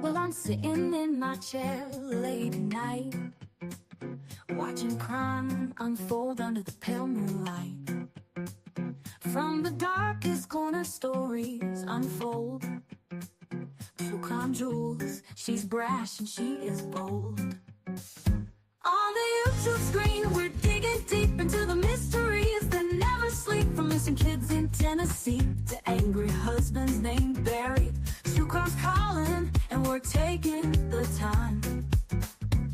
Well, I'm sitting in my chair late at night, watching crime unfold under the pale moonlight. From the darkest corner, stories unfold. True crime jewels, she's brash and she is bold. On the YouTube screen, we're digging deep into the mysteries that never sleep. From missing kids in Tennessee to angry husbands named Barry. True crime's calling, and we're taking the time.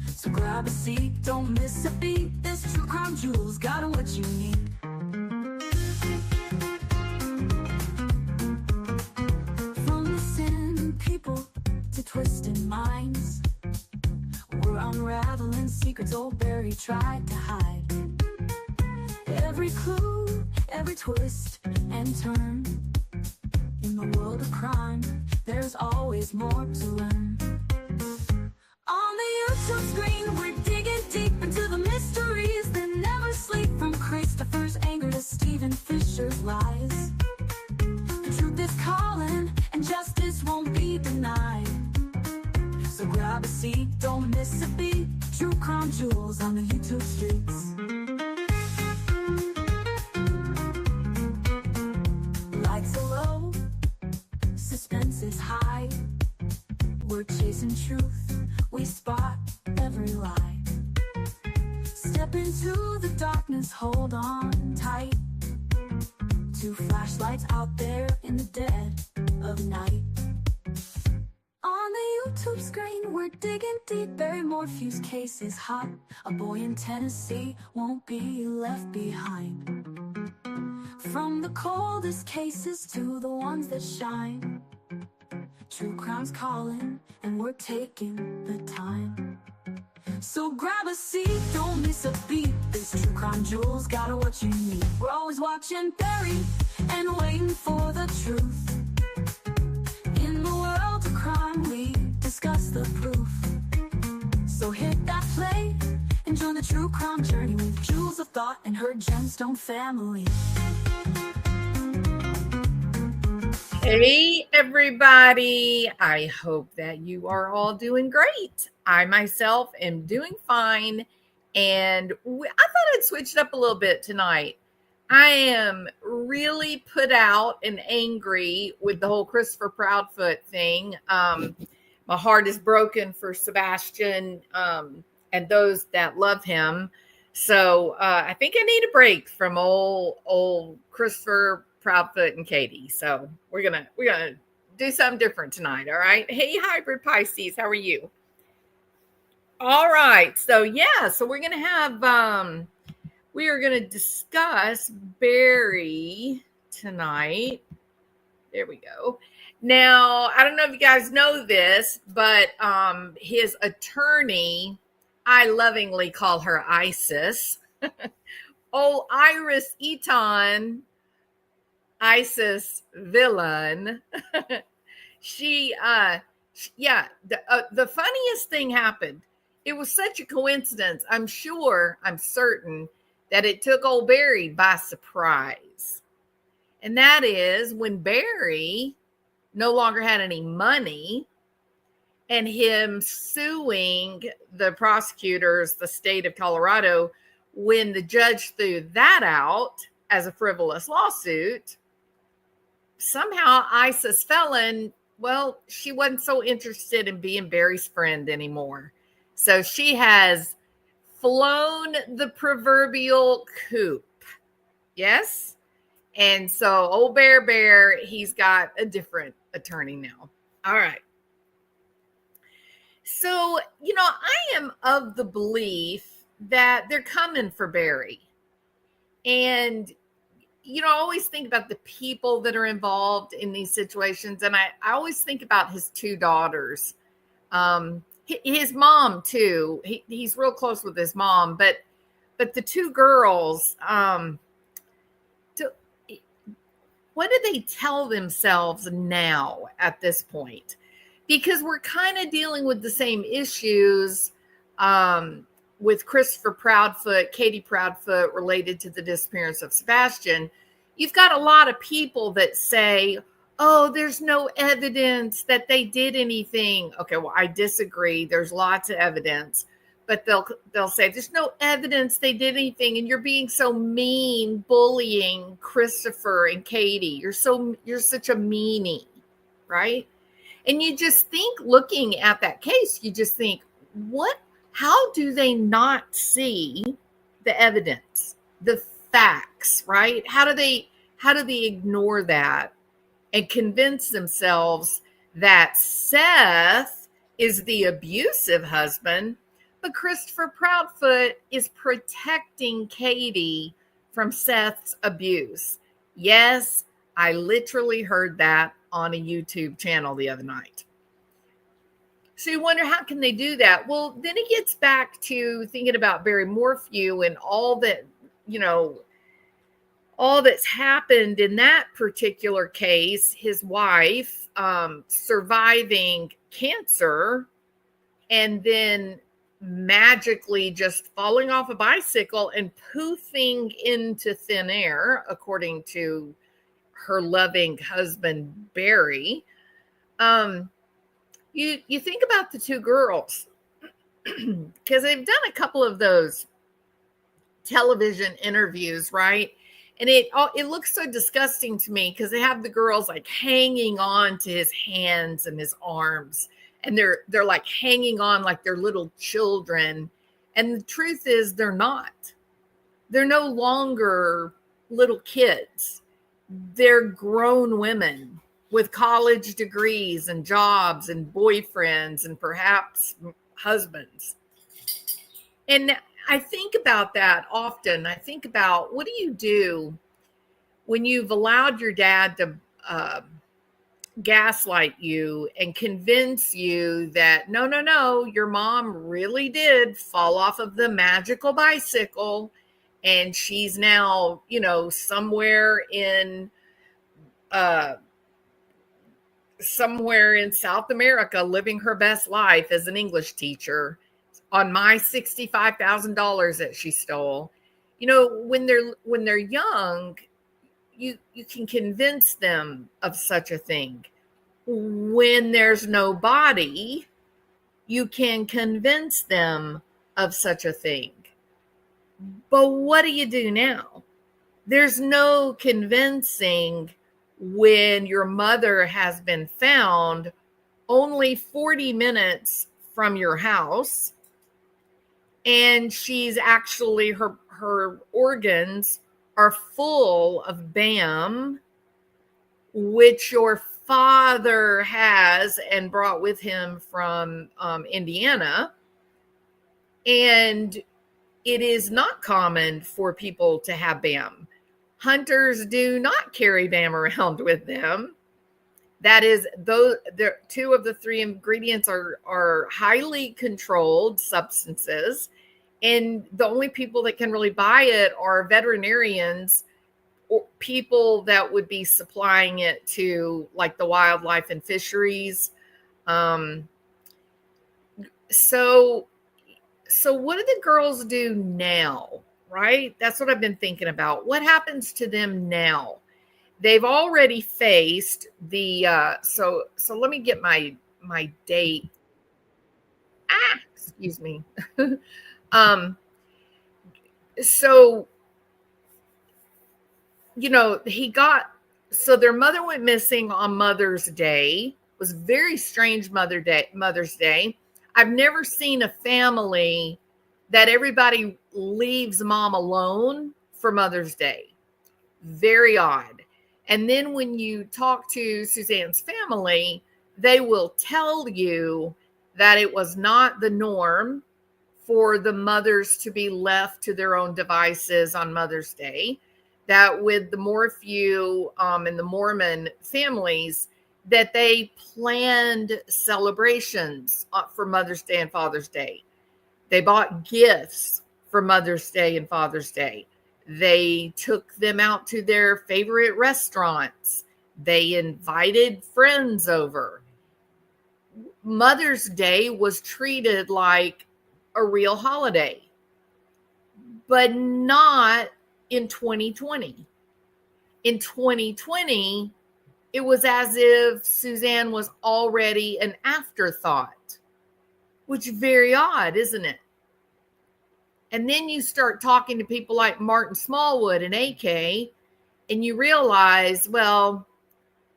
So grab a seat, don't miss a beat. This true crime jewels got what you need. From missing people to twisted minds, we're unraveling secrets old Barry tried to hide. Every clue, every twist and turn. In the world of crime, there's always more to learn. On the YouTube screen, we're digging deep into the mysteries that never sleep. From Christopher's anger to Stephen Fisher's lies. The truth is calling, and justice won't be denied. So grab a seat, don't miss a beat. True crime jewels on the YouTube streets. Lights are low, suspense is high. We're chasing truth, we spot every lie. Step into the darkness, hold on tight. Two flashlights out there in the dead of night. On the YouTube screen, we're digging deep. Barry Morphew's case is hot. A boy in Tennessee won't be left behind. From the coldest cases to the ones that shine, true crime's calling, and we're taking the time. So grab a seat, don't miss a beat. This true crime jewels got what you need. We're always watching Barry and waiting for the truth. In the world of crime, we discuss the proof. So hit that play and join the true crime journey with Jewels of Thought and her gemstone family. Hey everybody, I hope that you are all doing great. I myself am doing fine, and I thought I'd switch it up a little bit tonight. I am really put out and angry with the whole Christopher Proudfoot thing. My heart is broken for Sebastian and those that love him. So I think I need a break from old Christopher Proudfoot and Katie. So we're gonna do something different tonight. All right. Hey, hybrid Pisces, how are you? All right. So we're gonna have we are gonna discuss Barry tonight. There we go. Now, I don't know if you guys know this, but his attorney, I lovingly call her Isis. Oh, Iris Eaton, Isis villain. The funniest thing happened. It was such a coincidence. I'm certain that it took old Barry by surprise. And that is when Barry no longer had any money, and him suing the prosecutors, the state of Colorado, when the judge threw that out as a frivolous lawsuit, somehow Isis Felon, she wasn't so interested in being Barry's friend anymore. So she has flown the proverbial coop. Yes? And so old Bear, he's got a different attorney now. All right. So, I am of the belief that they're coming for Barry. And, I always think about the people that are involved in these situations. And I always think about his two daughters. His mom, too. He's real close with his mom. But the two girls, what do they tell themselves now at this point? Because we're kind of dealing with the same issues with Christopher Proudfoot, Katie Proudfoot, related to the disappearance of Sebastian. You've got a lot of people that say, oh, there's no evidence that they did anything. Okay, well, I disagree. There's lots of evidence, but they'll say there's no evidence they did anything, and you're being so mean, bullying Christopher and Katie. You're such a meanie, right? And you just think, looking at that case, you just think, what? How do they not see the evidence, the facts, right? How do they ignore that and convince themselves that Seth is the abusive husband, but Christopher Proudfoot is protecting Katie from Seth's abuse? Yes, I literally heard that on a YouTube channel the other night. So you wonder, how can they do that? Well, then it gets back to thinking about Barry Morphew and all that, all that's happened in that particular case. His wife surviving cancer and then magically just falling off a bicycle and poofing into thin air, according to her loving husband, Barry. You think about the two girls, because they've done a couple of those television interviews, right? And it looks so disgusting to me, because they have the girls like hanging on to his hands and his arms, and they're like hanging on like they're little children. And the truth is, they're not. They're no longer little kids. They're grown women with college degrees and jobs and boyfriends and perhaps husbands. And I think about that often. I think about, what do you do when you've allowed your dad to gaslight you and convince you that no, your mom really did fall off of the magical bicycle, and she's now, somewhere in South America living her best life as an English teacher on my $65,000 that she stole. When they're young, you can convince them of such a thing. When there's no body, you can convince them of such a thing. But what do you do now? There's no convincing when your mother has been found only 40 minutes from your house, and she's actually, her organs are full of BAM, which your father has and brought with him from Indiana. And it is not common for people to have BAM. Hunters do not carry BAM around with them. That is, those, two of the three ingredients are highly controlled substances, and the only people that can really buy it are veterinarians or people that would be supplying it to, like, the wildlife and fisheries. So what do the girls do now, right? That's what I've been thinking about. What happens to them now? They've already faced the so let me get my date. Excuse me. So their mother went missing on Mother's Day. It was very strange Mother's Day. I've never seen a family that everybody leaves mom alone for Mother's Day. Very odd. And then when you talk to Suzanne's family, they will tell you that it was not the norm for the mothers to be left to their own devices on Mother's Day. That with the Morphew and the Mormon families, that they planned celebrations for Mother's Day and Father's Day. They bought gifts for Mother's Day and Father's Day. They took them out to their favorite restaurants. They invited friends over. Mother's Day was treated like a real holiday, but not in 2020. In 2020, It was as if Suzanne was already an afterthought, which is very odd, isn't it? And then you start talking to people like Martin Smallwood and AK, and you realize, well,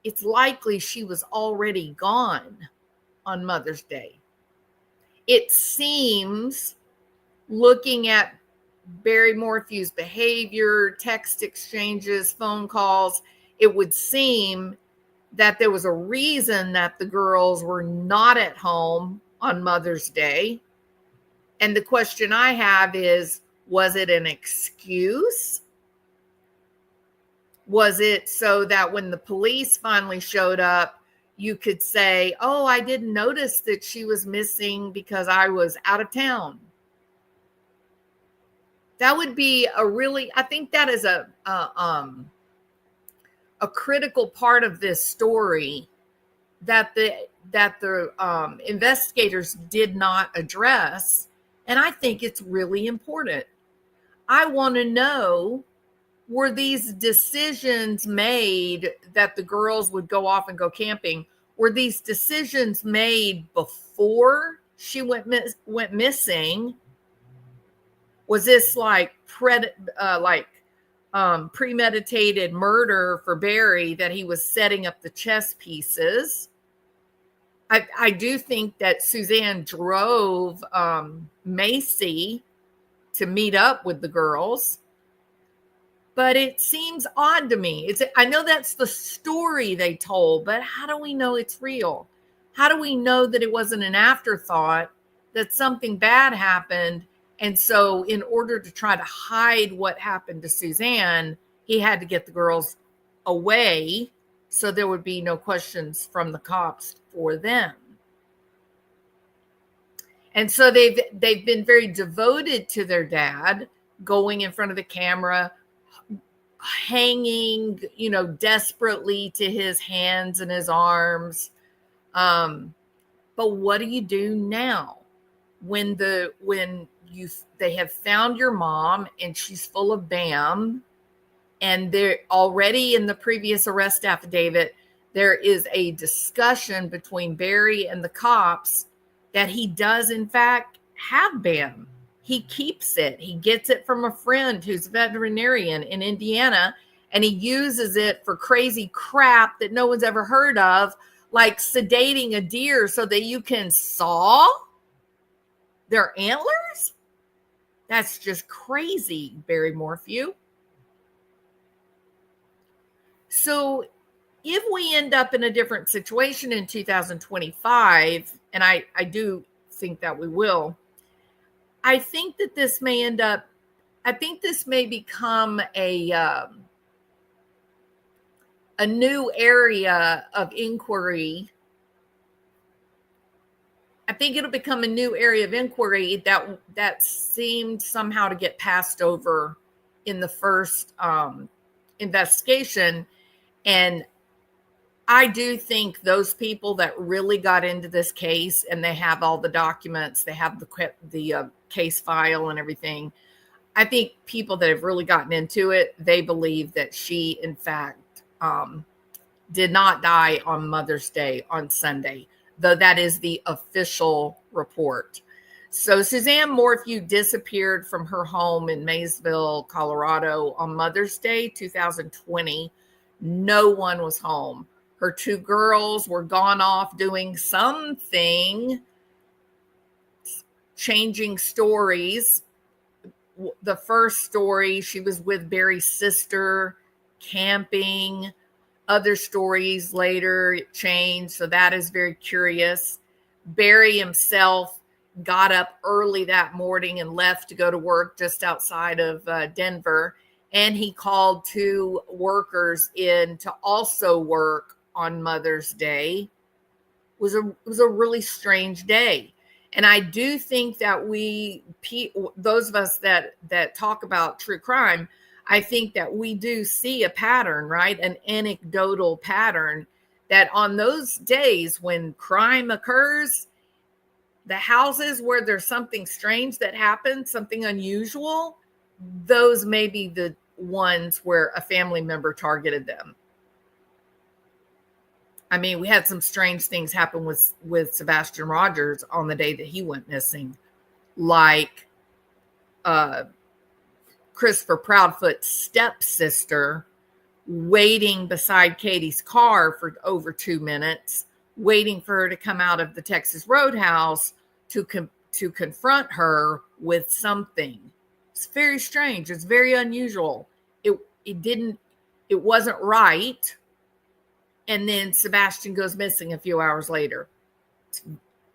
it's likely she was already gone on Mother's Day. It seems, looking at Barry Morphew's behavior, text exchanges, phone calls, it would seem that there was a reason that the girls were not at home on Mother's Day. And the question I have is, was it an excuse? Was it so that when the police finally showed up, you could say, oh, I didn't notice that she was missing because I was out of town? That would be I think that is a critical part of this story that the investigators did not address. And I think it's really important. I want to know, were these decisions made that the girls would go off and go camping? Were these decisions made before she went missing? Was this like premeditated murder for Barry, that he was setting up the chess pieces? I do think that Suzanne drove Macy to meet up with the girls, but it seems odd to me. I know that's the story they told, but how do we know it's real? How do we know that it wasn't an afterthought, that something bad happened? And so in order to try to hide what happened to Suzanne, he had to get the girls away so there would be no questions from the cops for them. And so they've been very devoted to their dad, going in front of the camera, hanging, desperately to his hands and his arms. But what do you do now when they have found your mom and she's full of BAM, and they're already in the previous arrest affidavit, there is a discussion between Barry and the cops that he does in fact have BAM. He keeps it. He gets it from a friend who's a veterinarian in Indiana, and he uses it for crazy crap that no one's ever heard of, like sedating a deer so that you can saw their antlers. That's just crazy, Barry Morphew. So if we end up in a different situation in 2025, and I do think that we will, I think that this may become a new area of inquiry. I think it'll become a new area of inquiry that seemed somehow to get passed over in the first investigation. And I do think those people that really got into this case, and they have all the documents, they have the case file and everything, I think people that have really gotten into it, they believe that she, in fact, did not die on Mother's Day, on Sunday, though that is the official report. So Suzanne Morphew disappeared from her home in Maysville, Colorado on Mother's Day, 2020. No one was home. Her two girls were gone off doing something, changing stories. The first story, she was with Barry's sister, camping. Other stories later changed, so that is very curious. Barry himself got up early that morning and left to go to work just outside of Denver, and he called two workers in to also work on Mother's Day. It was a really strange day. And I do think that those of us that talk about true crime, I think that we do see a pattern, right? An anecdotal pattern, that on those days when crime occurs, the houses where there's something strange that happens, something unusual, those may be the ones where a family member targeted them. I mean, we had some strange things happen with Sebastian Rogers on the day that he went missing, like uh, Christopher Proudfoot's stepsister waiting beside Katie's car for over 2 minutes, waiting for her to come out of the Texas Roadhouse to confront her with something. It's very strange. It's very unusual. It wasn't right. And then Sebastian goes missing a few hours later.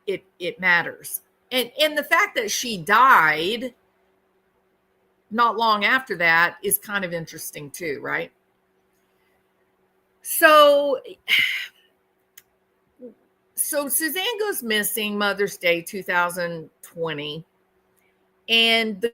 It matters. And the fact that she died not long after that is kind of interesting too, right? So Suzanne goes missing Mother's Day 2020, and the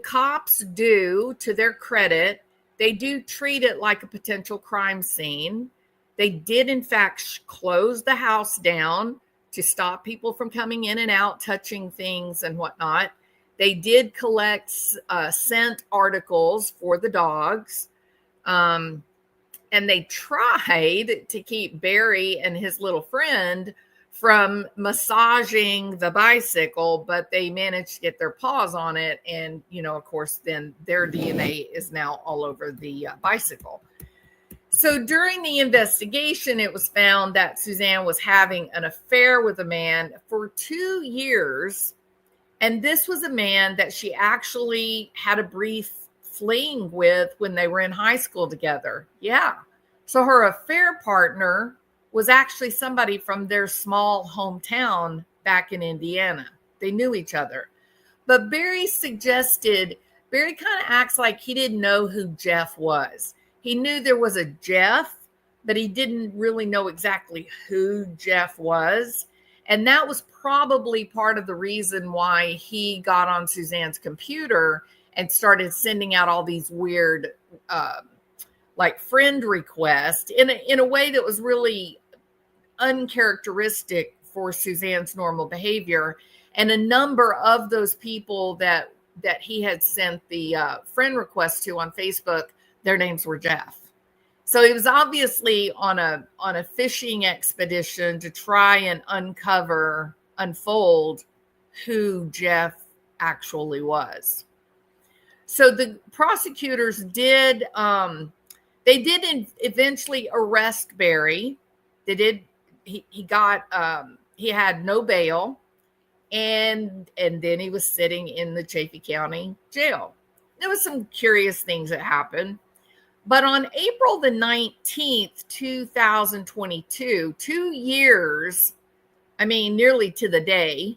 cops do, to their credit, they do treat it like a potential crime scene. They did, in fact, close the house down to stop people from coming in and out, touching things and whatnot. They did collect scent articles for the dogs. And they tried to keep Barry and his little friend from massaging the bicycle, but they managed to get their paws on it. And, of course, then their DNA is now all over the bicycle. So during the investigation, it was found that Suzanne was having an affair with a man for 2 years. And this was a man that she actually had a brief fling with when they were in high school together. Yeah. So her affair partner was actually somebody from their small hometown back in Indiana. They knew each other. But Barry kind of acts like he didn't know who Jeff was. He knew there was a Jeff, but he didn't really know exactly who Jeff was. And that was probably part of the reason why he got on Suzanne's computer and started sending out all these weird, like friend requests in a way that was really uncharacteristic for Suzanne's normal behavior. And a number of those people that he had sent the friend request to on Facebook, their names were Jeff. So he was obviously on a fishing expedition to try and unfold who Jeff actually was. So the prosecutors did eventually arrest Barry. They did. He had no bail, and then he was sitting in the Chaffee County jail. There was some curious things that happened. But on April the 19th, 2022, 2 years, nearly to the day,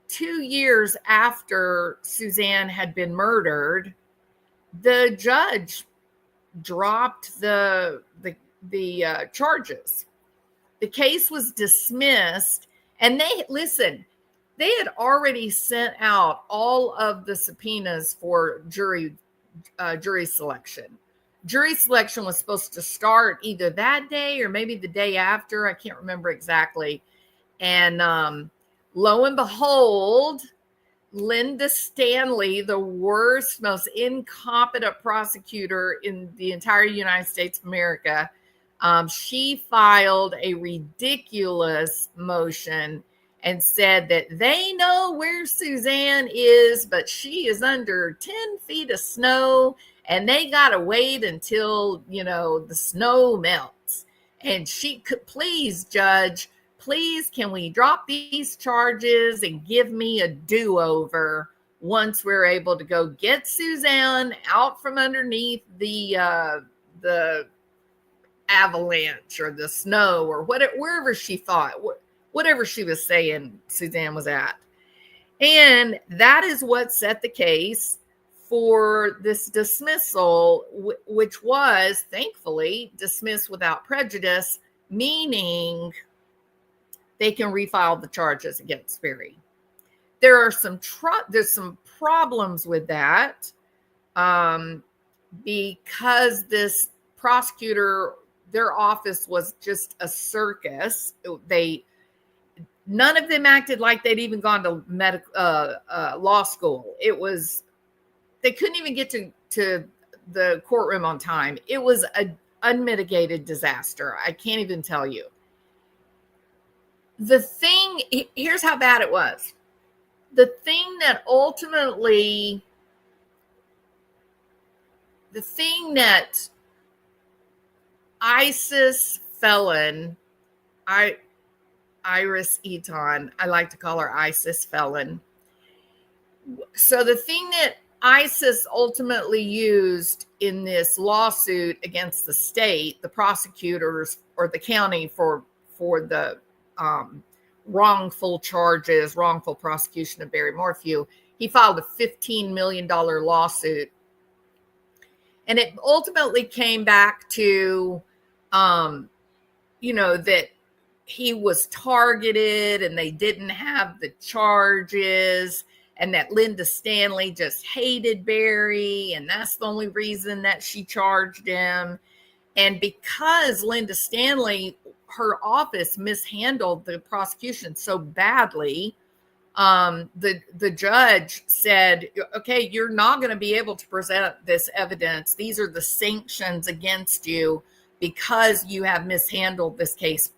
2 years after Suzanne had been murdered, the judge dropped the charges. The case was dismissed, and they had already sent out all of the subpoenas for jury selection. Jury selection was supposed to start either that day or maybe the day after. I can't remember exactly. And lo and behold, Linda Stanley, the worst, most incompetent prosecutor in the entire United States of America, she filed a ridiculous motion and said that they know where Suzanne is, but she is under 10 feet of snow, and they got to wait until, the snow melts. And she could, please, judge, please, can we drop these charges and give me a do-over once we're able to go get Suzanne out from underneath the avalanche or the snow or wherever she thought, whatever she was saying Suzanne was at. And that is what set the case for this dismissal, which was thankfully dismissed without prejudice, meaning they can refile the charges against Barry. There's some problems with that because this prosecutor, their office was just a circus. None of them acted like they'd even gone to law school. They couldn't even get to the courtroom on time. It was unmitigated disaster. I can't even tell you. Here's how bad it was. The thing that ISIS felon, Iris Eton, I like to call her ISIS felon. So the thing that ISIS ultimately used in this lawsuit against the state, the prosecutors or the county for the wrongful charges, wrongful prosecution of Barry Morphew, he filed a $15 million lawsuit. And it ultimately came back to, that he was targeted and they didn't have the charges, and that Linda Stanley just hated Barry, and that's the only reason that she charged him. And because Linda Stanley, her office mishandled the prosecution so badly, the judge said, okay, you're not going to be able to present this evidence. These are the sanctions against you because you have mishandled this case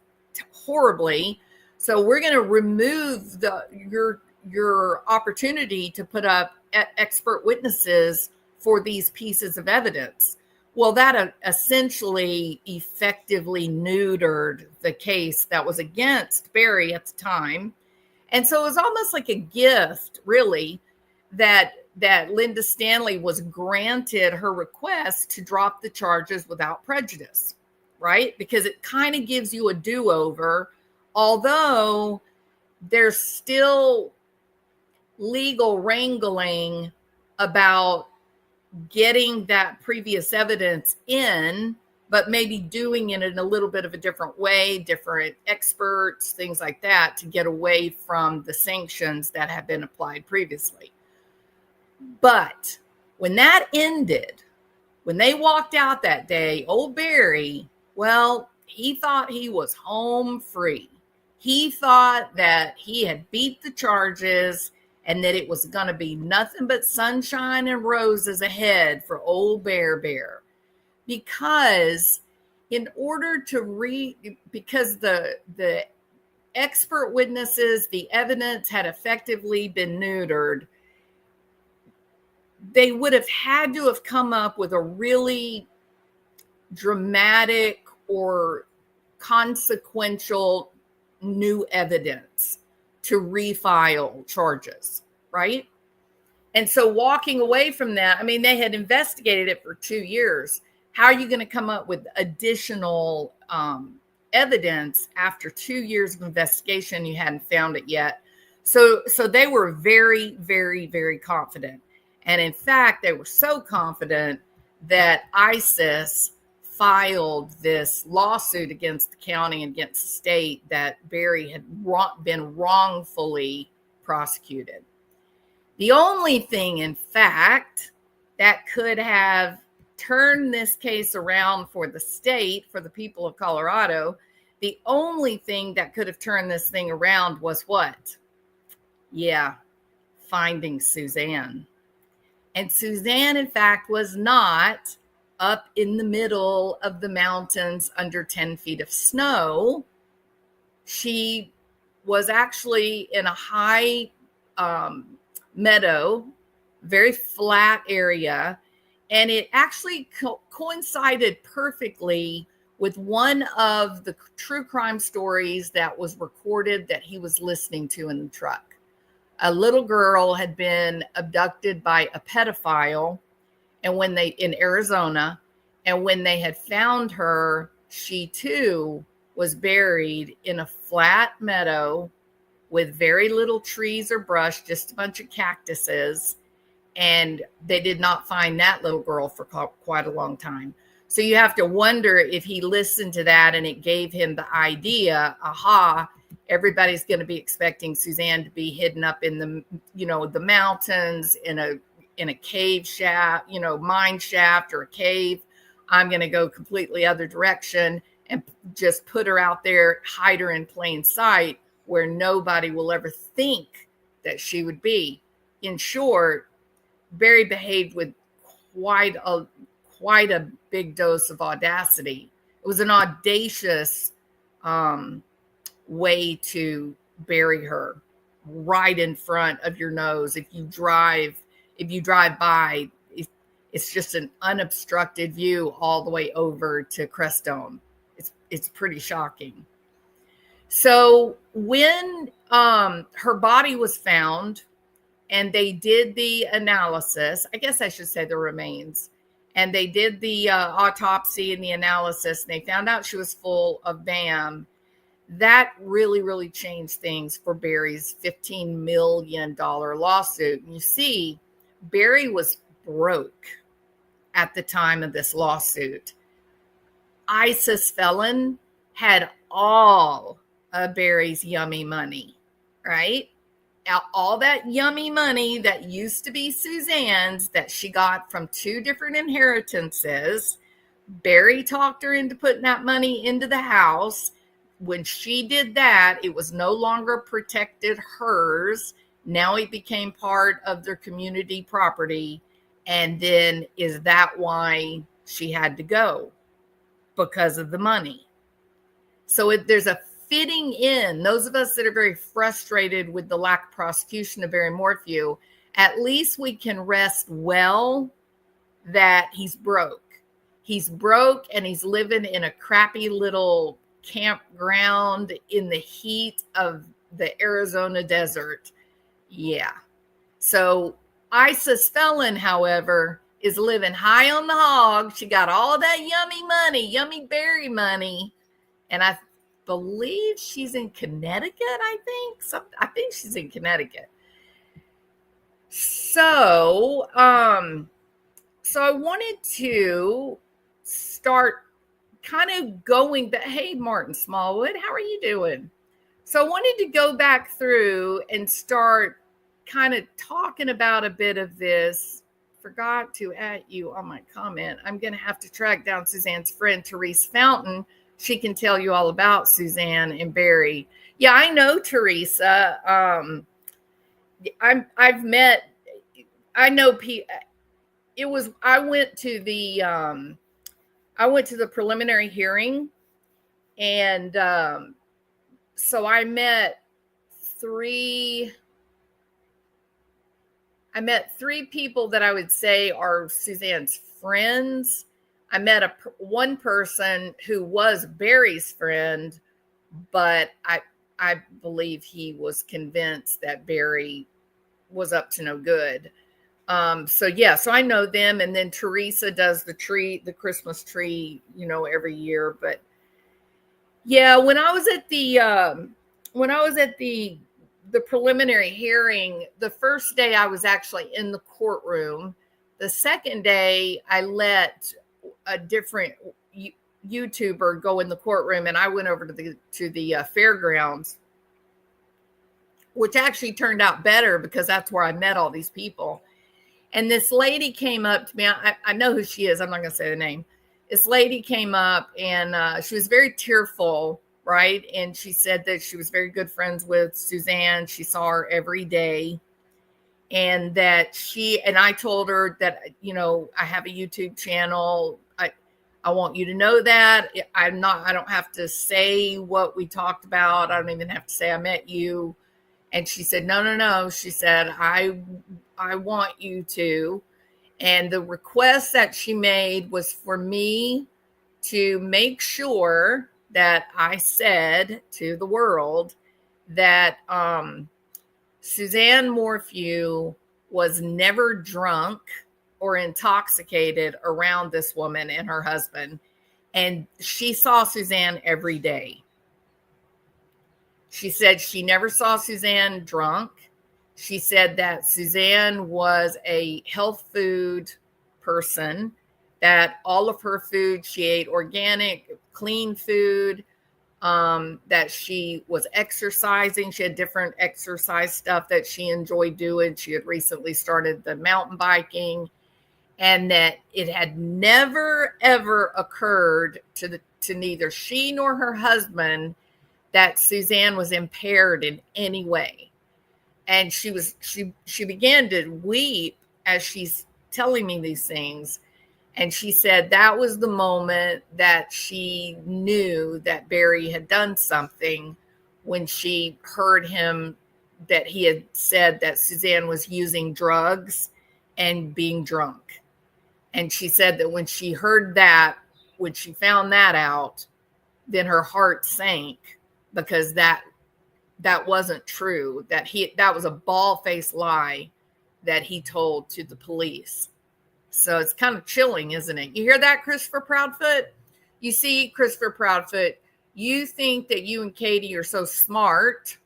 horribly. So we're going to remove your opportunity to put up expert witnesses for these pieces of evidence. Well, that essentially effectively neutered the case that was against Barry at the time. And so it was almost like a gift, really, that Linda Stanley was granted her request to drop the charges without prejudice, right? Because it kind of gives you a do-over, although there's still legal wrangling about getting that previous evidence in, but maybe doing it in a little bit of a different way, different experts, things like that, to get away from the sanctions that have been applied previously. But when that ended, when they walked out that day, old Barry, well, he thought he was home free. He thought that he had beat the charges and that it was going to be nothing but sunshine and roses ahead for old Bear. Because in order to because the expert witnesses, the evidence had effectively been neutered, they would have had to have come up with a really dramatic or consequential new evidence to refile charges, right? And so walking away from that, I mean, they had investigated it for 2 years. How are you going to come up with additional evidence after 2 years of investigation? You hadn't found it yet. So they were very, very, very confident. And in fact, they were so confident that ISIS filed this lawsuit against the county and against the state that Barry had been wrongfully prosecuted. The only thing, in fact, that could have turned this case around for the state, for the people of Colorado, the only thing that could have turned this thing around was what? Yeah, finding Suzanne. And Suzanne, in fact, was not up in the middle of the mountains under 10 feet of snow. She was actually in a high meadow, very flat area, and it actually coincided perfectly with one of the true crime stories that was recorded that he was listening to in the truck. A little girl had been abducted by a pedophile, and in Arizona, and when they had found her, she too was buried in a flat meadow with very little trees or brush, just a bunch of cactuses. And they did not find that little girl for quite a long time. So you have to wonder if he listened to that and it gave him the idea, aha, everybody's going to be expecting Suzanne to be hidden up in the mountains in a cave shaft, mine shaft or a cave. I'm going to go completely other direction and just put her out there, hide her in plain sight where nobody will ever think that she would be. In short, Barry behaved with quite quite a big dose of audacity. It was an audacious way to bury her, right in front of your nose. If you drive by, it's just an unobstructed view all the way over to Crestone. It's pretty shocking. So when her body was found and they did the analysis, I guess I should say the remains, and they did the autopsy and the analysis, and they found out she was full of BAM. That really, really changed things for Barry's $15 million lawsuit. And you see, Barry was broke at the time of this lawsuit. ISIS felon had all of Barry's yummy money, right? All that yummy money that used to be Suzanne's that she got from 2 different inheritances. Barry talked her into putting that money into the house. When she did that, it was no longer protected hers. Now it became part of their community property. And then is that why she had to go? Because of the money. So there's a fitting in. Those of us that are very frustrated with the lack of prosecution of Barry Morphew, at least we can rest well that he's broke. He's broke and he's living in a crappy little campground in the heat of the Arizona desert. Yeah. So ISIS felon, however, is living high on the hog. She got all that yummy money, yummy Barry money. And I believe she's in Connecticut, I think she's in Connecticut. So, so I wanted to start kind of going back. Hey, Martin Smallwood, how are you doing? So I wanted to go back through and start kind of talking about a bit of this. Forgot to add you on my comment. I'm going to have to track down Suzanne's friend, Therese Fountain. She can tell you all about Suzanne and Barry. Yeah, I know Teresa. I've met. I know. It was. I went to the preliminary hearing, and so I met three people that I would say are Suzanne's friends. I met one person who was Barry's friend, but I believe he was convinced that Barry was up to no good. So I know them. And then Teresa does the Christmas tree, every year. But yeah, when I was at the preliminary hearing, the first day I was actually in the courtroom. The second day I let a different YouTuber go in the courtroom, and I went over to the fairgrounds, which actually turned out better because that's where I met all these people. And this lady came up to me. I know who she is. I'm not going to say the name. This lady came up, and she was very tearful, right? And she said that she was very good friends with Suzanne. She saw her every day. And that I told her that, I have a YouTube channel. I want you to know that I don't have to say what we talked about. I don't even have to say I met you. And she said, no. She said, I want you to. And the request that she made was for me to make sure that I said to the world that Suzanne Morphew was never drunk or intoxicated around this woman and her husband. And she saw Suzanne every day. She said she never saw Suzanne drunk. She said that Suzanne was a health food person, that all of her food, she ate organic, clean food, that she was exercising. She had different exercise stuff that she enjoyed doing. She had recently started the mountain biking, and that it had never, ever occurred to neither she nor her husband that Suzanne was impaired in any way. And she began to weep as she's telling me these things. And she said that was the moment that she knew that Barry had done something, when she heard him, that he had said that Suzanne was using drugs and being drunk. And she said that when she heard that, when she found that out, then her heart sank, because that wasn't true. That was a bald-faced lie that he told to the police. So it's kind of chilling, isn't it? You hear that, Christopher Proudfoot? You see, Christopher Proudfoot, you think that you and Katie are so smart,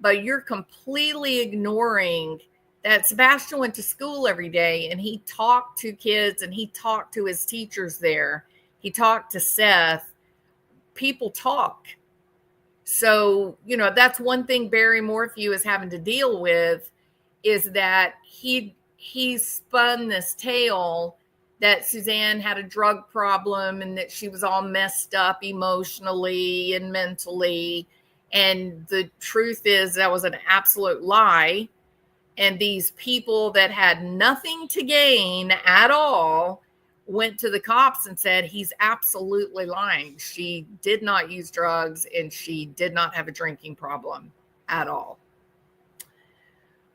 but you're completely ignoring that Sebastian went to school every day and he talked to kids and he talked to his teachers there. He talked to Seth. People talk. So, that's one thing Barry Morphew is having to deal with, is that he spun this tale that Suzanne had a drug problem and that she was all messed up emotionally and mentally. And the truth is that was an absolute lie. And these people that had nothing to gain at all went to the cops and said, he's absolutely lying. She did not use drugs and she did not have a drinking problem at all.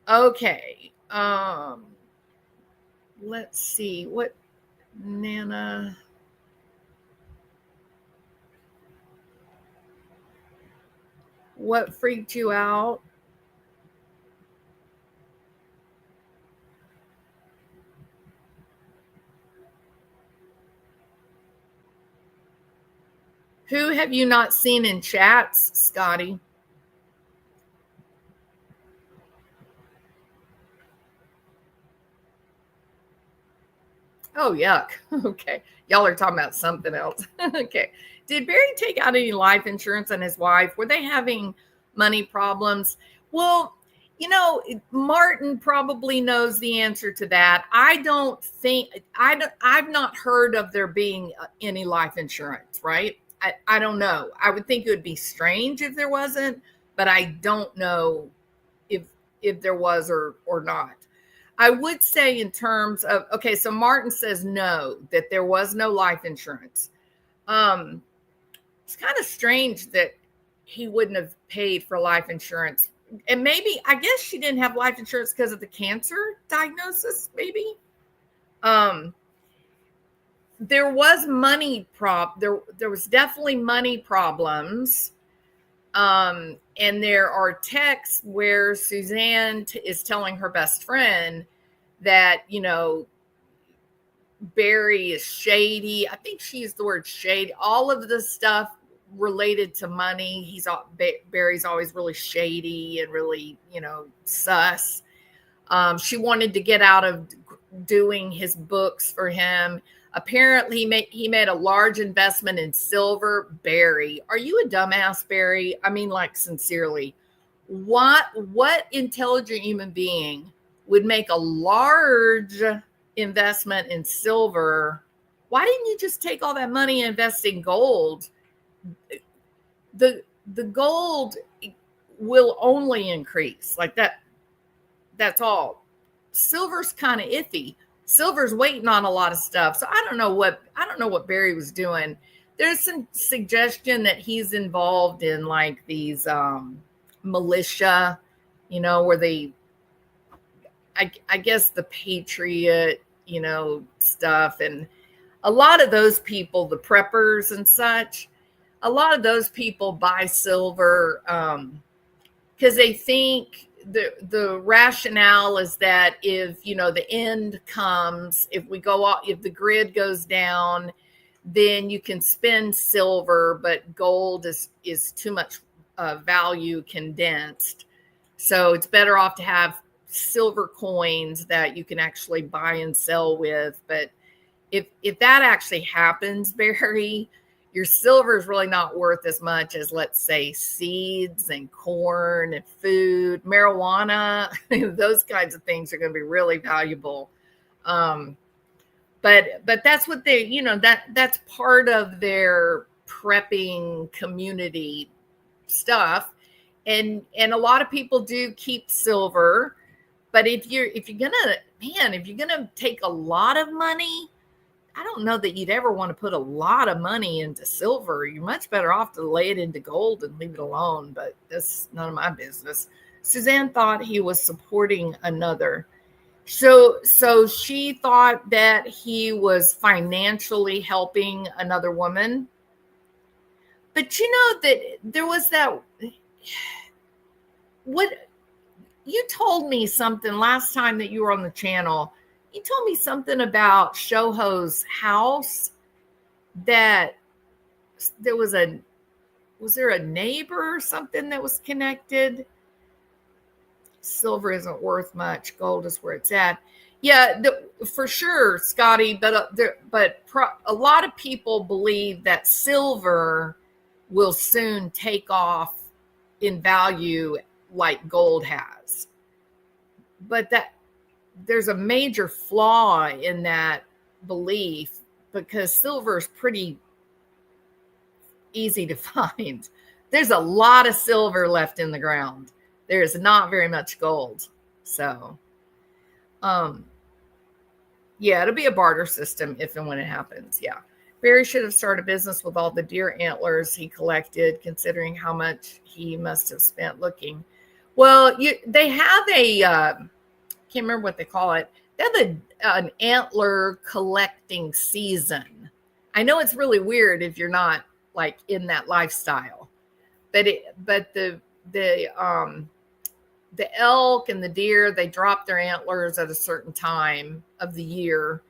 Okay. Let's see what Nana. What freaked you out? Who have you not seen in chats, Scotty? Oh, yuck. Okay. Y'all are talking about something else. Okay. Did Barry take out any life insurance on his wife? Were they having money problems? Well, Martin probably knows the answer to that. I've not heard of there being any life insurance, right? I don't know. I would think it would be strange if there wasn't, but I don't know if there was or not. I would say, in terms of, okay, so Martin says no, that there was no life insurance. It's kind of strange that he wouldn't have paid for life insurance. And maybe, I guess she didn't have life insurance because of the cancer diagnosis, maybe. There was there was definitely money problems. And there are texts where Suzanne is telling her best friend that, Barry is shady. I think she used the word shady. All of the stuff related to money, Barry's always really shady and really, sus. She wanted to get out of doing his books for him. Apparently he made a large investment in silver. Barry, are you a dumbass, Barry? I mean, like, sincerely, what intelligent human being would make a large investment in silver? Why didn't you just take all that money and invest in gold? The gold will only increase like that. That's all. Silver's kind of iffy. Silver's waiting on a lot of stuff. So I don't know what Barry was doing. There's some suggestion that he's involved in like these militia, where they, I guess the Patriot, stuff. And a lot of those people, the preppers and such, a lot of those people buy silver because they think the rationale is that if, the end comes, if the grid goes down, then you can spend silver, but gold is too much value condensed. So it's better off to have silver coins that you can actually buy and sell with. But if that actually happens, Barry, your silver is really not worth as much as, let's say, seeds and corn and food, marijuana. Those kinds of things are going to be really valuable. But that's what they, that's part of their prepping community stuff. And a lot of people do keep silver. But if you're gonna take a lot of money, I don't know that you'd ever want to put a lot of money into silver. You're much better off to lay it into gold and leave it alone, but that's none of my business. Suzanne thought he was supporting another. So she thought that he was financially helping another woman. But you know that there was that, what you told me something last time that you were on the channel. You told me something about Shoho's house, that there was there a neighbor or something that was connected? Silver isn't worth much. Gold is where it's at. Yeah, for sure, Scotty. But a lot of people believe that silver will soon take off in value like gold has. But that there's a major flaw in that belief, because silver is pretty easy to find. There's a lot of silver left in the ground. There is not very much gold. So, yeah, it'll be a barter system if and when it happens. Yeah. Barry should have started a business with all the deer antlers he collected, considering how much he must have spent looking. Well, they have a, can't remember what they call it. They have an antler collecting season. I know it's really weird if you're not like in that lifestyle, but the elk and the deer, they drop their antlers at a certain time of the year,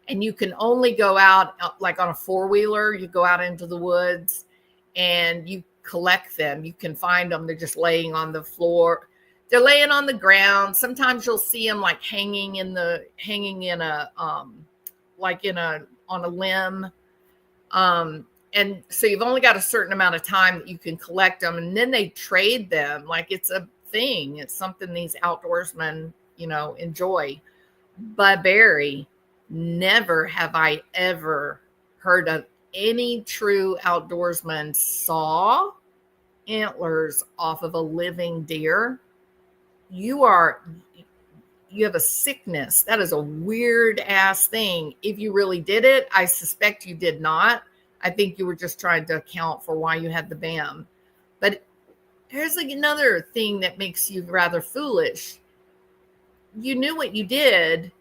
and you can only go out like on a four-wheeler. You go out into the woods and you collect them. You can find them. They're just laying on the floor. They're laying on the ground. Sometimes you'll see them like hanging in a on a limb. And so you've only got a certain amount of time that you can collect them, and then they trade them. Like it's a thing. It's something these outdoorsmen, enjoy. But Barry, never have I ever heard of any true outdoorsman saw antlers off of a living deer. You have a sickness. That is a weird ass thing. If you really did it, I suspect you did not. I think you were just trying to account for why you had the BAM. But here's like another thing that makes you rather foolish. You knew what you did.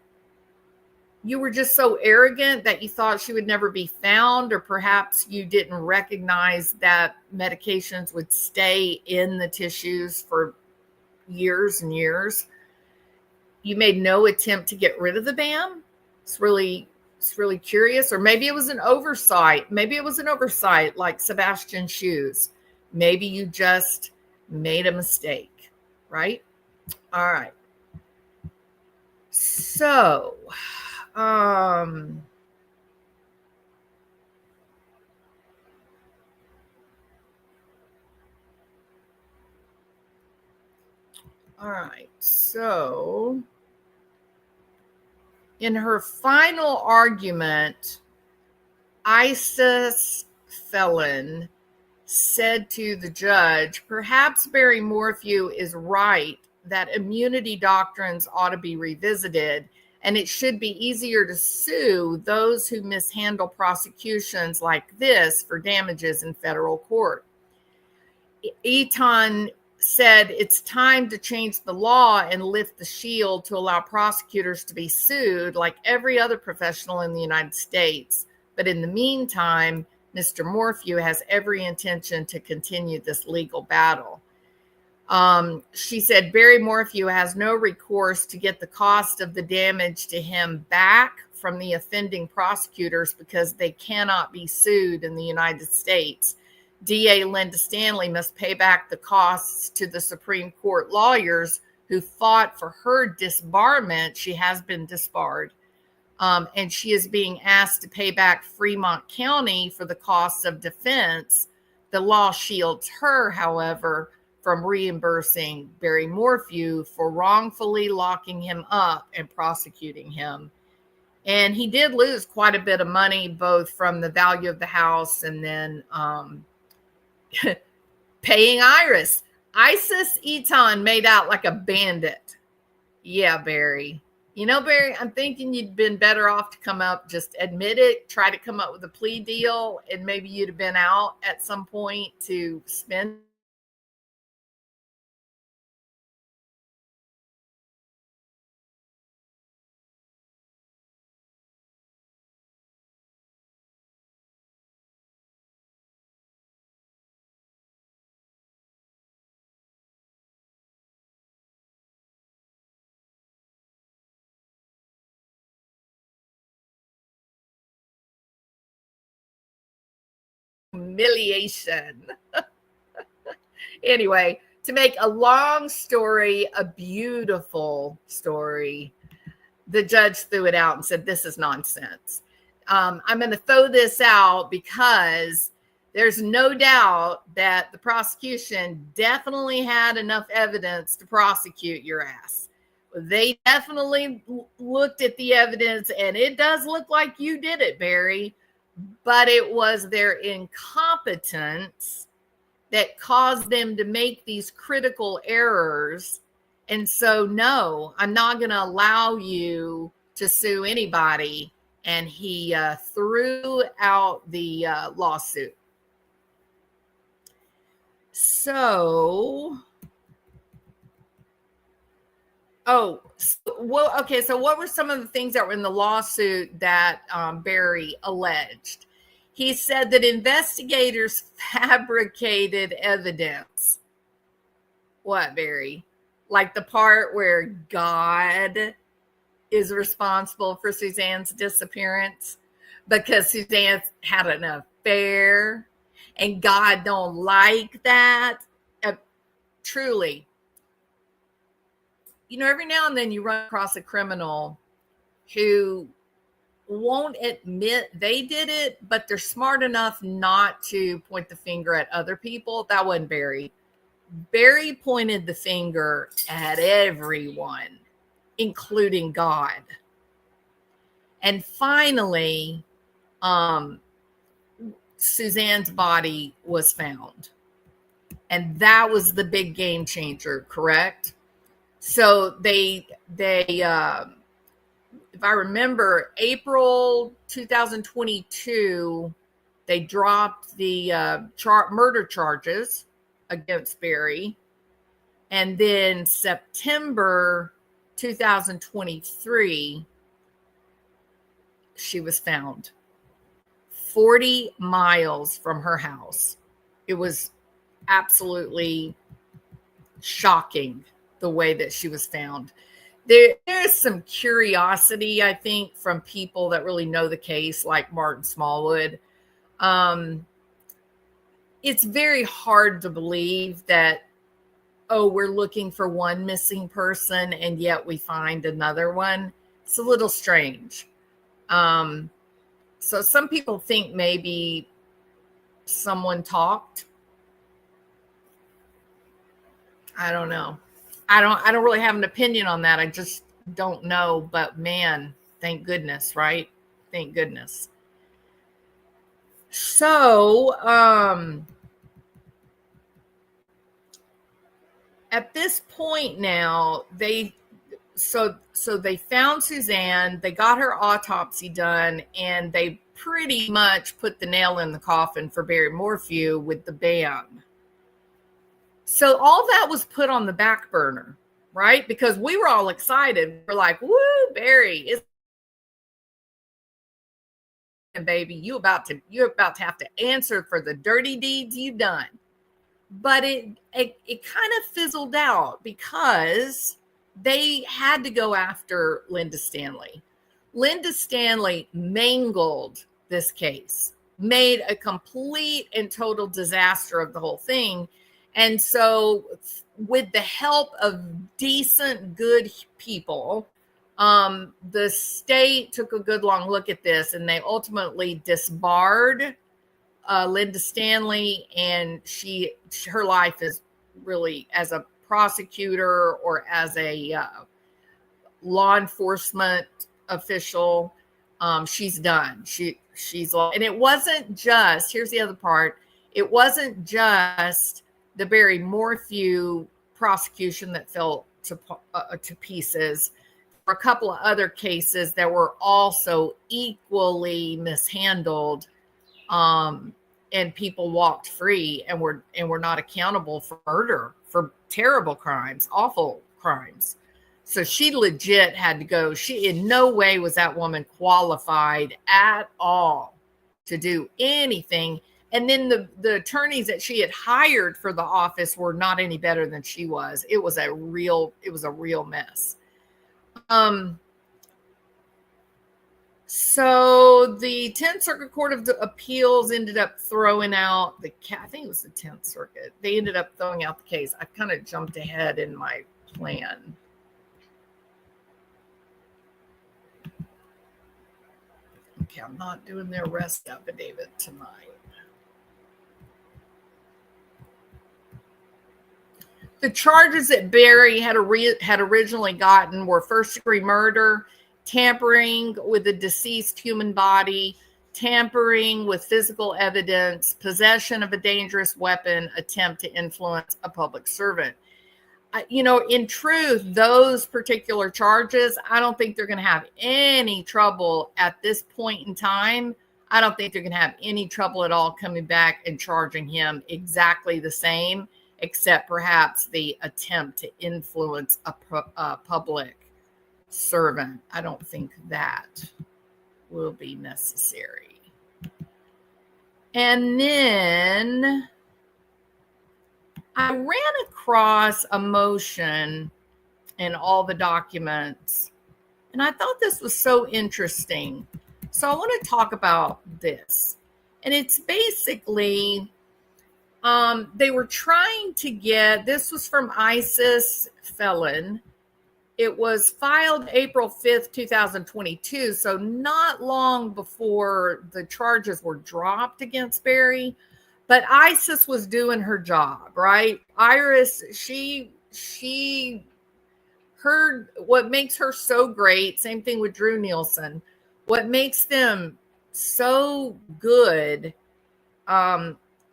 You were just so arrogant that you thought she would never be found, or perhaps you didn't recognize that medications would stay in the tissues for years and years. You made no attempt to get rid of the BAM. It's really curious. Or maybe it was an oversight. Maybe it was an oversight like Sebastian's shoes. Maybe you just made a mistake, right? All right. So, all right. So, in her final argument, Isis Felon said to the judge, perhaps Barry Morphew is right that immunity doctrines ought to be revisited, and it should be easier to sue those who mishandle prosecutions like this for damages in federal court. Eaton said it's time to change the law and lift the shield to allow prosecutors to be sued like every other professional in the United States. But in the meantime, Mr. Morphew has every intention to continue this legal battle. She said Barry Morphew has no recourse to get the cost of the damage to him back from the offending prosecutors because they cannot be sued in the United States. DA Linda Stanley must pay back the costs to the Supreme Court lawyers who fought for her disbarment. She has been disbarred. And she is being asked to pay back Fremont County for the costs of defense. The law shields her, however, from reimbursing Barry Morphew for wrongfully locking him up and prosecuting him. And he did lose quite a bit of money, both from the value of the house and then paying Isis Eaton made out like a bandit. Yeah, Barry. Barry, I'm thinking you'd been better off to come up, just admit it, try to come up with a plea deal, and maybe you'd have been out at some point to spend. Humiliation. Anyway, to make a long story a beautiful story, the judge threw it out and said, "This is nonsense." I'm going to throw this out because there's no doubt that the prosecution definitely had enough evidence to prosecute your ass. They definitely looked at the evidence, and it does look like you did it, Barry, but it was their incompetence that caused them to make these critical errors. And so, no, I'm not going to allow you to sue anybody. And he threw out the lawsuit. So, okay. So, what were some of the things that were in the lawsuit that Barry alleged? He said that investigators fabricated evidence. What, Barry? Like the part where God is responsible for Suzanne's disappearance because Suzanne had an affair and God don't like that. Truly, every now and then you run across a criminal who won't admit they did it, but they're smart enough not to point the finger at other people. That wasn't Barry. Barry pointed the finger at everyone, including God. And finally, Suzanne's body was found. And that was the big game changer, correct? So they if I remember, April 2022, they dropped the murder charges against Barry. And then September 2023, she was found 40 miles from her house. It was absolutely shocking the way that she was found. There's some curiosity, I think, from people that really know the case, like Martin Smallwood. It's very hard to believe that, we're looking for one missing person and yet we find another one. It's a little strange. So some people think maybe someone talked. I don't know. I don't really have an opinion on that. I just don't know, but man, thank goodness, right? Thank goodness. So, at this point now, they found Suzanne, they got her autopsy done, and they pretty much put the nail in the coffin for Barry Morphew with the ban. So all that was put on the back burner, right? Because we were all excited. We're like, woo, Barry, is baby, you're about to have to answer for the dirty deeds you've done. But it kind of fizzled out because they had to go after Linda Stanley. Linda Stanley mangled this case, made a complete and total disaster of the whole thing. And so, with the help of decent, good people, the state took a good long look at this, and they ultimately disbarred Linda Stanley, and her life is really, as a prosecutor or as a law enforcement official, she's done. She's, and it wasn't just, here's the other part, it wasn't just the Barry Morphew prosecution that fell to pieces. were a couple of other cases that were also equally mishandled, and people walked free and were not accountable for murder, for terrible crimes, awful crimes. So she legit had to go. She in no way was that woman qualified at all to do anything. And then the attorneys that she had hired for the office were not any better than she was. It was a real mess. So the 10th Circuit Court of Appeals ended up throwing out I think it was the 10th Circuit. They ended up throwing out the case. I kind of jumped ahead in my plan. Okay, I'm not doing the arrest affidavit tonight. The charges that Barry had originally gotten were first-degree murder, tampering with a deceased human body, tampering with physical evidence, possession of a dangerous weapon, attempt to influence a public servant. In truth, those particular charges, I don't think they're going to have any trouble at this point in time. I don't think they're going to have any trouble at all coming back and charging him exactly the same, except perhaps the attempt to influence a public servant. I don't think that will be necessary. And then I ran across a motion in all the documents, and I thought this was so interesting. So I want to talk about this. And it's basically, they were trying to get, this was from ISIS felon. It was filed April 5th, 2022, so not long before the charges were dropped against Barry. But ISIS was doing her job, right? Iris, she heard what makes her so great. Same thing with Drew Nielsen. What makes them so good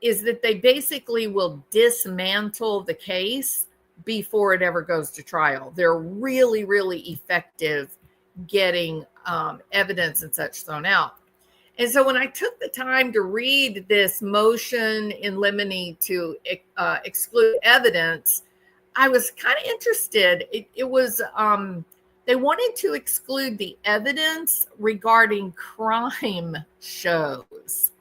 is that they basically will dismantle the case before it ever goes to trial. They're really, really effective getting evidence and such thrown out. And so when I took the time to read this motion in limine to exclude evidence, I was kind of interested. It was, they wanted to exclude the evidence regarding crime shows.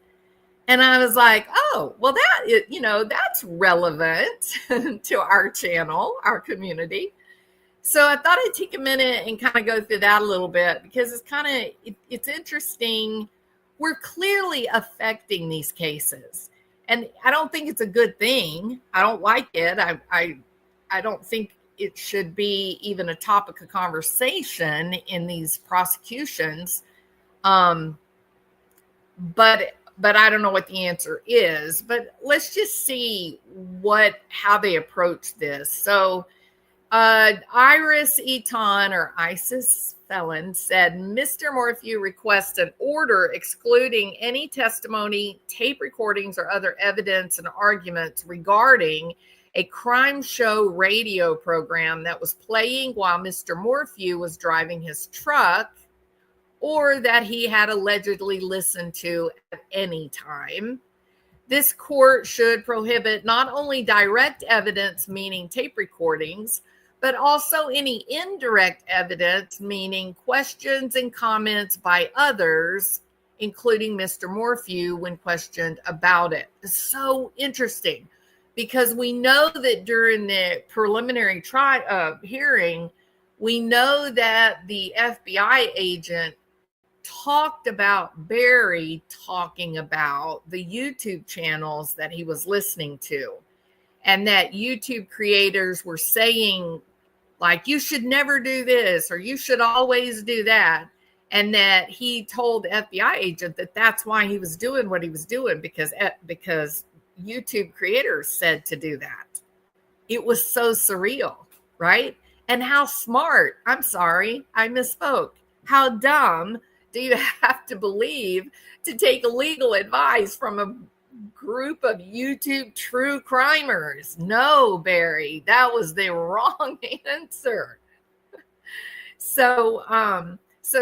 And I was like, oh, well, that's relevant to our channel, our community. So I thought I'd take a minute and kind of go through that a little bit, because it's interesting. We're clearly affecting these cases, and I don't think it's a good thing. I don't like it. I don't think it should be even a topic of conversation in these prosecutions. But I don't know what the answer is. But let's just see how they approach this. So Iris Eaton, or ISIS felon, said Mr. Morphew requests an order excluding any testimony, tape recordings, or other evidence and arguments regarding a crime show radio program that was playing while Mr. Morphew was driving his truck, or that he had allegedly listened to at any time. This court should prohibit not only direct evidence, meaning tape recordings, but also any indirect evidence, meaning questions and comments by others, including Mr. Morphew, when questioned about it. It's so interesting, because we know that during the preliminary hearing, we know that the FBI agent talked about Barry talking about the YouTube channels that he was listening to, and that YouTube creators were saying, like, you should never do this, or you should always do that. And that he told the FBI agent that that's why he was doing what he was doing, because YouTube creators said to do that. It was so surreal, right? And how smart, I'm sorry, I misspoke. How dumb do you have to believe to take legal advice from a group of YouTube true crimers? No, Barry, that was the wrong answer. So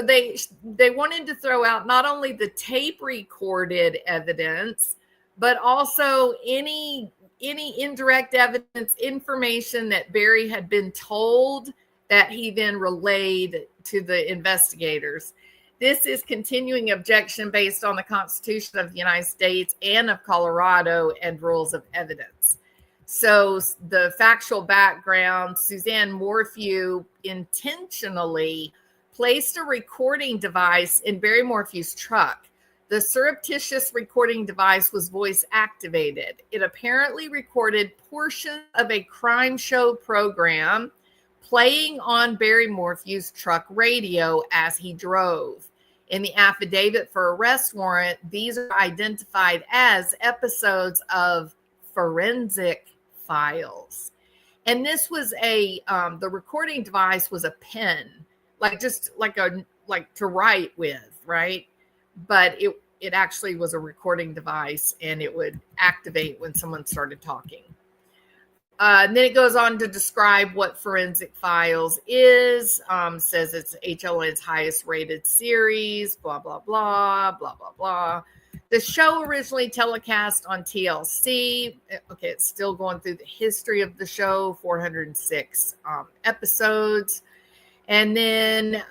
they wanted to throw out not only the tape recorded evidence, but also any indirect evidence, information that Barry had been told that he then relayed to the investigators. This is continuing objection based on the Constitution of the United States and of Colorado and rules of evidence. So the factual background, Suzanne Morphew intentionally placed a recording device in Barry Morphew's truck. The surreptitious recording device was voice activated. It apparently recorded portions of a crime show program playing on Barry Morphew's truck radio as he drove. In the affidavit for arrest warrant, these are identified as episodes of Forensic Files. And this was the recording device was a pen, like to write with, right? But it actually was a recording device, and it would activate when someone started talking. And then it goes on to describe what Forensic Files is, says it's HLN's highest rated series, blah, blah, blah, blah, blah, blah. The show originally telecast on TLC. Okay, it's still going through the history of the show, 406 episodes. And then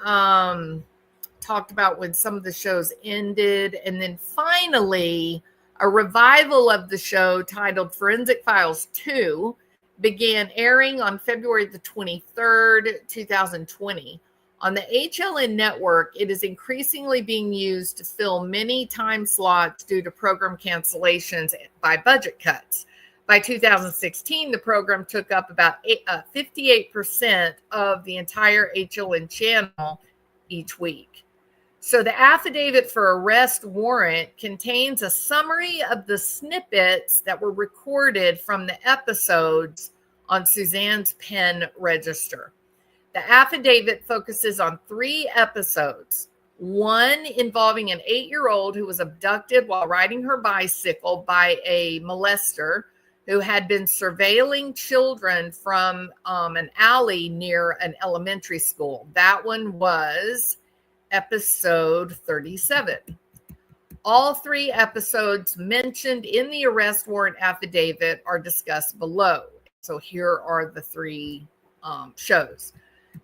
talked about when some of the shows ended. And then finally, a revival of the show titled Forensic Files 2 began airing on February the 23rd, 2020. On the HLN network, it is increasingly being used to fill many time slots due to program cancellations by budget cuts. By 2016, the program took up about 58% of the entire HLN channel each week. So the affidavit for arrest warrant contains a summary of the snippets that were recorded from the episodes on Suzanne's pen register. The affidavit focuses on 3 episodes. One involving an 8-year-old who was abducted while riding her bicycle by a molester who had been surveilling children from an alley near an elementary school. That one was episode 37. All 3 episodes mentioned in the arrest warrant affidavit are discussed below. So here are the 3 shows.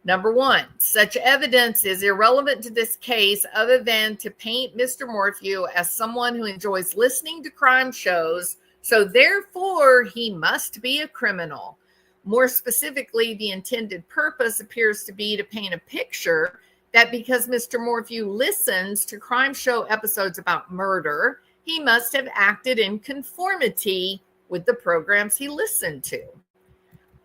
Number 1, such evidence is irrelevant to this case other than to paint Mr. Morphew as someone who enjoys listening to crime shows, so therefore he must be a criminal. More specifically, the intended purpose appears to be to paint a picture that because Mr. Morphew listens to crime show episodes about murder, he must have acted in conformity with the programs he listened to.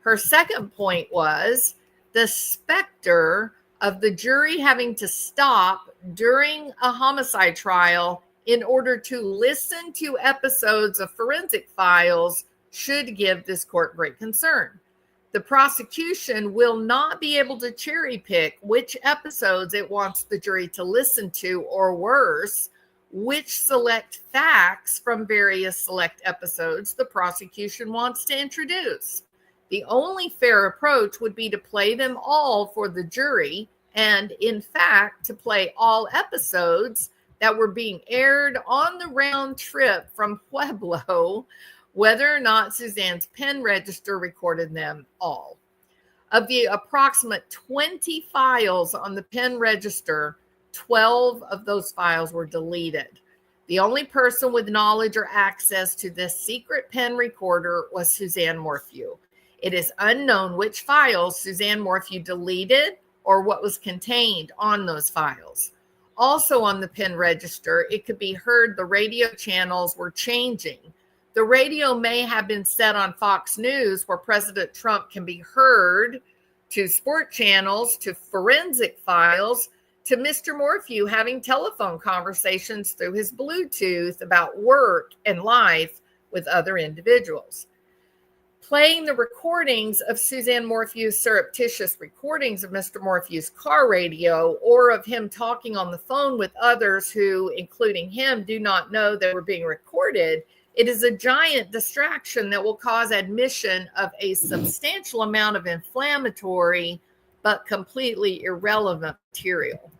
Her second point was the specter of the jury having to stop during a homicide trial in order to listen to episodes of Forensic Files should give this court great concern. The prosecution will not be able to cherry pick which episodes it wants the jury to listen to, or worse, which select facts from various select episodes the prosecution wants to introduce. The only fair approach would be to play them all for the jury and, in fact, to play all episodes that were being aired on the round trip from Pueblo, whether or not Suzanne's pen register recorded them all. Of the approximate 20 files on the pen register, 12 of those files were deleted. The only person with knowledge or access to this secret pen recorder was Suzanne Morphew. It is unknown which files Suzanne Morphew deleted or what was contained on those files. Also on the pen register, it could be heard the radio channels were changing. The radio may have been set on Fox News, where President Trump can be heard, to sport channels, to Forensic Files, to Mr. Morphew having telephone conversations through his Bluetooth about work and life with other individuals. Playing the recordings of Suzanne Morphew's surreptitious recordings of Mr. Morphew's car radio, or of him talking on the phone with others who, including him, do not know they were being recorded, it is a giant distraction that will cause admission of a substantial amount of inflammatory but completely irrelevant material.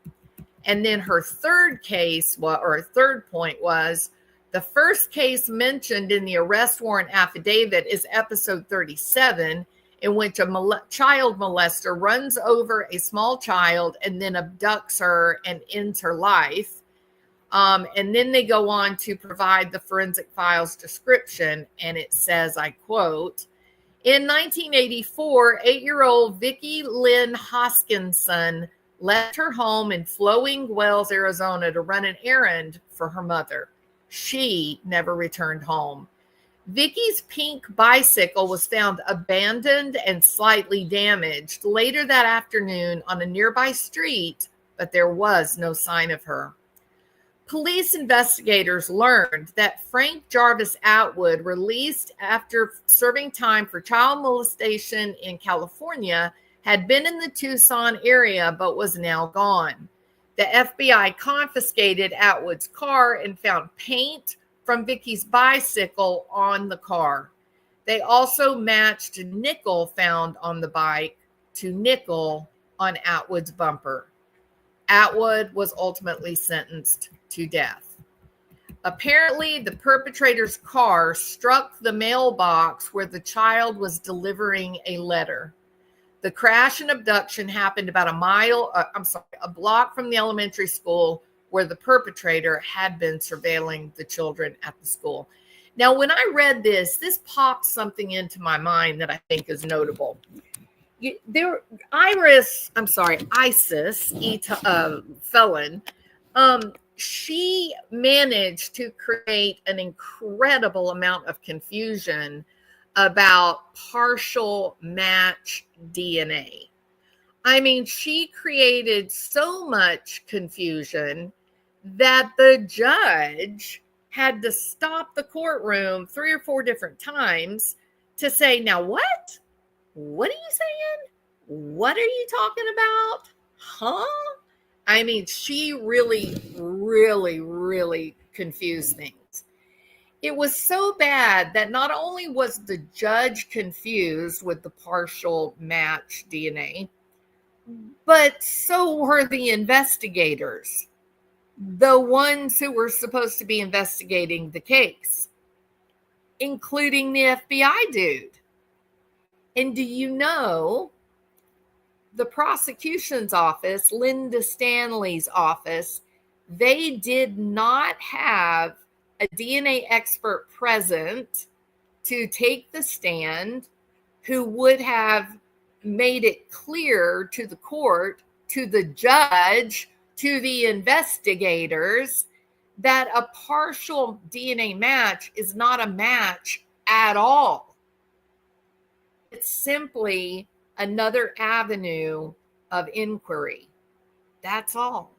And then her third case, or third point was, the first case mentioned in the arrest warrant affidavit is episode 37, in which a child molester runs over a small child and then abducts her and ends her life. And then they go on to provide the forensic files description, and it says, I quote, in 1984, 8-year-old Vicki Lynn Hoskinson left her home in Flowing Wells, Arizona to run an errand for her mother. She never returned home. Vicky's pink bicycle was found abandoned and slightly damaged later that afternoon on a nearby street, but there was no sign of her. Police investigators learned that Frank Jarvis Atwood, released after serving time for child molestation in California, had been in the Tucson area but was now gone. The FBI confiscated Atwood's car and found paint from Vicky's bicycle on the car. They also matched nickel found on the bike to nickel on Atwood's bumper. Atwood was ultimately sentenced to death. Apparently, the perpetrator's car struck the mailbox where the child was delivering a letter. The crash and abduction happened about a block from the elementary school where the perpetrator had been surveilling the children at the school. Now, when I read this popped something into my mind that I think is notable. Isis, felon, she managed to create an incredible amount of confusion about partial match DNA. I mean, she created so much confusion that the judge had to stop the courtroom 3 or 4 different times to say, now what? What are you saying? What are you talking about? Huh? I mean, she really, really, really confused things. It was so bad that not only was the judge confused with the partial match DNA, but so were the investigators, the ones who were supposed to be investigating the case, including the FBI dude. And do you know, the prosecution's office, Linda Stanley's office, they did not have a DNA expert present to take the stand who would have made it clear to the court, to the judge, to the investigators that a partial DNA match is not a match at all. It's simply another avenue of inquiry. That's all.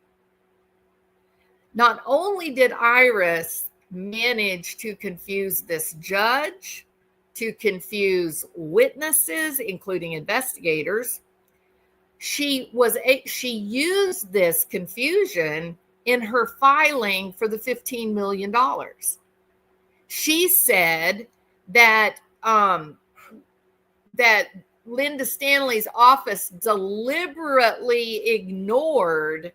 Not only did Iris manage to confuse this judge, to confuse witnesses, including investigators, she used this confusion in her filing for the $15 million. She said that that Linda Stanley's office deliberately ignored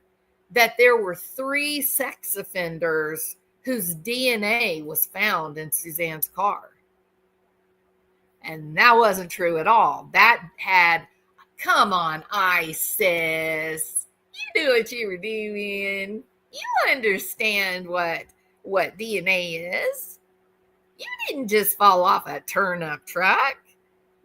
that there were 3 sex offenders whose DNA was found in Suzanne's car. And that wasn't true at all. Come on, Isis. You knew what you were doing. You understand what DNA is. You didn't just fall off a turnip truck.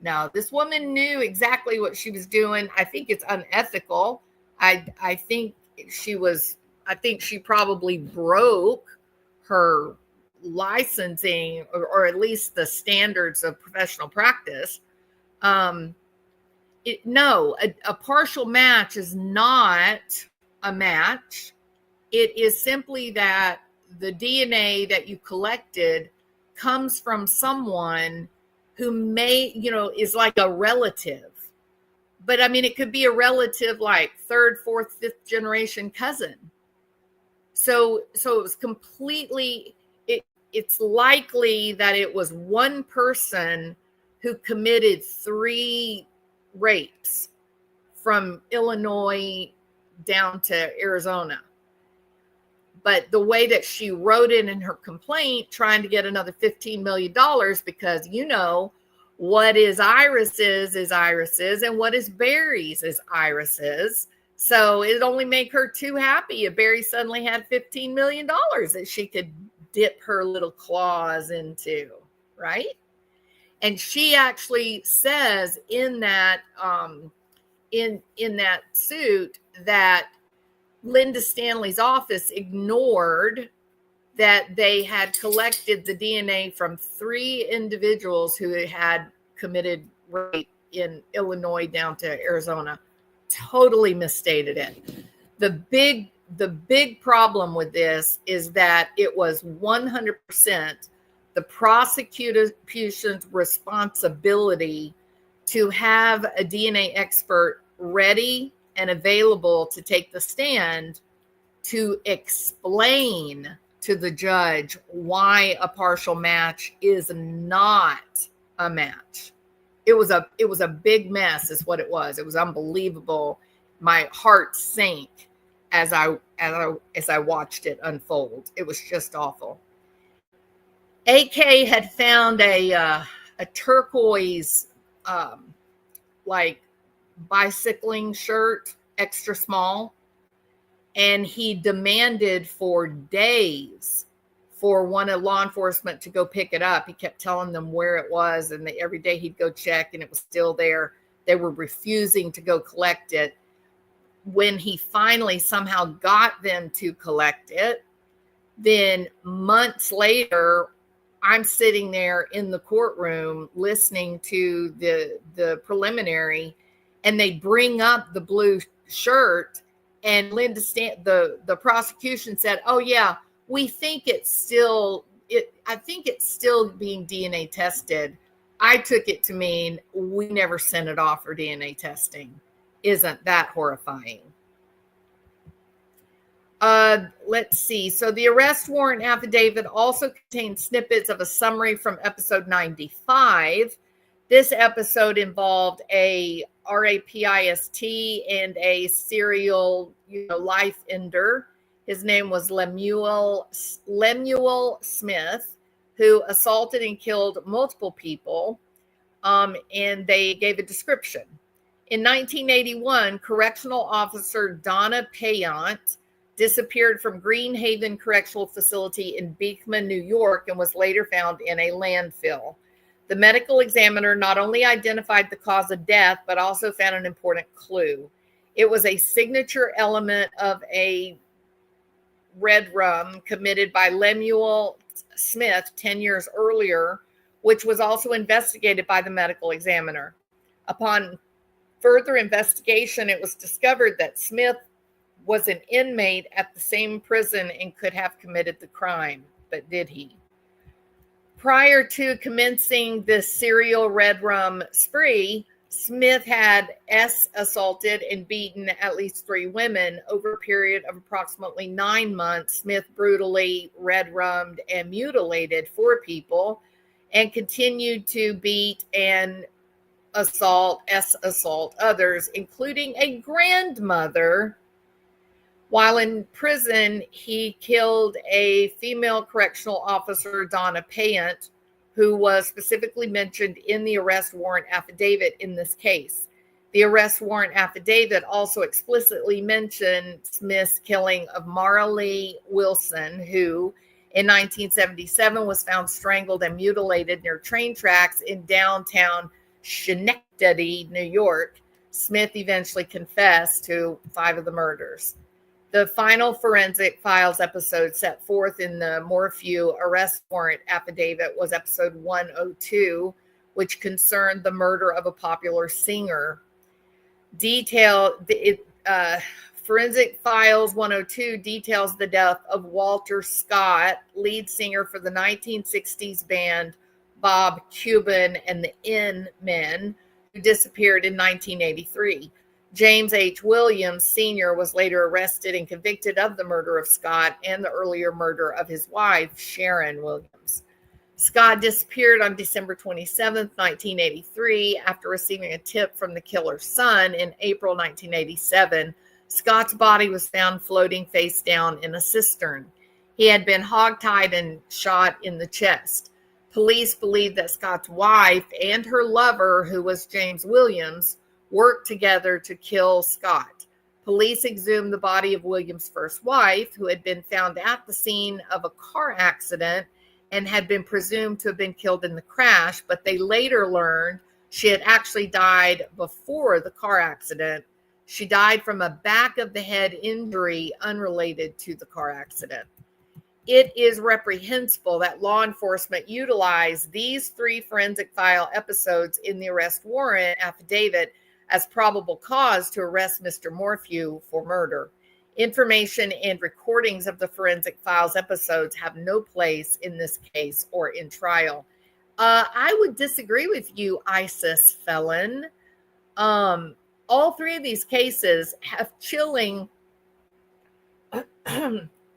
No, this woman knew exactly what she was doing. I think it's unethical. I think she probably broke her licensing or at least the standards of professional practice. A partial match is not a match. It is simply that the DNA that you collected comes from someone who is like a relative. But I mean, it could be a relative like 3rd, 4th, 5th generation cousin. So it was completely, it's likely that it was one person who committed 3 rapes, from Illinois down to Arizona. But the way that she wrote it in her complaint, trying to get another $15 million, because what is Iris's is Iris's, and what is Barry's is Iris's. So it'd only make her too happy if Barry suddenly had $15 million that she could dip her little claws into, right? And she actually says in that in that suit that Linda Stanley's office ignored that they had collected the DNA from 3 individuals who had committed rape in Illinois down to Arizona. Totally misstated it. The big problem with this is that it was 100% the prosecution's responsibility to have a DNA expert ready and available to take the stand to explain to the judge why a partial match is not a match. It was a big mess is what it was. It was unbelievable. My heart sank as I watched it unfold. It was just awful. AK had found a turquoise like bicycling shirt, extra small, and he demanded for days for one of law enforcement to go pick it up. He kept telling them where it was, and every day he'd go check, and it was still there. They were refusing to go collect it. When he finally somehow got them to collect it, then months later, I'm sitting there in the courtroom listening to the preliminary, and they bring up the blue shirt, and the prosecution said, "Oh yeah, we think I think it's still being DNA tested." I took it to mean we never sent it off for DNA testing. Isn't that horrifying? Let's see. So the arrest warrant affidavit also contains snippets of a summary from episode 95. This episode involved a rapist and a serial, life ender. His name was Lemuel Smith, who assaulted and killed multiple people. And they gave a description. In 1981, correctional officer Donna Payant disappeared from Green Haven Correctional Facility in Beekman, New York, and was later found in a landfill. The medical examiner not only identified the cause of death, but also found an important clue. It was a signature element of a red rum committed by Lemuel Smith 10 years earlier, which was also investigated by the medical examiner. Upon further investigation, it was discovered that Smith was an inmate at the same prison and could have committed the crime, but did he? Prior to commencing this serial red rum spree, Smith had assaulted and beaten at least 3 women. Over a period of approximately 9 months, Smith brutally red rummed and mutilated 4 people and continued to beat and assault others, including a grandmother. While in prison, he killed a female correctional officer, Donna Payant, who was specifically mentioned in the arrest warrant affidavit in this case. The arrest warrant affidavit also explicitly mentioned Smith's killing of Mara Lee Wilson, who in 1977 was found strangled and mutilated near train tracks in downtown Schenectady, New York. Smith eventually confessed to 5 of the murders. The final Forensic Files episode set forth in the Morphew arrest warrant affidavit was episode 102, which concerned the murder of a popular singer. Forensic Files 102 details the death of Walter Scott, lead singer for the 1960s band Bob Cuban and the In-Men, who disappeared in 1983. James H. Williams Sr. was later arrested and convicted of the murder of Scott and the earlier murder of his wife, Sharon Williams. Scott disappeared on December 27th, 1983, after receiving a tip from the killer's son in April 1987. Scott's body was found floating face down in a cistern. He had been hogtied and shot in the chest. Police believe that Scott's wife and her lover, who was James Williams, worked together to kill Scott. Police exhumed the body of Williams' first wife, who had been found at the scene of a car accident and had been presumed to have been killed in the crash, but they later learned she had actually died before the car accident. She died from a back of the head injury unrelated to the car accident. It is reprehensible that law enforcement utilized these 3 forensic file episodes in the arrest warrant affidavit as probable cause to arrest Mr. Morphew for murder. Information and recordings of the forensic files episodes have no place in this case or in trial. I would disagree with you, ISIS felon. All 3 of these cases have chilling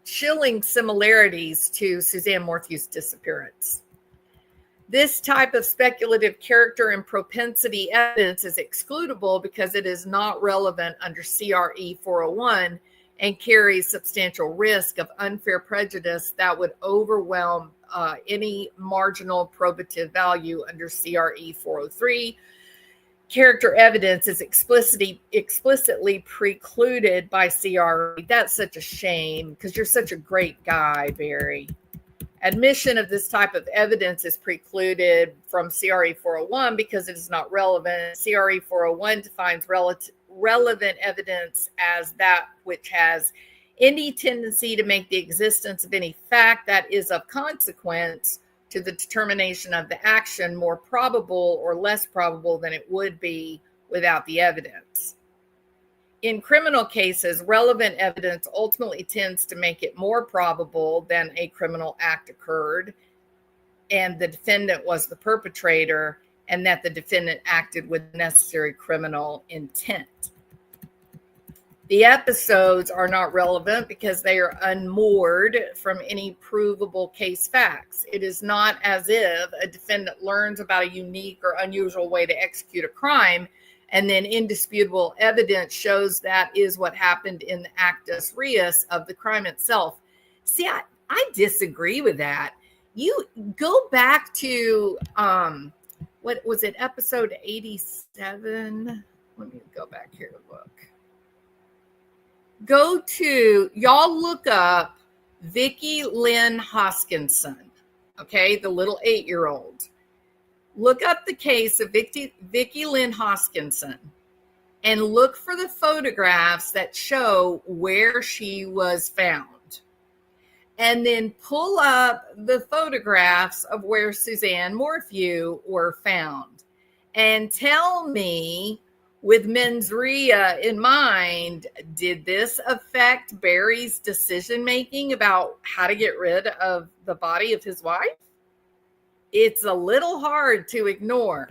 similarities to Suzanne Morphew's disappearance. This type of speculative character and propensity evidence is excludable because it is not relevant under CRE 401 and carries substantial risk of unfair prejudice that would overwhelm any marginal probative value under CRE 403. Character evidence is explicitly precluded by CRE. That's such a shame because you're such a great guy, Barry. Admission of this type of evidence is precluded from CRE 401 because it is not relevant. CRE 401 defines relevant evidence as that which has any tendency to make the existence of any fact that is of consequence to the determination of the action more probable or less probable than it would be without the evidence. In criminal cases, relevant evidence ultimately tends to make it more probable than a criminal act occurred and the defendant was the perpetrator and that the defendant acted with necessary criminal intent. The episodes are not relevant because they are unmoored from any provable case facts. It is not as if a defendant learns about a unique or unusual way to execute a crime and then indisputable evidence shows that is what happened in the actus reus of the crime itself. See, I disagree with that. You go back to, what was it, episode 87? Let me go back here to look. Y'all look up Vicki Lynn Hoskinson, okay, the little 8-year-old. Look up the case of Vicki Lynn Hoskinson and look for the photographs that show where she was found. And then pull up the photographs of where Suzanne Morphew were found. And tell me, with mens rea in mind, did this affect Barry's decision-making about how to get rid of the body of his wife? It's a little hard to ignore.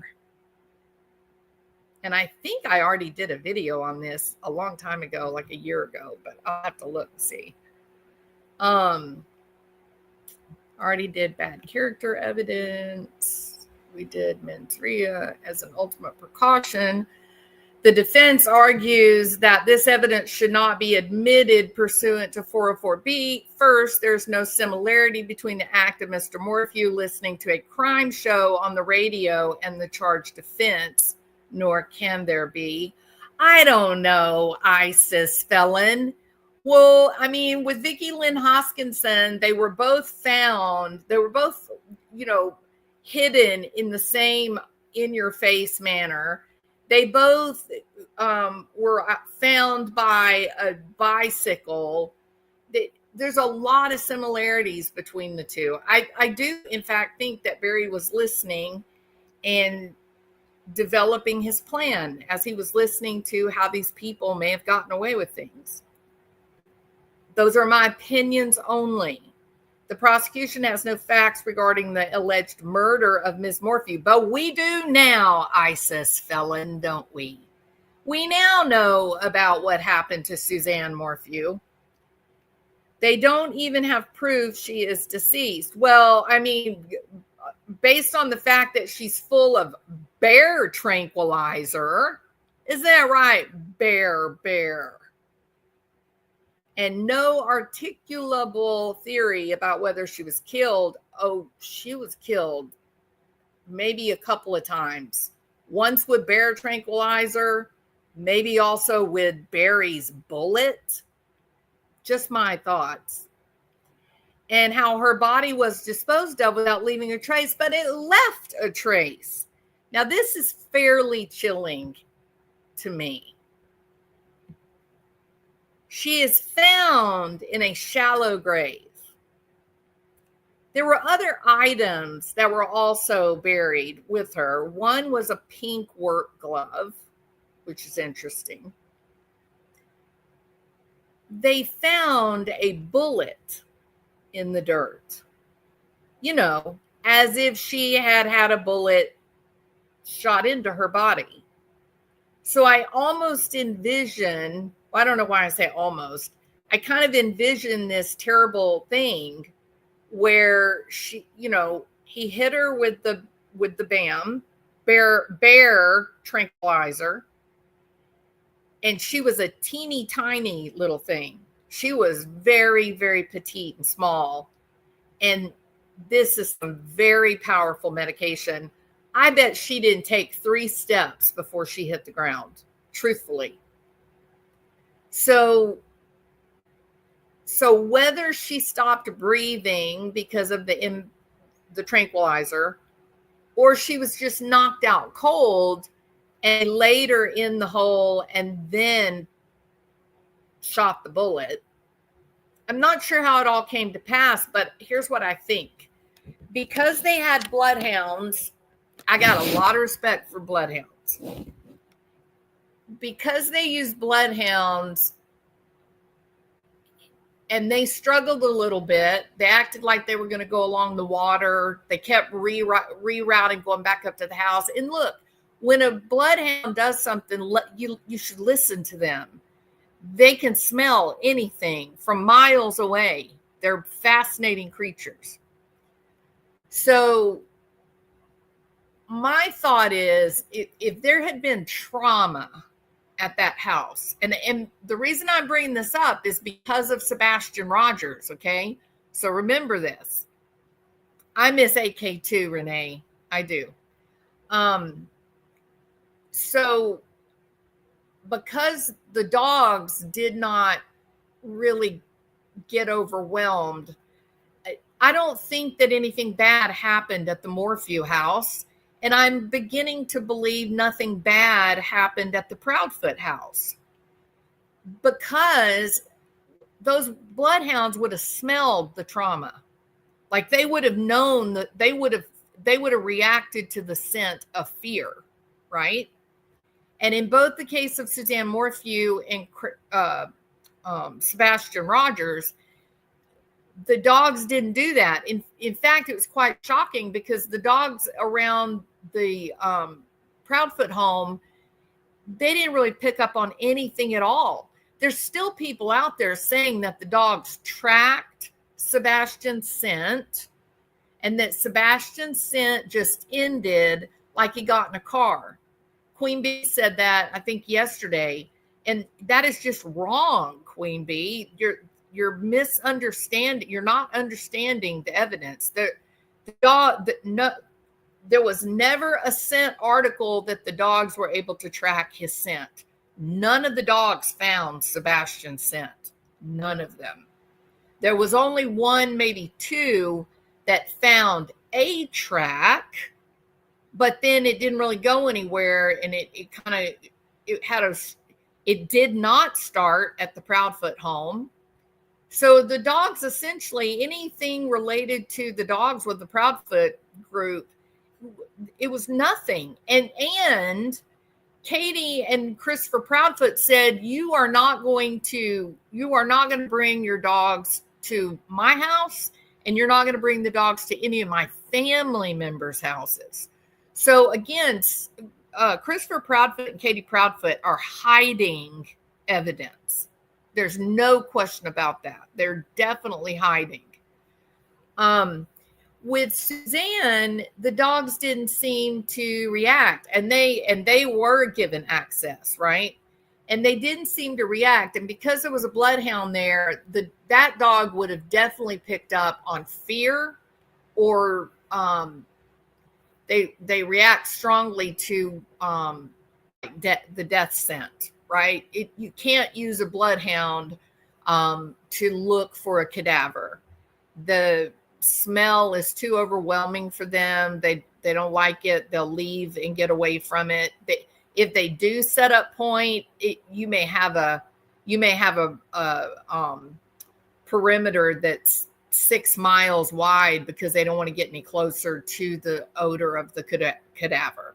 And I think I already did a video on this a long time ago, like a year ago, but I'll have to look and see. Already did bad character evidence. We did mens rea as an ultimate precaution. The defense argues that this evidence should not be admitted pursuant to 404B. First, there's no similarity between the act of Mr. Morphew listening to a crime show on the radio and the charged offense, nor can there be. I don't know, ISIS felon. Well, I mean, with Vicki Lynn Hoskinson, they were both found. They were both, hidden in the same in-your-face manner. They both were found by a bicycle. There's a lot of similarities between the two. I do, in fact, think that Barry was listening and developing his plan as he was listening to how these people may have gotten away with things. Those are my opinions only. The prosecution has no facts regarding the alleged murder of Ms. Morphew, but we do now, ISIS felon, don't we? We now know about what happened to Suzanne Morphew. They don't even have proof she is deceased. Well, I mean, based on the fact that she's full of bear tranquilizer. Is that right? Bear. And no articulable theory about whether she was killed. Oh, she was killed maybe a couple of times. Once with bear tranquilizer, maybe also with Barry's bullet. Just my thoughts. And how her body was disposed of without leaving a trace, but it left a trace. Now, this is fairly chilling to me. She is found in a shallow grave. There were other items that were also buried with her. One was a pink work glove, which is interesting. They found a bullet in the dirt, as if she had had a bullet shot into her body. So I almost envision, I don't know why I say almost, I kind of envision this terrible thing where she, he hit her with the bear tranquilizer, and she was a teeny tiny little thing. She was very, very petite and small. And this is some very powerful medication. I bet she didn't take 3 steps before she hit the ground, truthfully. So whether she stopped breathing because of the tranquilizer, or she was just knocked out cold and laid her in the hole and then shot the bullet. I'm not sure how it all came to pass, but here's what I think. Because they had bloodhounds, I got a lot of respect for bloodhounds. Because they used bloodhounds and they struggled a little bit, they acted like they were going to go along the water. They kept rerouting, going back up to the house. And look, when a bloodhound does something, you should listen to them. They can smell anything from miles away. They're fascinating creatures. So my thought is, if there had been trauma at that house, and the reason I'm bringing this up is because of Sebastian Rogers, okay? So remember this. I miss AK too, Renee. I do. So because the dogs did not really get overwhelmed, I don't think that anything bad happened at the Morphew house. And I'm beginning to believe nothing bad happened at the Proudfoot house, because those bloodhounds would have smelled the trauma. Like they would have known that they would have reacted to the scent of fear, right? And in both the case of Suzanne Morphew and Sebastian Rogers, the dogs didn't do that. In fact, it was quite shocking, because the dogs around the Proudfoot home, they didn't really pick up on anything at all. There's still people out there saying that the dogs tracked Sebastian's scent, and that Sebastian's scent just ended like he got in a car. Queen Bee said that, I think, yesterday, and that is just wrong, Queen Bee. You're misunderstanding. You're not understanding the evidence. There was never a scent article that the dogs were able to track his scent. None of the dogs found Sebastian's scent. None of them. There was only one, maybe 2, that found a track, but then it didn't really go anywhere, and it did not start at the Proudfoot home. So the dogs, essentially, anything related to the dogs with the Proudfoot group, it was nothing. And Katie and Christopher Proudfoot said, you are not going to bring your dogs to my house, and you're not going to bring the dogs to any of my family members' houses. So again, Christopher Proudfoot and Katie Proudfoot are hiding evidence. There's no question about that. They're definitely hiding. With Suzanne, the dogs didn't seem to react, and they were given access, right? And they didn't seem to react. And because there was a bloodhound there, that dog would have definitely picked up on fear, or they react strongly to the death scent, right? You can't use a bloodhound to look for a cadaver. The smell is too overwhelming for them. They don't like it. They'll leave and get away from it. If they do set up point, you may have a perimeter that's 6 miles wide because they don't want to get any closer to the odor of the cadaver.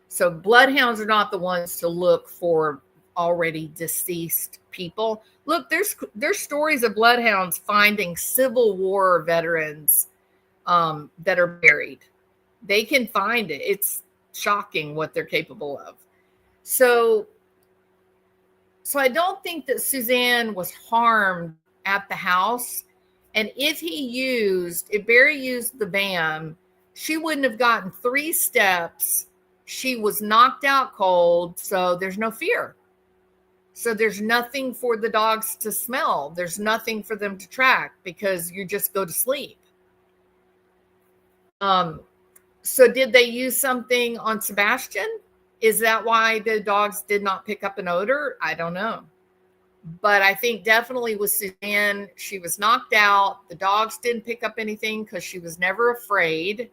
So bloodhounds are not the ones to look for already deceased people. Look, there's stories of bloodhounds finding Civil War veterans that are buried. They can find it. It's shocking what they're capable of. So I don't think that Suzanne was harmed at the house. And if Barry used the BAM, she wouldn't have gotten 3 steps. She was knocked out cold, so there's no fear. So there's nothing for the dogs to smell. There's nothing for them to track because you just go to sleep. So did they use something on Sebastian? Is that why the dogs did not pick up an odor? I don't know. But I think definitely with Suzanne, she was knocked out. The dogs didn't pick up anything because she was never afraid.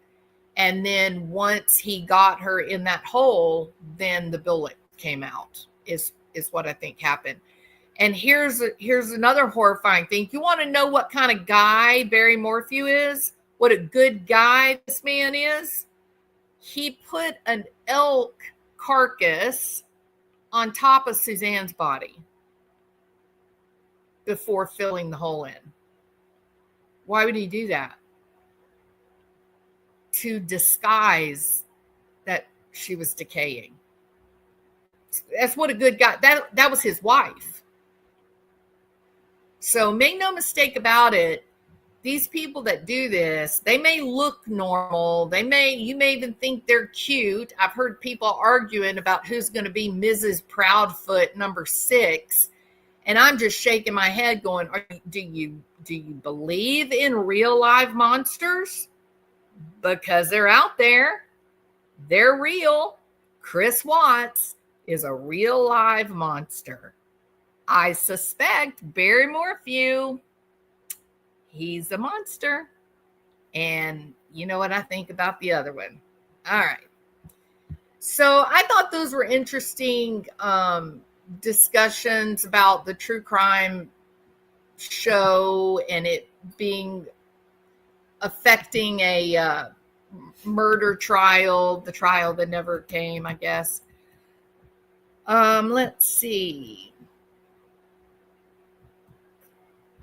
And then once he got her in that hole, then the bullet came out, is what I think happened. And here's another horrifying thing. You want to know what kind of guy Barry Morphew is? What a good guy this man is? He put an elk carcass on top of Suzanne's body before filling the hole in. Why would he do that? To disguise that she was decaying. That's what a good guy, that was his wife. So make no mistake about it, these people that do this, they may look normal. You may even think they're cute. I've heard people arguing about who's going to be Mrs. Proudfoot number 6. And I'm just shaking my head going, do you believe in real live monsters? Because they're out there. They're real. Chris Watts is a real live monster. I suspect Barry Morphew, he's a monster. And you know what I think about the other one. All right. So I thought those were interesting discussions about the true crime show and it being affecting a murder trial, the trial that never came, I guess. Let's see.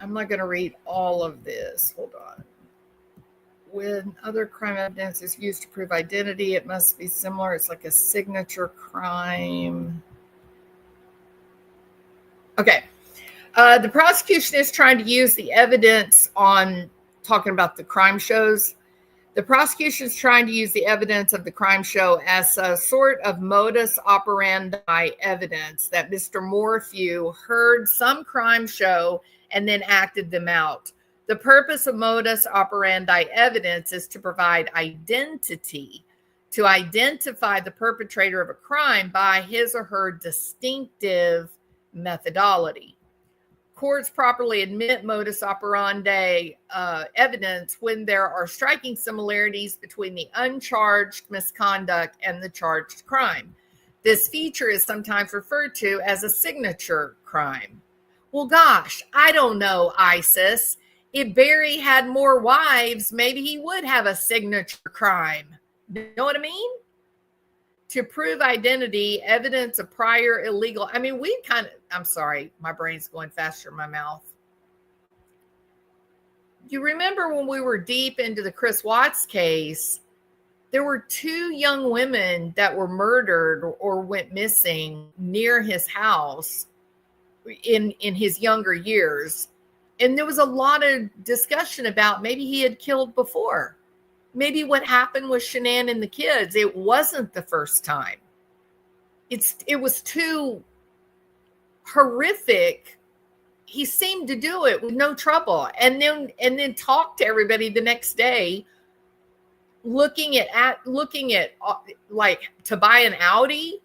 I'm not going to read all of this. Hold on. When other crime evidence is used to prove identity, it must be similar. It's like a signature crime. Okay. The prosecution is trying to use the evidence on talking about the crime shows. The prosecution is trying to use the evidence of the crime show as a sort of modus operandi evidence that Mr. Morphew heard some crime show and then acted them out. The purpose of modus operandi evidence is to provide identity, to identify the perpetrator of a crime by his or her distinctive methodology. Courts properly admit modus operandi evidence when there are striking similarities between the uncharged misconduct and the charged crime. This feature is sometimes referred to as a signature crime. Well, gosh, I don't know, ISIS. If Barry had more wives, maybe he would have a signature crime. You know what I mean? To prove identity, evidence of prior illegal. I mean, I'm sorry, my brain's going faster in my mouth. You remember when we were deep into the Chris Watts case, there were 2 young women that were murdered or went missing near his house in his younger years. And there was a lot of discussion about maybe he had killed before. maybe what happened with Shanann and the kids, it wasn't the first time. It was too horrific. He seemed to do it with no trouble, and then talk to everybody the next day, looking at like to buy an Audi.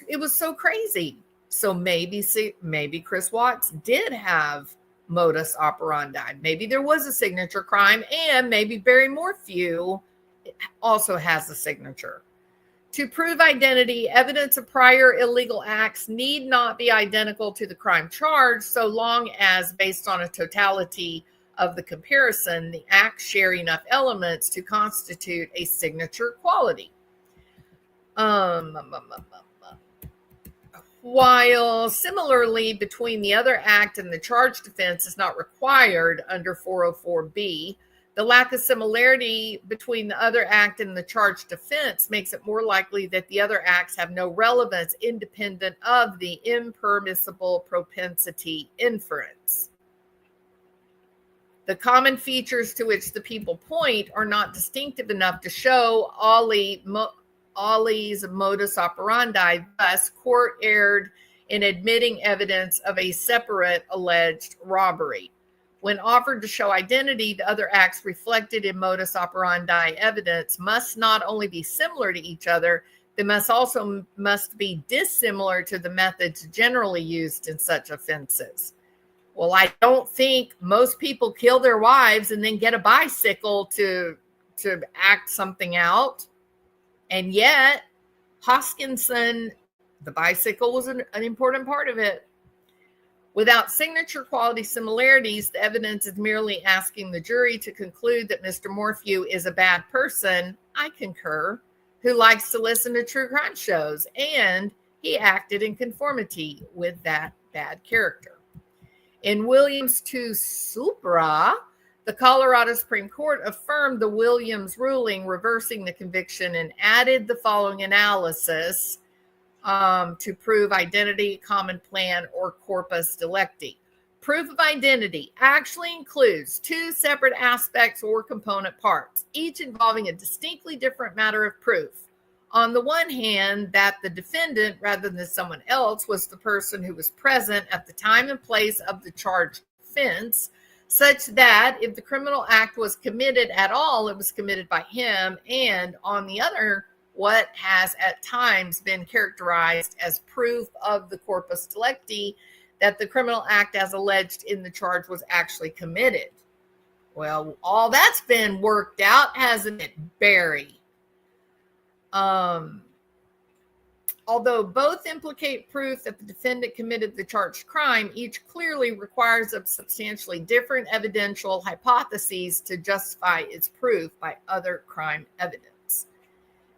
It was so crazy. So maybe Chris Watts did have modus operandi. Maybe there was a signature crime, and maybe Barry Morphew also has a signature. To prove identity, evidence of prior illegal acts need not be identical to the crime charged, so long as, based on a totality of the comparison, the acts share enough elements to constitute a signature quality. While similarly between the other act and the charged offense is not required under 404B, the lack of similarity between the other act and the charged offense makes it more likely that the other acts have no relevance independent of the impermissible propensity inference. The common features to which the people point are not distinctive enough to show Ollie's modus operandi. Thus, court erred in admitting evidence of a separate alleged robbery. When offered to show identity, the other acts reflected in modus operandi evidence must not only be similar to each other, they must be dissimilar to the methods generally used in such offenses. Well, I don't think most people kill their wives and then get a bicycle to act something out. And yet, Hoskinson, the bicycle was an important part of it. Without signature quality similarities, the evidence is merely asking the jury to conclude that Mr. Morphew is a bad person, I concur, who likes to listen to true crime shows, and he acted in conformity with that bad character. In Williams v. Supra, the Colorado Supreme Court affirmed the Williams ruling, reversing the conviction, and added the following analysis to prove identity, common plan, or corpus delicti. Proof of identity actually includes two separate aspects or component parts, each involving a distinctly different matter of proof. On the one hand, that the defendant, rather than someone else, was the person who was present at the time and place of the charged offense, such that if the criminal act was committed at all, it was committed by him, and on the other, what has at times been characterized as proof of the corpus delicti, that the criminal act as alleged in the charge was actually committed. Well, all that's been worked out, hasn't it, Barry? Although both implicate proof that the defendant committed the charged crime, each clearly requires a substantially different evidential hypotheses to justify its proof by other crime evidence.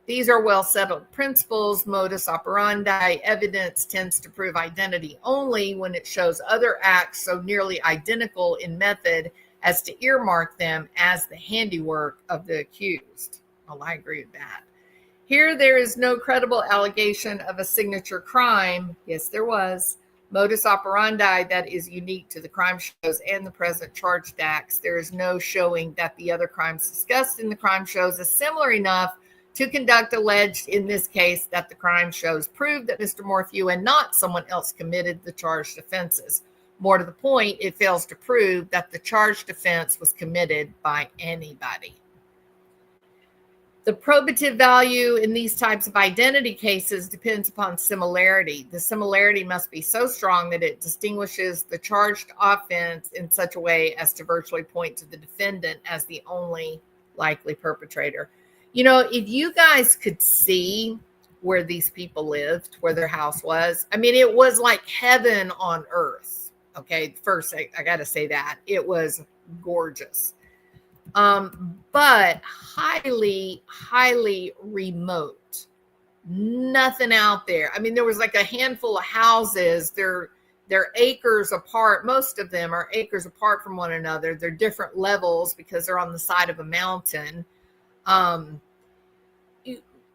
These are well-settled principles. Modus operandi evidence tends to prove identity only when it shows other acts so nearly identical in method as to earmark them as the handiwork of the accused. Well, I agree with that. Here, there is no credible allegation of a signature crime. Yes, there was. Modus operandi that is unique to the crime shows and the present charged acts. There is no showing that the other crimes discussed in the crime shows is similar enough to conduct alleged in this case that the crime shows prove that Mr. Morphew and not someone else committed the charged offenses. More to the point, it fails to prove that the charged offense was committed by anybody. The probative value in these types of identity cases depends upon similarity. The similarity must be so strong that it distinguishes the charged offense in such a way as to virtually point to the defendant as the only likely perpetrator. You know, if you guys could see where these people lived, where their house was, I mean, it was like heaven on earth. Okay, first, I got to say that. It was gorgeous. But highly, highly remote. Nothing out there. I mean, there was like a handful of houses. They're acres apart. Most of them are acres apart from one another. They're different levels because they're on the side of a mountain.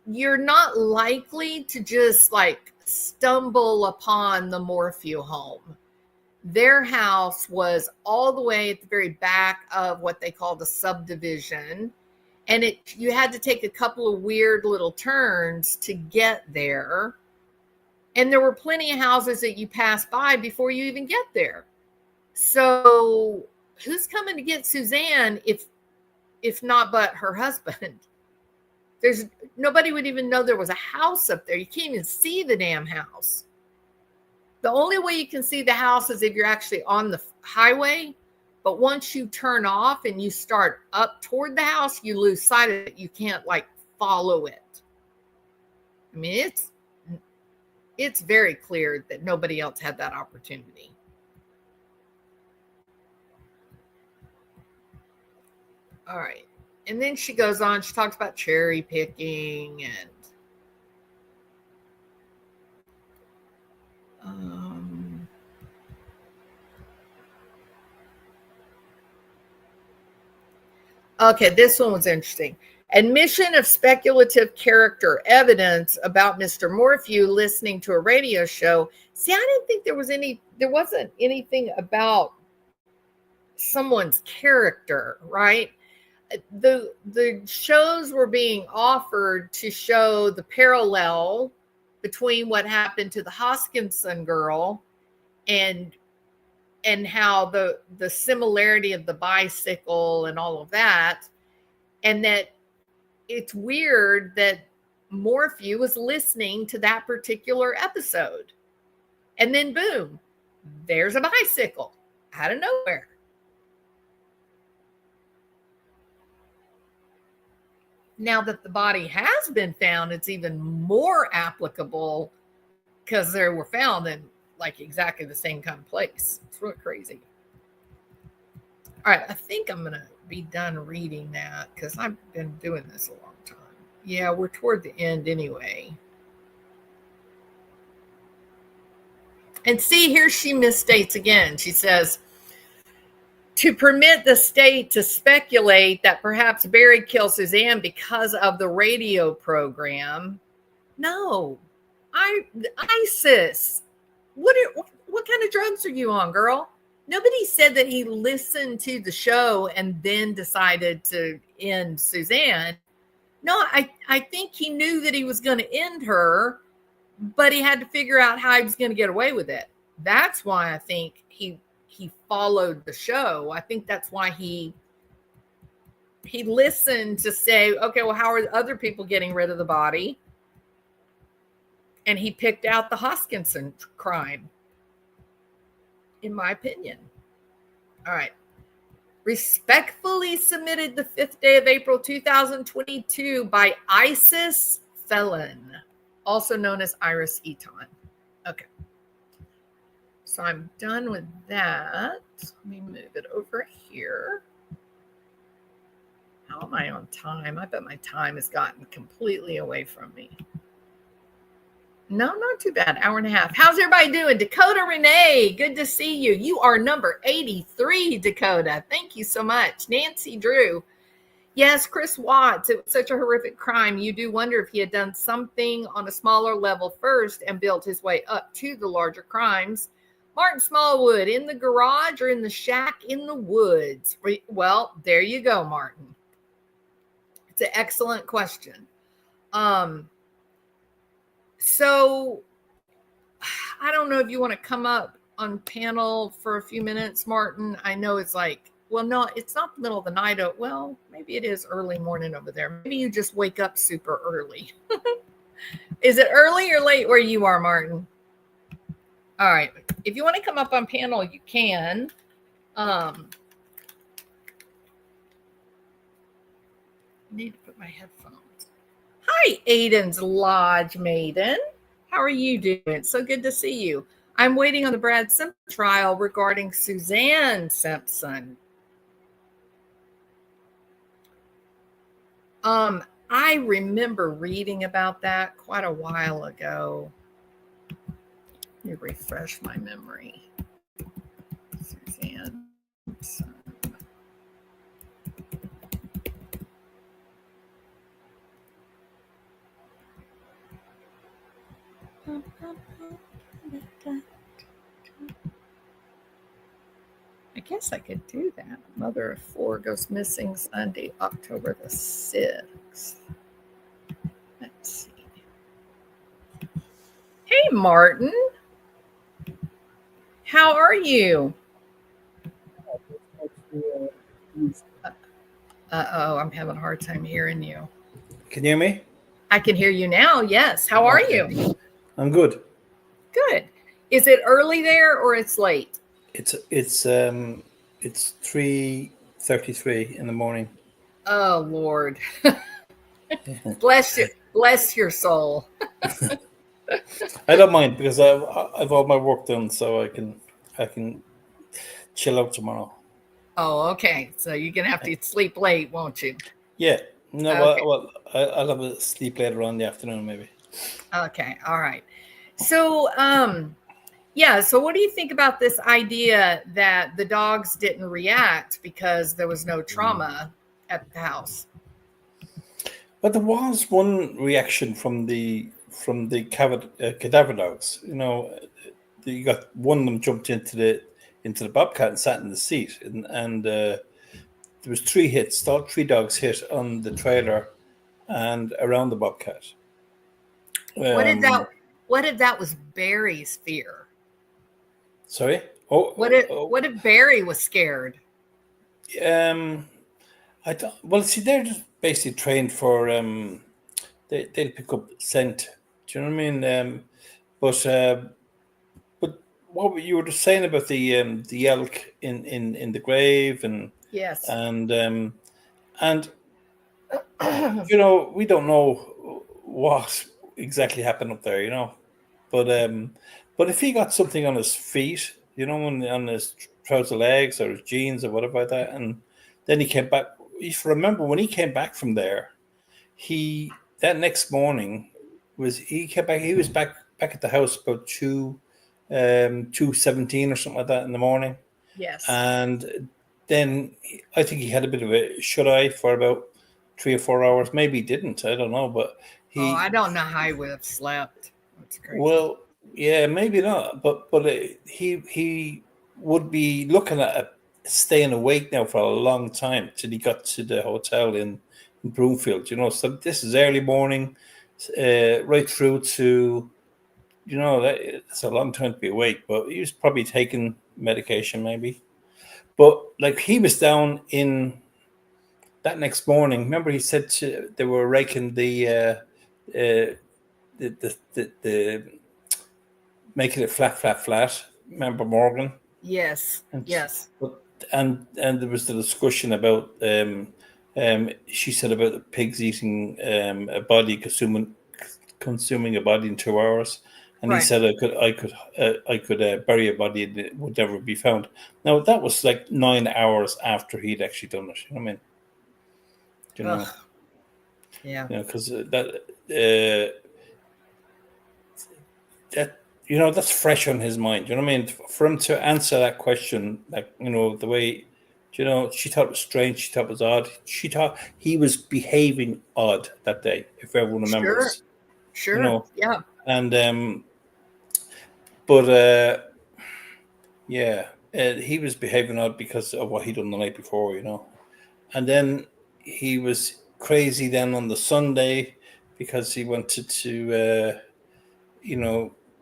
You're not likely to just like stumble upon the Morphew home. Their house was all the way at the very back of what they call the subdivision. and you had to take a couple of weird little turns to get there. And there were plenty of houses that you pass by before you even get there. So who's coming to get Suzanne if not but her husband? There's nobody would even know there was a house up there. You can't even see the damn house. The only way you can see the house is if you're actually on the highway. But once you turn off and you start up toward the house, you lose sight of it. You can't like follow it. I mean, it's very clear that nobody else had that opportunity. All right. And then she goes on, she talks about cherry picking and okay, this one was interesting. Admission of speculative character evidence about Mr. Morphew listening to a radio show. See, I didn't think there wasn't anything about someone's character, right? The shows were being offered to show the parallel between what happened to the Hoskinson girl and how the similarity of the bicycle and all of that, and that it's weird that Morphew was listening to that particular episode, and then boom, there's a bicycle out of nowhere. Now that the body has been found, it's even more applicable because they were found in like exactly the same kind of place. It's really crazy. All right, I think I'm going to be done reading that because I've been doing this a long time. Yeah, we're toward the end anyway. And see, here she misstates again. She says, to permit the state to speculate that perhaps Barry killed Suzanne because of the radio program. No, ISIS. What kind of drugs are you on, girl? Nobody said that he listened to the show and then decided to end Suzanne. No, I think he knew that he was going to end her, but he had to figure out how he was going to get away with it. That's why I think he followed the show. I think that's why he listened to say, okay, well, how are other people getting rid of the body? And he picked out the Hoskinson crime, in my opinion. All right. Respectfully submitted the 5th day of April, 2022 by Isis Felon, also known as Iris Eaton. Okay. So I'm done with that. Let me move it over here. How am I on time? I bet my time has gotten completely away from me. No, not too bad. Hour and a half. How's everybody doing? Dakota Renee, good to see you. You are number 83, Dakota. Thank you so much. Nancy Drew. Yes, Chris Watts. It was such a horrific crime. You do wonder if he had done something on a smaller level first and built his way up to the larger crimes. Martin Smallwood, in the garage or in the shack in the woods? Well, there you go, Martin. It's an excellent question. So I don't know if you want to come up on panel for a few minutes, Martin. I know it's like, well, no, it's not the middle of the night. Well, maybe it is early morning over there. Maybe you just wake up super early. Is it early or late where you are, Martin? All right. If you want to come up on panel, you can. I need to put my headphones. Hi, Aiden's Lodge Maiden. How are you doing? So good to see you. I'm waiting on the Brad Simpson trial regarding Suzanne Simpson. I remember reading about that quite a while ago. Let me refresh my memory. Suzanne Simpson. I guess I could do that. Mother of four goes missing Sunday, October the 6th. Let's see. Hey, Martin. How are you? Uh-oh, I'm having a hard time hearing you. Can you hear me? I can hear you now. Yes. How are Okay. you? I'm good. Good. Is it early there or it's late? It's 3:33 in the morning. Oh, Lord. Bless your soul. I don't mind because I've all my work done, so I can chill out tomorrow. Oh, okay. So you're gonna have to sleep late, won't you? Yeah. No, Okay. well, I'll have a sleep later on in the afternoon, maybe. Okay. All right. So, yeah. So, what do you think about this idea that the dogs didn't react because there was no trauma at the house? But there was one reaction from the cadaver dogs. You got one of them jumped into the bobcat and sat in the seat, and there was three hits. All three dogs hit on the trailer and around the bobcat. What if Um, that? What if that was Barry's fear? sorry. What if Barry was scared? Um, I don't. Well, see, they're just basically trained for. They'll pick up scent. Do you know what I mean? But what you were just saying about the elk in the grave Yes. and we don't know what exactly happened up there, but if he got something on his feet, on his trouser legs or his jeans or whatever like that, and then he came back. If you remember when he came back from there, he that next morning he came back. He was back at the house about 2:17 or something like that in the morning, Yes. and then I think he had a bit of a shut eye for about 3 or 4 hours. Maybe he didn't. I don't know, but I don't know how he would have slept. That's crazy. well, yeah, maybe not. But he would be looking at staying awake now for a long time till he got to the hotel in Broomfield. So this is early morning, right through to it's a long time to be awake. But he was probably taking medication, maybe. But like he was down in that next morning. Remember, he said they were raking the making it flat. Remember Morgan? Yes. And Yes. and there was the discussion about she said about the pigs eating a body consuming a body in 2 hours, and he Right. said I could bury a body and it would never be found. Now that was like 9 hours after he'd actually done it. You know what I mean? Ugh. Yeah. Because that that's fresh on his mind. You know what I mean? For him to answer that question, like the way, she thought it was strange. She thought it was odd. She thought he was behaving odd that day. If everyone remembers, Sure. Yeah. and but yeah, he was behaving odd because of what he'd done the night before. And then he was crazy then on the Sunday because he wanted to.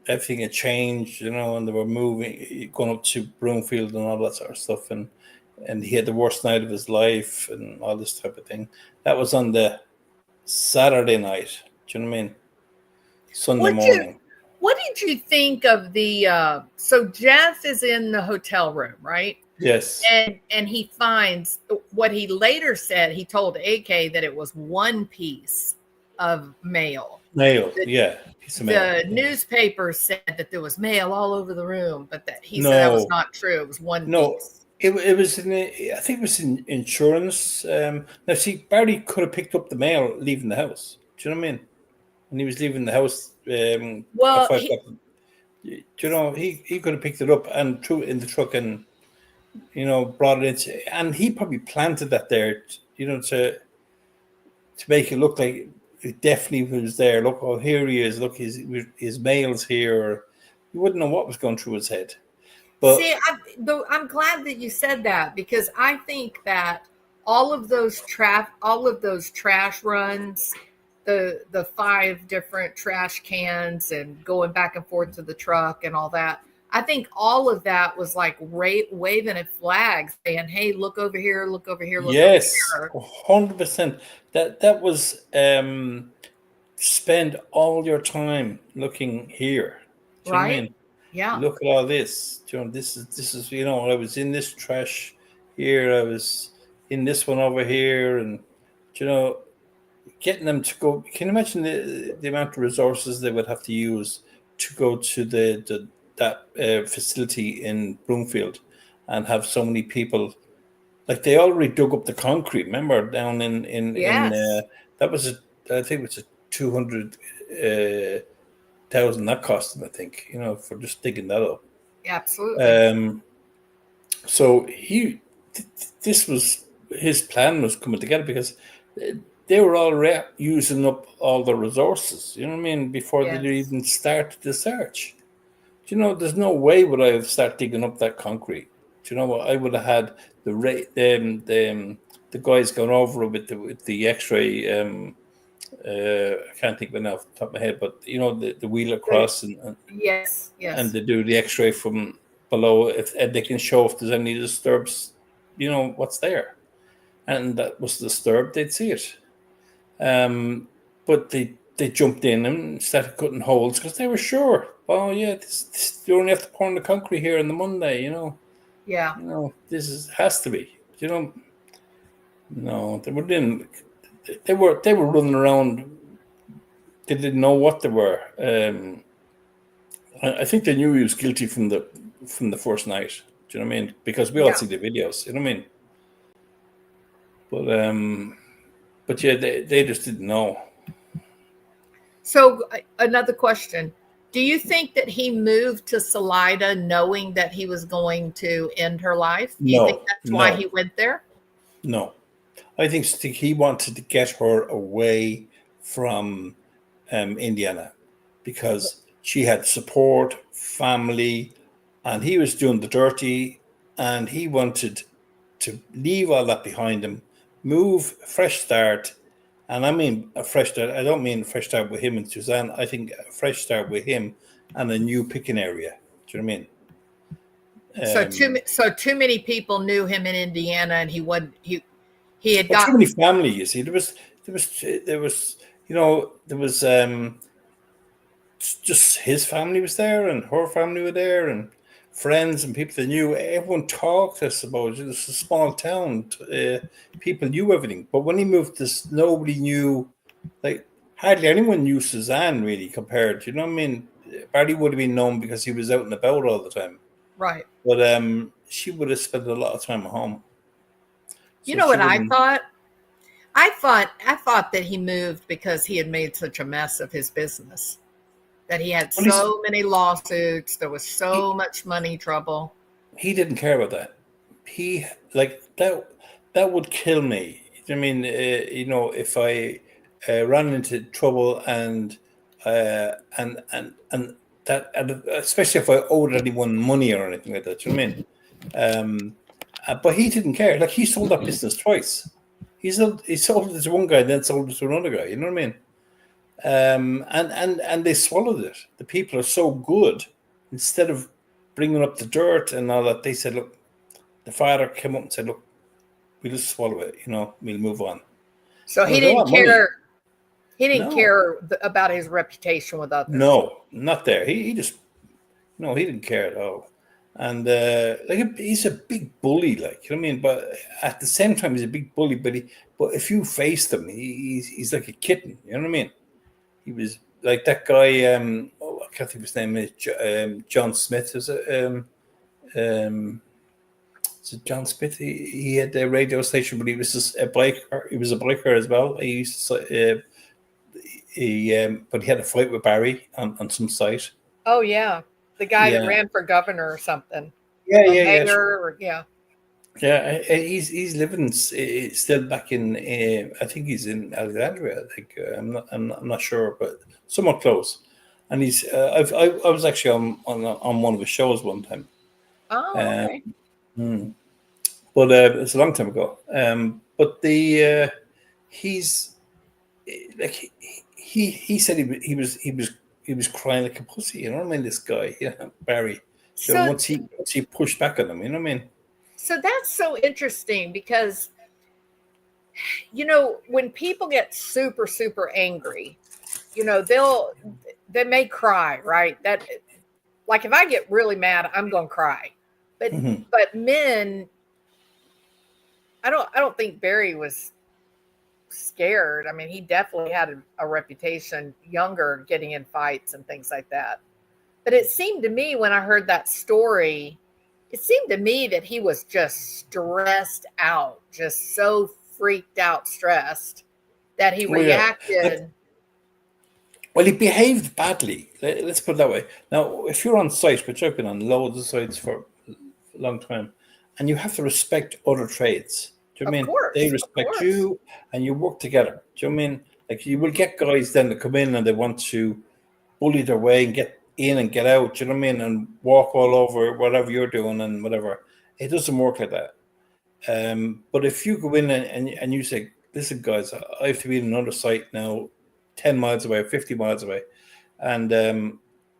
Everything had changed, and they were moving, going up to Broomfield and all that sort of stuff, and he had the worst night of his life and all this type of thing. That was on the Saturday night. Do you know what I mean? Sunday morning. What did you think of the so Jeff is in the hotel room, right? Yes. And he finds what he later said, he told AK that it was one piece of mail. Yeah. The newspaper said that there was mail all over the room, but that he said that was not true. It was one piece. It was I think it was in insurance. Now, see, Barry could have picked up the mail leaving the house. Do you know what I mean? When he was leaving the house, well, at 5 o'clock, he could have picked it up and threw it in the truck and brought it into, and he probably planted that there, to make it look like it definitely was there. Look, oh, here he is. Look, his mail's here. You wouldn't know what was going through his head. But See, I'm glad that you said that because I think that all of those trash runs, the five different trash cans and going back and forth to the truck and all that. I think all of that was like waving a flag saying, "Hey, look over here, look over here, look over yes, here." 100%. That was spend all your time looking here. Do you know what I Right? mean? Yeah. Look at all this. Do you know, this is I was in this trash here. I was in this one over here, and do you know, getting them to go. Can you imagine the amount of resources they would have to use to go to that facility in Broomfield and have so many people? Like they already dug up the concrete. Remember down in Yes. that was I think it was a 200,000 that cost them. I think for just digging that up. Absolutely. Um, so this was his plan was coming together because they were already using up all the resources. You know what I mean? Before they Yes. even started the search. There's no way would I have started digging up that concrete. Do you know what? I would have had the guys going over it with the X-ray. I can't think of it now off the top of my head, but the wheel The, across yes. and Yes. they do the X-ray from below if and they can show if there's any disturbs. What's there, and that was disturbed. They'd see it. But they jumped in and started cutting holes because they were sure. Oh yeah, you only have to pour in the concrete here on the Monday. Yeah. This has to be. No, they were in. They were running around. They didn't know what they were. I think they knew he was guilty from the first night. Do you know what I mean? Because we all Yeah. see the videos. You know what I mean? But yeah, they just didn't know. So another question. Do you think that he moved to Salida knowing that he was going to end her life? Do you think No, that's why no, he went there? no. I think he wanted to get her away from Indiana because she had support, family, and he was doing the dirty, and he wanted to leave all that behind him, move, fresh start. And I mean a fresh start. I don't mean a fresh start with him and Suzanne. I think a fresh start with him and a new picking area. Do you know what I mean? So too many people knew him in Indiana, and he had But too gotten many family, you see. There was just his family was there and her family were there and friends and people they knew. Everyone talked, I suppose. It was a small town. People knew everything. But when he moved this, nobody knew, like, hardly anyone knew Suzanne really compared. You know what I mean? Barry would have been known because he was out and about all the time. right. But she would have spent a lot of time at home. You So know she what I wouldn't. thought? I thought that he moved because he had made such a mess of his business. That he had Well, he's, so many lawsuits, there was so he, much money trouble. he didn't care about that. He like that would kill me. I mean, if I ran into trouble and that, and especially if I owed anyone money or anything like that. You know what I mean? But he didn't care. Like he sold that business twice. He sold it to one guy, then sold it to another guy. You know what I mean? And they swallowed it. The people are so good. Instead of bringing up the dirt and all that, they said, "Look." The father came up and said, "Look, we'll just swallow it. We'll move on." So he They didn't want money. care. He didn't No, care about his reputation with others. no, not there. He just no, he didn't care at all. And like he's a big bully, like you know what I mean. But at the same time, he's a big bully. But if you faced him, he's like a kitten. You know what I mean? He was like that guy. I can't think of his name. Is John Smith? Is it? So John Smith, he had a radio station, but he was just a biker. He was a biker as well. He used to, but he had a fight with Barry on some site. Oh yeah, the guy that Yeah, ran for governor or something, yeah, or yeah, yeah, mayor, or yeah. yeah. He's living still back in. I think he's in Alexandria. I think I'm not sure, but somewhat close. And he's. I was actually on one of his shows one time. Oh, okay. But it's a long time ago. But he's like he said he was crying like a pussy. You know what I mean? This guy, Barry. So Once he pushed back on him, you know what I mean? so that's so interesting because when people get super super angry, they may cry, right? That like if I get really mad, I'm going to cry. But Mm-hmm. but men, I don't think Barry was scared. I mean, he definitely had a reputation younger getting in fights and things like that. But it seemed to me when I heard that story, it seemed to me that he was just stressed out, just so freaked out, stressed that he Oh yeah. reacted. Well, he behaved badly. Let's put it that way. Now, if you're on site, which I've been on loads of sites for a long time, and you have to respect other trades. Do you Of mean they course, of respect course. you and you work together? Do you mean like you will get guys then to come in and they want to bully their way and get in and get out? Do you know what I mean? And walk all over whatever you're doing and whatever. It doesn't work like that. But if you go in and you say, listen, guys, I have to be in another site now, 10 miles away, 50 miles away. And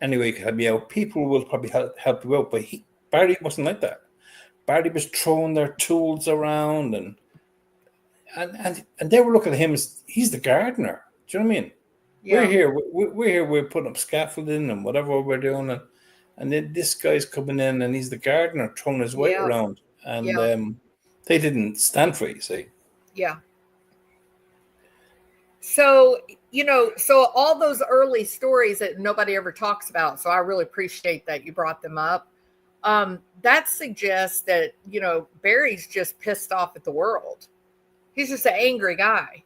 anyway, you can help me out. People will probably help you out. But Barry wasn't like that. Barry was throwing their tools around and they were looking at him as he's the gardener. Do you know what I mean? We're Yeah, here. We're here. We're putting up scaffolding and whatever we're doing. And then this guy's coming in and he's the gardener throwing his weight yeah, around. And yeah, they didn't stand for it, you see. yeah. So, so all those early stories that nobody ever talks about. So I really appreciate that you brought them up. That suggests that, Barry's just pissed off at the world. He's just an angry guy.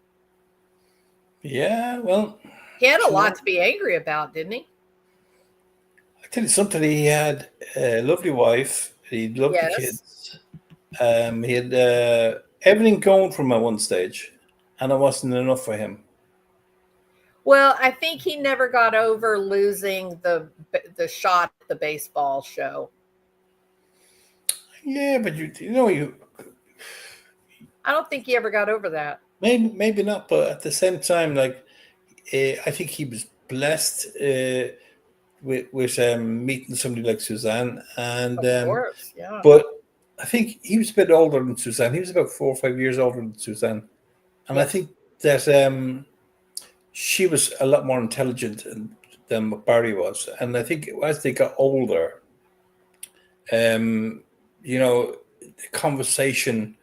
Yeah, well, He had a you know, lot to be angry about, didn't he? I tell you something. He had a lovely wife. He loved the Yes. kids. He had everything going for him at one stage, and it wasn't enough for him. Well, I think he never got over losing the shot at the baseball show. Yeah, but you I don't think he ever got over that. maybe not. But at the same time, like I think he was blessed with meeting somebody like Suzanne, and Of course, yeah. but I think he was a bit older than Suzanne. He was about 4 or 5 years older than Suzanne, and I Yes. think that she was a lot more intelligent than Barry was. And I think as they got older, um, the conversation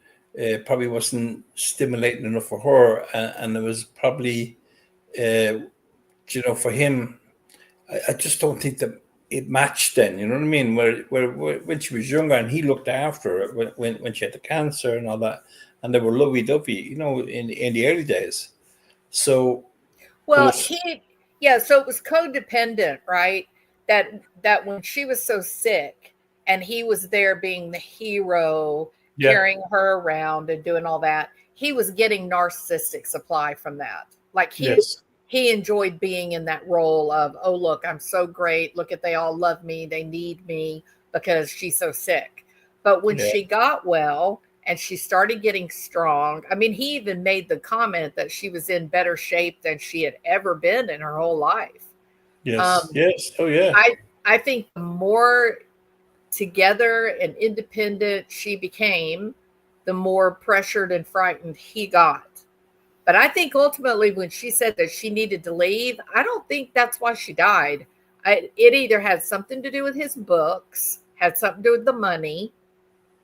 probably wasn't stimulating enough for her, and it was probably, for him. I just don't think that it matched then. You know what I mean? Where when she was younger and he looked after her when she had the cancer and all that, and they were lovey dovey, in the early days. So, Well, but yeah, so it was codependent, right? That when she was so sick and he was there being the hero, yeah, carrying her around and doing all that, he was getting narcissistic supply from that. Like yes, he enjoyed being in that role of, oh look, I'm so great. Look at they all love me. They need me because she's so sick. But when yeah, she got well and she started getting strong, I mean, he even made the comment that she was in better shape than she had ever been in her whole life. yes, Um, yes. Oh yeah, I think the more together and independent she became, the more pressured and frightened he got. But I think ultimately, when she said that she needed to leave, I don't think that's why she died. It either had something to do with his books, had something to do with the money,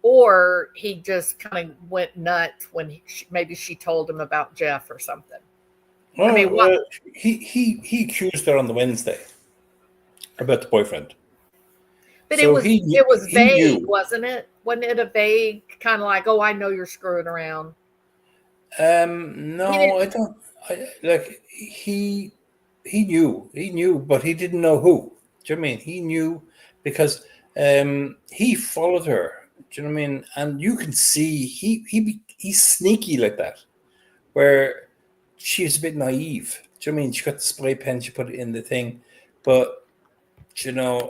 or he just kind of went nuts when maybe she told him about Jeff or something. I mean, well, what? he accused her on the Wednesday about the boyfriend. But So it was he vague, knew. wasn't it? Wasn't it a vague kind of like, oh, I know you're screwing around? He No, didn't. I don't. Like he knew, but he didn't know who. Do you know what I mean? He knew because he followed her. Do you know what I mean? And you can see he's sneaky like that, where she's a bit naive. Do you know what I mean? She got the spray pen, she put it in the thing, but you know,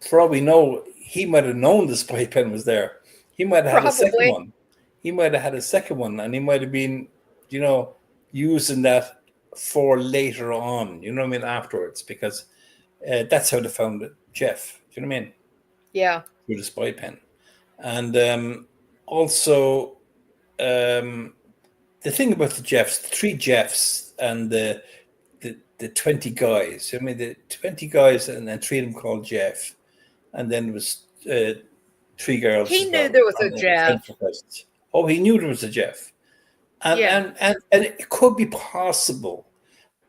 for all we know, he might have known the spy pen was there. He might have had a second Probably. one. He might have had a second one, and he might have been, using that for later on. You know what I mean? Afterwards, because that's how they found Jeff. Do you know what I mean? Yeah. Through the spy pen, and also the thing about the Jeffs, the three Jeffs, and the 20 guys. I mean, the 20 guys, and then three of them called Jeff, and then it was three girls He as knew well. there was a On the Jeff. central presence. Oh, he knew there was a Jeff, and Yeah. and it could be possible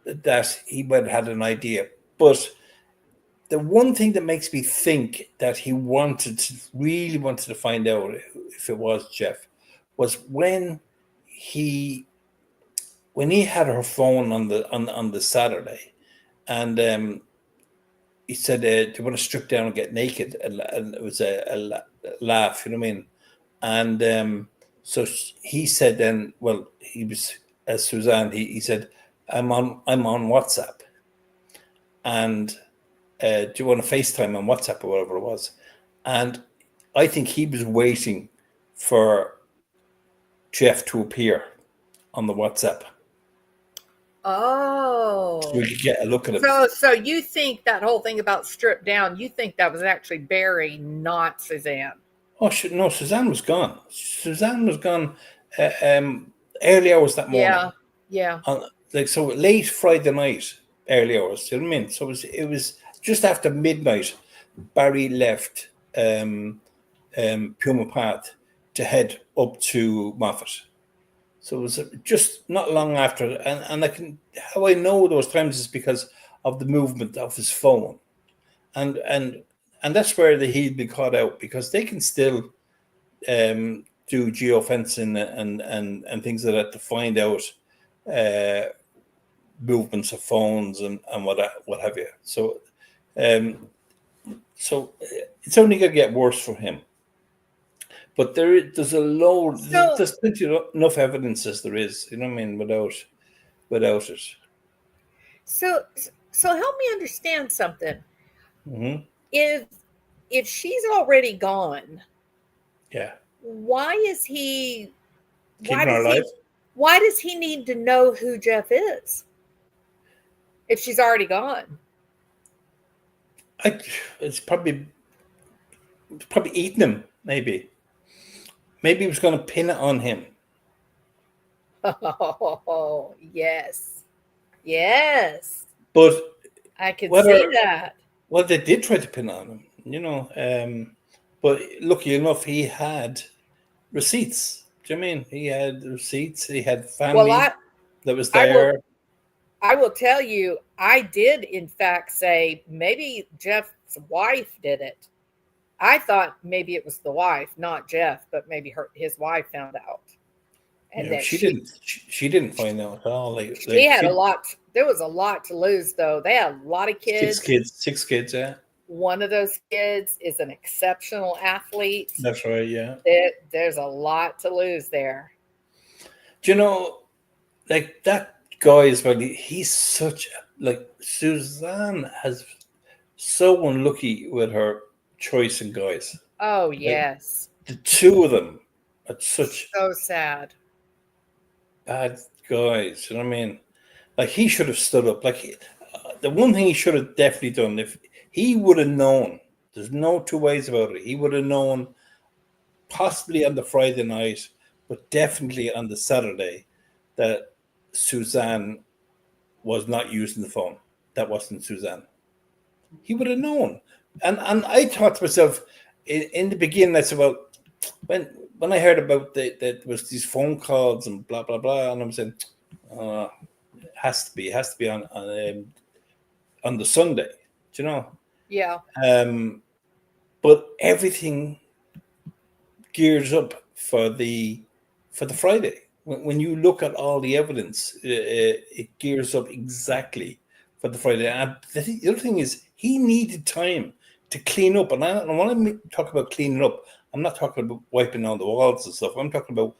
that he might have had an idea, but the one thing that makes me think that he really wanted to find out if it was Jeff was he when he had her phone on the Saturday, and he said, "Do you want to strip down and get naked?" And it was a laugh, you know what I mean? And so he said, then, well, he was as Suzanne. He said, I'm on WhatsApp, and do you want to FaceTime on WhatsApp or whatever it was? And I think he was waiting for Jeff to appear on the WhatsApp so Oh. we could get a look at him. So you think that whole thing about stripped down, you think that was actually Barry, not Suzanne? Oh, no, Suzanne was gone. Suzanne was gone early hours that morning. Yeah. Yeah. Like, so late Friday night, early hours. You know what I mean? So it was just after midnight. Barry left Puma Path to head up to Moffat. So it was just not long after, and how I know those times is because of the movement of his phone, and that's where he'd be caught out, because they can still do geofencing and things like that to find out movements of phones and what have you. So it's only going to get worse for him. But there's a load. There's plenty enough evidence as there is. You know what I mean? Without it. So help me understand something. Mm-hmm. If she's already gone, yeah, why is he? Keeping her alive? Why does he need to know who Jeff is if she's already gone? It's probably eating him. Maybe he was going to pin it on him. Oh, yes. But I can see that. Well, they did try to pin it on him, but lucky enough, he had receipts. Do you know what I mean? He had receipts. He had family that was there. I will tell you, I did in fact say maybe Jeff's wife did it. I thought maybe it was the wife, not Jeff, but maybe his wife found out. And that she didn't find out at all. She had a lot. There was a lot to lose, though. They had a lot of kids. Six kids, yeah. One of those kids is an exceptional athlete. That's right, yeah. There's a lot to lose there. Do you know, like that guy as well, he's such, like, Suzanne has so unlucky with her choice in guys. Oh, yes. Like, the two of them are such so sad. Bad guys, you know what I mean? Like, he should have stood up. Like, the one thing he should have definitely done, if he would have known, there's no two ways about it, he would have known, possibly on the Friday night, but definitely on the Saturday, that Suzanne was not using the phone. That wasn't Suzanne. He would have known. And I thought to myself, in the beginning, I said, well, when I heard about that was these phone calls and blah blah blah, and I'm saying, it has to be on the Sunday, do you know? Yeah. But everything gears up for the Friday. When you look at all the evidence, it gears up exactly for the Friday. And the other thing is, he needed time to clean up. And when I talk about cleaning up, I'm not talking about wiping out the walls and stuff. I'm talking about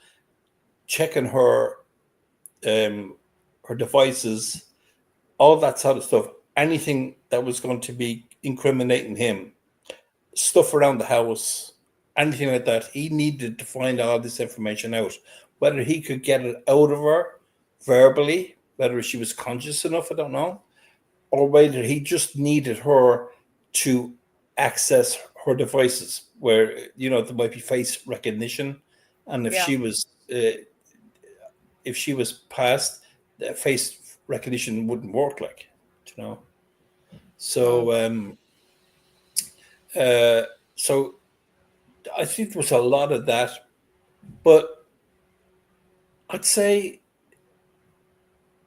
checking her devices, all that sort of stuff. Anything that was going to be incriminating him, stuff around the house, anything like that. He needed to find all this information out. Whether he could get it out of her verbally, whether she was conscious enough, I don't know, or whether he just needed her to access her devices where, there might be face recognition. And Yeah. if she was past, the face recognition wouldn't work, So, so I think there was a lot of that, but I'd say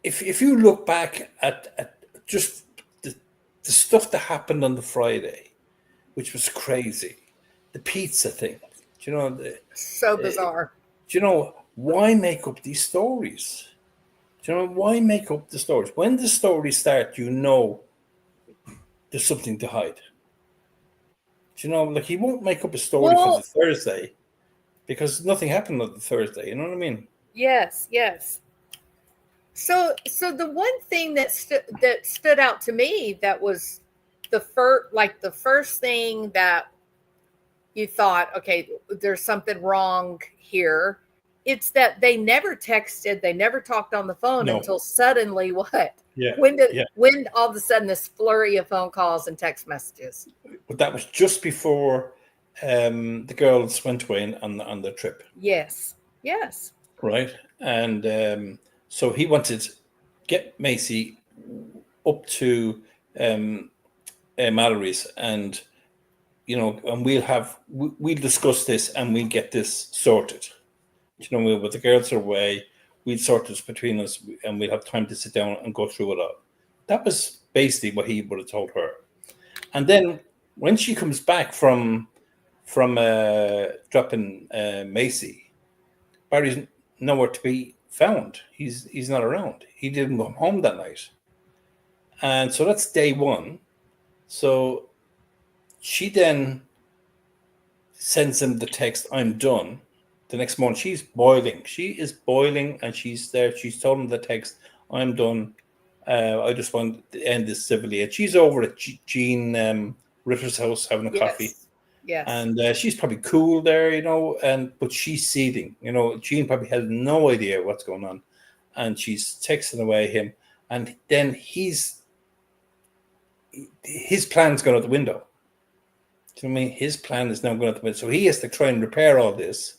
if you look back at just the stuff that happened on the Friday, which was crazy, the pizza thing, So bizarre. Why make up these stories? Why make up the stories? When the stories start, there's something to hide. Like he won't make up a story for the Thursday because nothing happened on the Thursday. You know what I mean? Yes. So the one thing that stood out to me, that was the first thing that you thought, okay, there's something wrong here. It's that they never texted, they never talked on the phone until suddenly what? Yeah. When all of a sudden this flurry of phone calls and text messages? But that was just before the girls went away on the trip. Yes. Right. And so he wanted to get Macy up to Mallory's, and and we'll discuss this and we'll get this sorted. With the girls are away, we'll sort this between us and we'll have time to sit down and go through it all. That was basically what he would have told her. And then when she comes back from dropping Macy, Barry's nowhere to be found. He's not around. He didn't go home that night. And so that's day one. So she then sends him the text, "I'm done." The next morning, she's boiling. She is boiling, and she's there. She's told him the text, "I'm done. I just want to end this civilly." And she's over at Jean Ritter's house having a coffee. Yes. And she's probably cool there, but she's seething. Jean probably has no idea what's going on. And she's texting away him. And then his plan's gone out the window. Do you know what I mean? His plan is now going out the window. So he has to try and repair all this.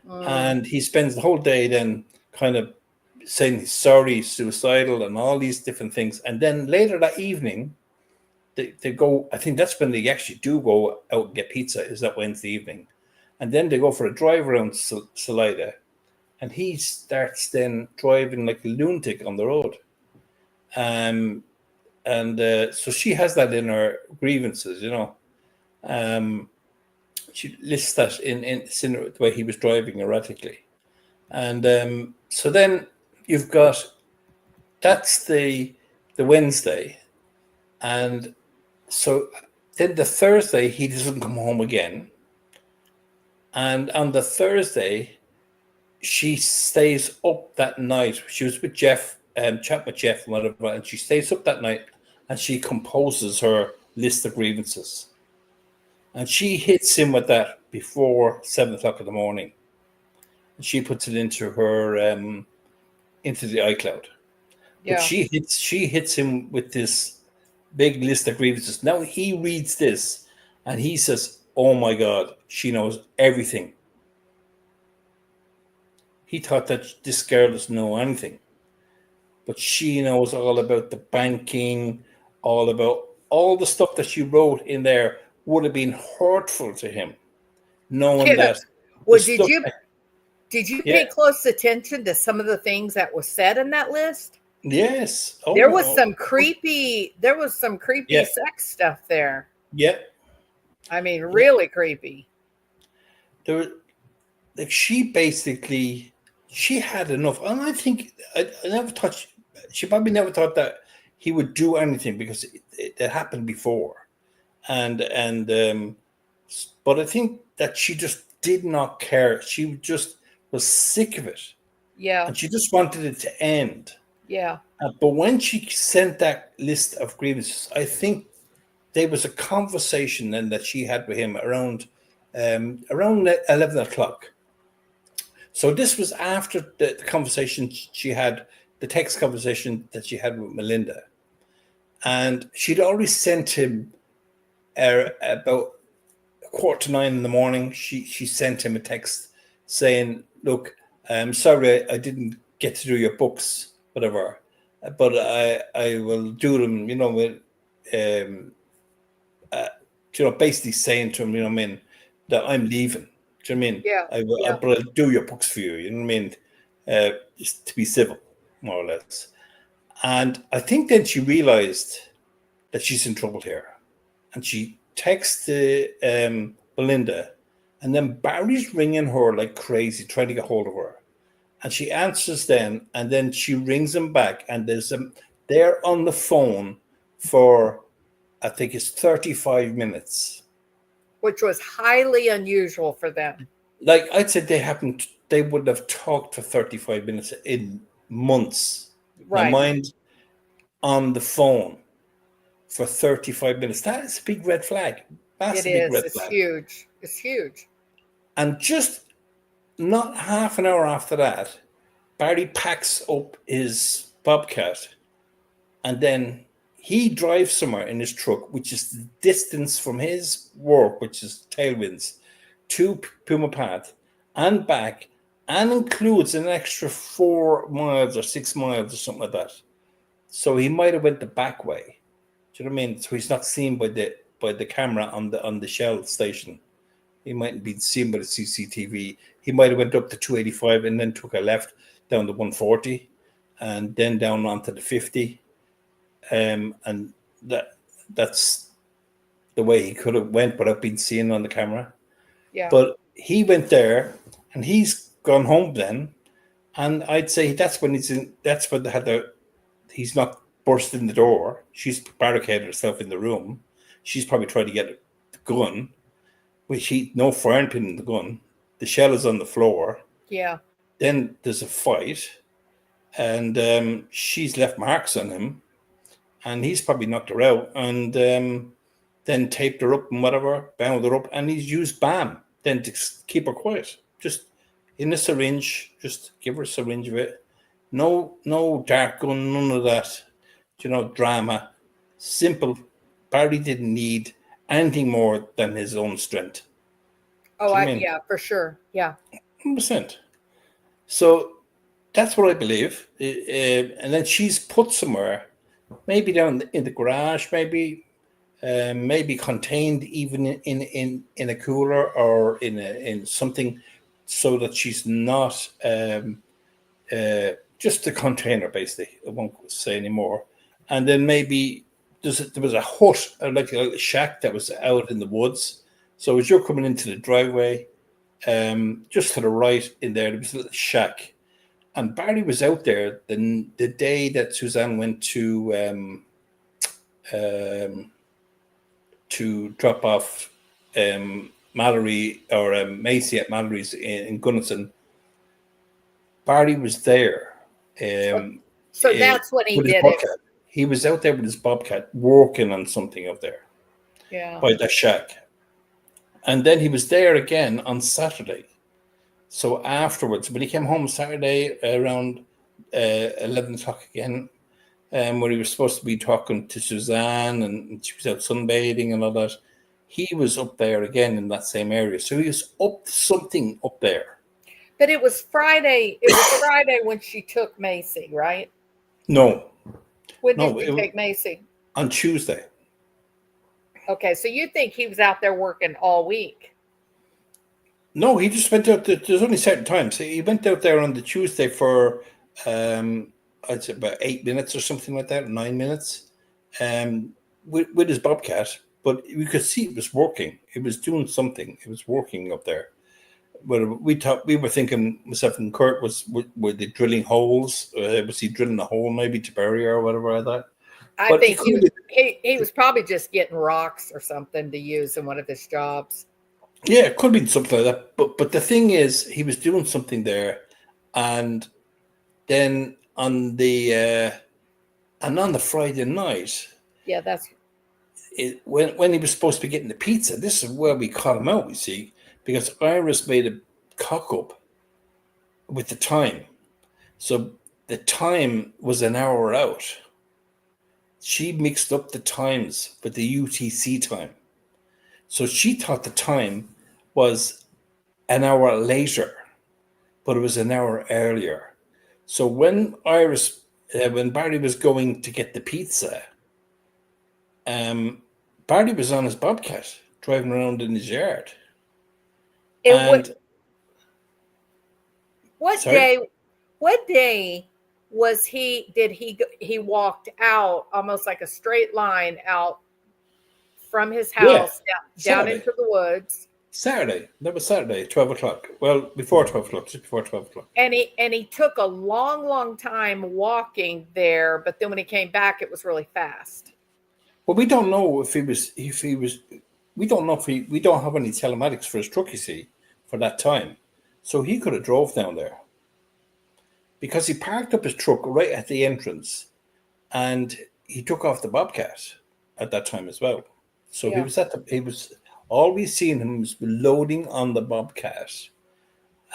And he spends the whole day then kind of saying he's sorry, suicidal, and all these different things. And then later that evening, they go, I think that's when they actually do go out and get pizza, is that Wednesday evening. And then they go for a drive around Salida. And he starts then driving like a lunatic on the road. And so she has that in her grievances, she lists that in the way he was driving erratically. And so then you've got, that's the Wednesday. And so then the Thursday, he doesn't come home again. And on the Thursday, she stays up that night. She was with Jeff, chatting with Jeff and whatever, and she stays up that night and she composes her list of grievances. And she hits him with that before 7 o'clock in the morning. And she puts it into her, into the iCloud. Yeah. But she hits him with this big list of grievances. Now he reads this and he says, "Oh my God, she knows everything." He thought that this girl doesn't know anything. But she knows all about the banking, all about all the stuff that she wrote in there would have been hurtful to him, knowing that. Well, did you pay close attention to some of the things that was said in that list? Yes. There was some creepy sex stuff there. Yeah. I mean, really creepy. She had enough. And I think she probably never thought that he would do anything because it happened before. But I think that she just did not care. She just was sick of it. Yeah. And she just wanted it to end. Yeah. But when she sent that list of grievances, I think there was a conversation then that she had with him around 11 o'clock. So this was after the conversation she had, the text conversation that she had with Melinda, and she'd already sent him about 8:45 in the morning. She sent him a text saying, "Look, I'm sorry I didn't get to do your books, whatever, but I will do them." Basically saying to him, that I'm leaving. Do you know what I mean? Yeah. Yeah. But I'll do your books for you. You know what I mean? Just to be civil, more or less. And I think then she realized that she's in trouble here, and she texted Belinda, and then Barry's ringing her like crazy, trying to get hold of her. And she answers then, and then she rings him back, and they're on the phone for, I think it's 35 minutes. Which was highly unusual for them. Like I'd say they wouldn't have talked for 35 minutes in months. My Right. mind on the phone for 35 minutes. That is a big red flag. That's It a big is. red It's flag. huge. It's huge. And just not half an hour after that, Barry packs up his Bobcat, and then he drives somewhere in his truck, which is the distance from his work, which is Tailwinds, to Puma Path and back, and includes an extra 4 miles or 6 miles or something like that. So he might have went the back way. Do you know what I mean? So he's not seen by the camera on the Shell station. He mightn't be seen by the CCTV. He might have went up to 285 and then took a left down to 140, and then down onto the 50. And that's the way he could have went without being seen on the camera. Yeah. But he went there, and he's gone home then. And I'd say that's when that's when he's not burst in the door. She's barricaded herself in the room. She's probably trying to get the gun, which no firing pin in the gun. The shell is on the floor. Yeah. Then there's a fight, and she's left marks on him, and he's probably knocked her out, and then taped her up and whatever, bound her up, and he's used BAM then to keep her quiet. Just in a syringe, just give her a syringe of it. No dark gun, none of that, drama. Simple. Barry didn't need anything more than his own strength. Oh, yeah, for sure. Yeah. 100%. So that's what I believe. And then she's put somewhere, maybe down in the garage, maybe contained even in a cooler or in something, so that she's not just a container, basically. I won't say anymore. And then maybe there was a hut, like a shack that was out in the woods. So as you're coming into the driveway, just to the right in there was a little shack. And Barry was out there the day that Suzanne went to drop off Mallory or Macy at Mallory's in Gunnison. Barry was there. So that's when he did it. He was out there with his Bobcat working on something up there. Yeah. By the shack. And then he was there again on Saturday. So afterwards, when he came home Saturday around 11 o'clock again, where he was supposed to be talking to Suzanne, and she was out sunbathing and all that, he was up there again in that same area. So he was up to something up there. But it was Friday. It was Friday when she took Macy, right? No. When did she take Macy? On Tuesday. Okay, so you think he was out there working all week? No, he just went out. There's only certain times. He went out there on the Tuesday for, I'd say about 8 minutes or something like that, 9 minutes, with his Bobcat. But we could see it was working. It was doing something. It was working up there. But we were thinking, myself and Kurt, were they drilling holes? Was he drilling a hole maybe to bury her or whatever like that? I think he was probably just getting rocks or something to use in one of his jobs. Yeah, it could have been something like that. But the thing is, he was doing something there, and then on the Friday night, yeah, when he was supposed to be getting the pizza, this is where we caught him out, you see, because Iris made a cock up with the time. So the time was an hour out. She mixed up the times with the UTC time. So she thought the time was an hour later, but it was an hour earlier. So when Barry was going to get the pizza, Barry was on his bobcat driving around in his yard. What day was he? Did he walked out almost like a straight line out from his house down into the woods? Saturday. That was Saturday, 12 o'clock. Well, before 12 o'clock, just before 12 o'clock. And he took a long time walking there, but then when he came back, it was really fast. Well, we don't know if he was. We don't know if we don't have any telematics for his truck, you see, for that time. So he could have drove down there because he parked up his truck right at the entrance, and he took off the bobcat at that time as well. So he was always seeing him was loading on the bobcat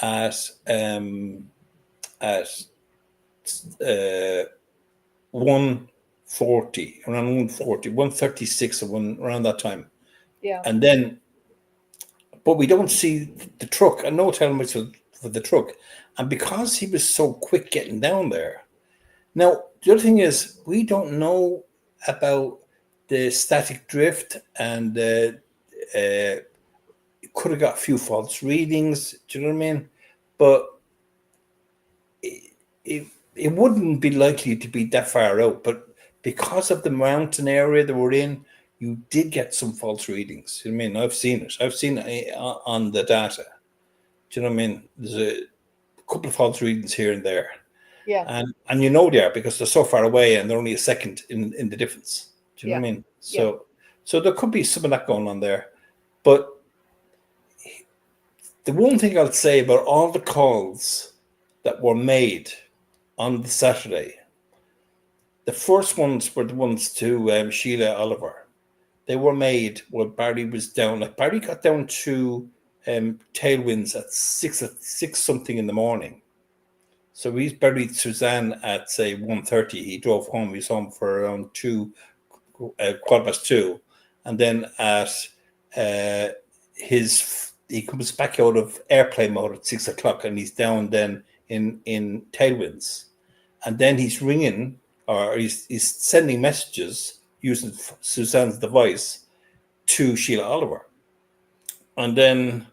at 1:40, around 1:40, 1:36 around that time. Yeah. And then, but we don't see the truck, and no telematics for the truck. And because he was so quick getting down there. Now, the other thing is, we don't know about the static drift, and it could have got a few false readings. Do you know what I mean? But it wouldn't be likely to be that far out. But because of the mountain area that we're in, you did get some false readings. You know what I mean? I've seen it. I've seen it on the data. Do you know what I mean? There's a couple of false readings here and there. Yeah. And you know they are because they're so far away and they're only a second in the difference. Do you know what I mean? So there could be some of that going on there. But the one thing I'll say about all the calls that were made on the Saturday, the first ones were the ones to Sheila Oliver. They were made when Barry was down. Like Barry got down to Tailwinds at six something in the morning. So he's buried Suzanne at say 1:30. He drove home. He was home for around 2:15, and then at he comes back out of airplane mode at 6 o'clock, and he's down then in Tailwinds, and then he's ringing or he's sending messages using Suzanne's device to Sheila Oliver, and then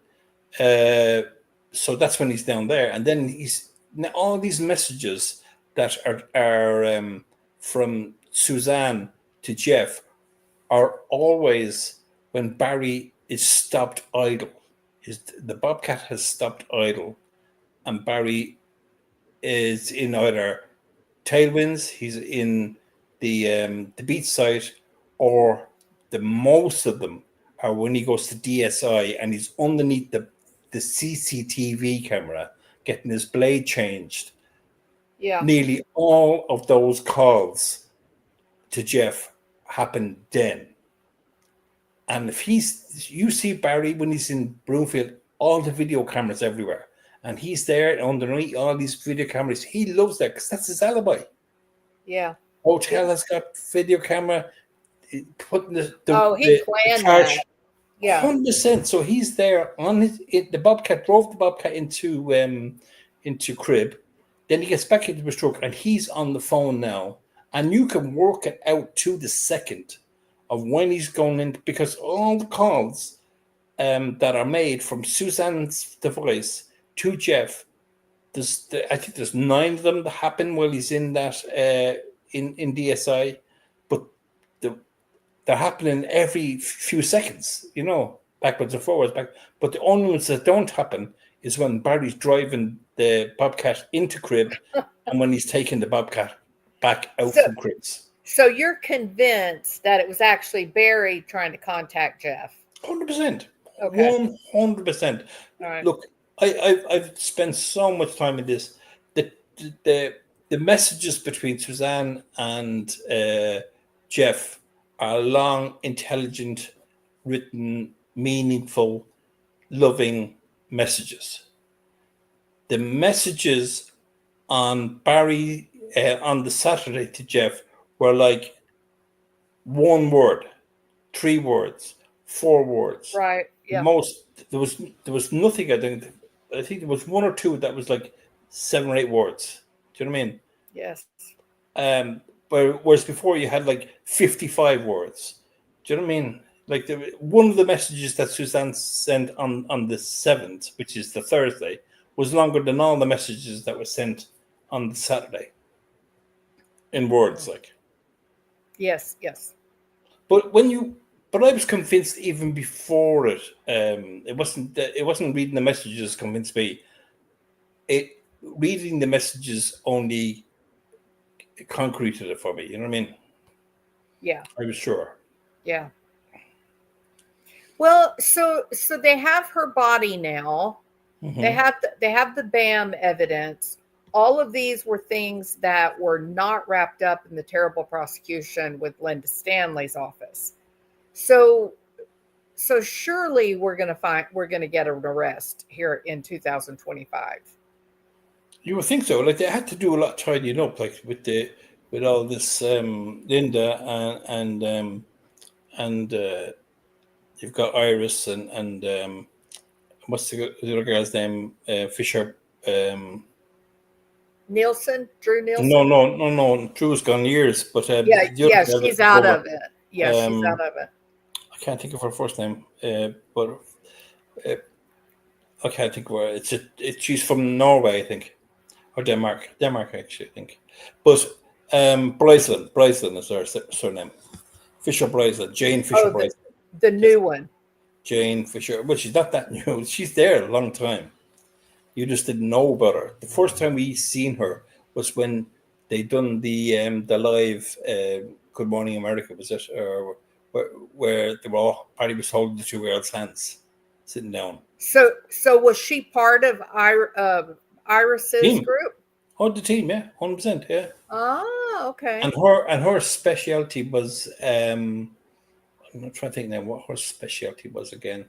so that's when he's down there, and then he's. Now, all these messages that are from Suzanne to Jeff are always when Barry is stopped idle. The bobcat has stopped idle, and Barry is in either Tailwinds, he's in the beach site, or the most of them are when he goes to DSI and he's underneath the CCTV camera getting his blade changed. Yeah. Nearly all of those calls to Jeff happened then. And if you see Barry when he's in Broomfield, all the video cameras everywhere, and he's there underneath all these video cameras. He loves that because that's his alibi. Yeah. Hotel has got video camera. Putting he planned that. Yeah, 100%. So he's there on the Bobcat, drove the Bobcat into Crib. Then he gets back into his truck and he's on the phone now. And you can work it out to the second of when he's going in, because all the calls that are made from Suzanne's device to Jeff, I think there's 9 of them that happen while he's in that in DSI, but they're happening every few seconds, backwards and forwards. But the only ones that don't happen is when Barry's driving the Bobcat into Crib and when he's taking the Bobcat back out from Cribs. So you're convinced that it was actually Barry trying to contact Jeff? 100%. Okay. 100%. All right. Look, I've spent so much time in this. The messages between Suzanne and Jeff are long, intelligent, written, meaningful, loving messages. The messages on Barry on the Saturday to Jeff were like one word, 3 words, 4 words. Right. Yeah. Most there was nothing. I think there was one or two that was like 7 or 8 words. Do you know what I mean? Yes. Um, whereas before you had like 55 words. Do you know what I mean? Like one of the messages that Suzanne sent on the 7th, which is the Thursday, was longer than all the messages that were sent on the Saturday in words. Like, Yes. Yes. but but I was convinced even before it. It wasn't reading the messages convinced me. It reading the messages only concreted it for me. You know what I mean? Yeah. I was sure. Yeah. Well, so they have her body now. They Hmm. have the BAM evidence. All of these were things that were not wrapped up in the terrible prosecution with Linda Stanley's office. So so surely we're going to get an arrest here in 2025. You would think so. Like they had to do a lot tidying up, like with all this Linda and you've got Iris and what's the other guy's name? Fisher. Drew No, Nielsen. no, no, no. Drew's gone years, but Yeah, the other yeah, girl that she's took out over. of it. Yeah, she's out of it. I can't think of her first name, but uh, I can't think of her. She's from Norway, I think, or Denmark actually, I think. But Breisland is her surname. Fisher Breisland, Jane Fisher Oh, Breisland. the Yes, new one. Jane Fisher. Well, she's not that new. She's there a long time. You just didn't know about her. The first time we seen her was when they done the live Good Morning America, was it? Or where they were all Patty was holding the two girls' hands, sitting down. So was she part of Iris's Team. group? Oh, the team, yeah, 100%, yeah. Oh, okay. And her specialty was I'm not trying to think now what her specialty was again.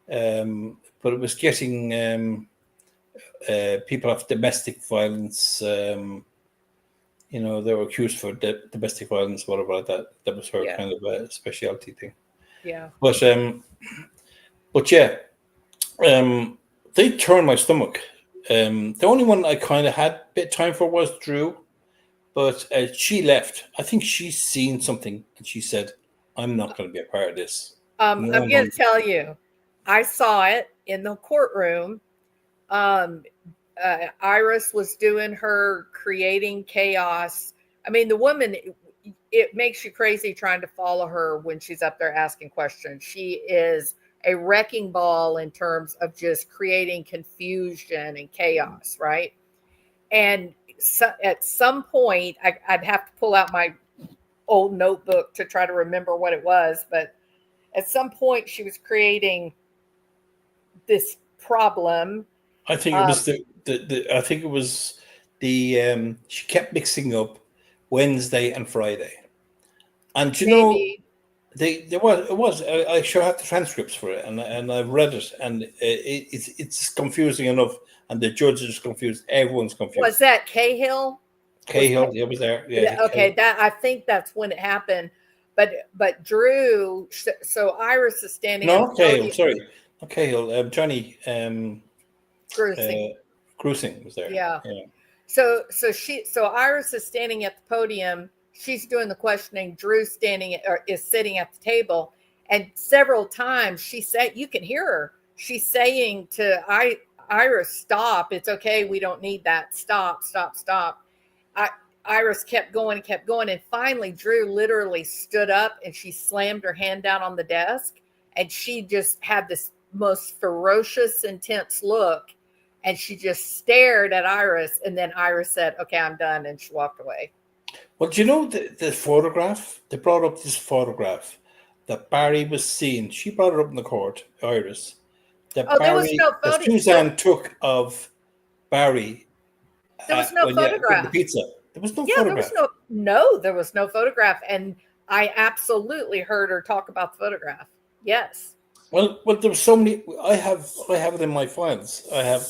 But it was getting people of domestic violence. They were accused for domestic violence, whatever like that. That was her Yeah, kind of specialty thing. yeah. But yeah, they turned my stomach. The only one I kind of had a bit of time for was Drew, but she left. I think she's seen something, and she said, "I'm not going to be a part of this." I'm No, going to tell you, I saw it in the courtroom. Um, Iris was doing her creating chaos. I mean, the woman, it makes you crazy trying to follow her when she's up there asking questions. She is a wrecking ball in terms of just creating confusion and chaos, right? And so, at some point, I'd have to pull out my old notebook to try to remember what it was, but at some point, she was creating this problem. I think it Um, was I think it was the she kept mixing up Wednesday and Friday, and maybe. I sure have the transcripts for it, and I've read it, and it's confusing enough, and the judge is confused, everyone's Was confused. that Cahill? Was Cahill, yeah, was there, yeah, Yeah, okay, Cahill. that I think that's when it happened. But Drew, so Iris is standing No, at the not Cahill, podium, sorry, not Cahill. Johnny Grusing. uh, Grusing was there. Yeah. Yeah, So Iris is standing at the podium. She's doing the questioning. Drew's is sitting at the table, and several times she said, you can hear her. She's saying to Iris, "Stop! It's okay. We don't need that. Stop! Stop! Stop!" I, Iris kept going, and finally Drew literally stood up and she slammed her hand down on the desk, and she just had this most ferocious, intense look, and she just stared at Iris, and then Iris said, "Okay, I'm done," and she walked away. well, do you know the photograph? They brought up this photograph that Barry was seeing. She brought it up in the court, Iris, Oh, there was no that photo. Suzanne took of Barry There was no when you getting the photograph. pizza. There was no Yeah, there was photograph. no. No, there was no photograph, and I absolutely heard her talk about the photograph. Yes. Well, there were so many. I have it in my files. I have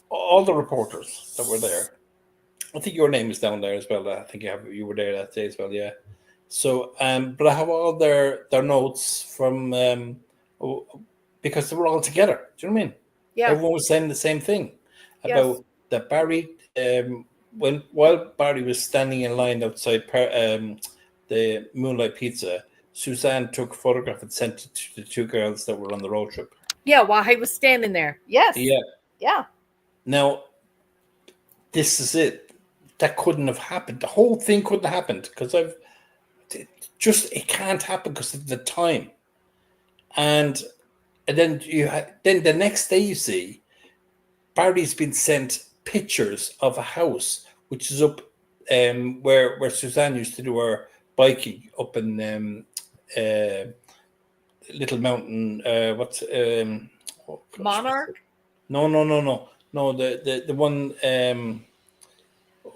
all the reporters that were there. I think your name is down there as well. I think you were there that day as well. Yeah. So, but I have all their notes from because they were all together. Do you know what I mean? Yeah. Everyone was saying the same thing Yes. about that Barry. While Barry was standing in line outside the Moonlight Pizza, Suzanne took a photograph and sent it to the two girls that were on the road trip. Yeah. While he was standing there. Yes. Yeah. Yeah. Now, this is it. That couldn't have happened. The whole thing couldn't have happened because it can't happen because of the time. And then then the next day you see Barry's been sent pictures of a house which is up where Suzanne used to do her biking up in Little Mountain. What's oh gosh, Monarch. No. The one.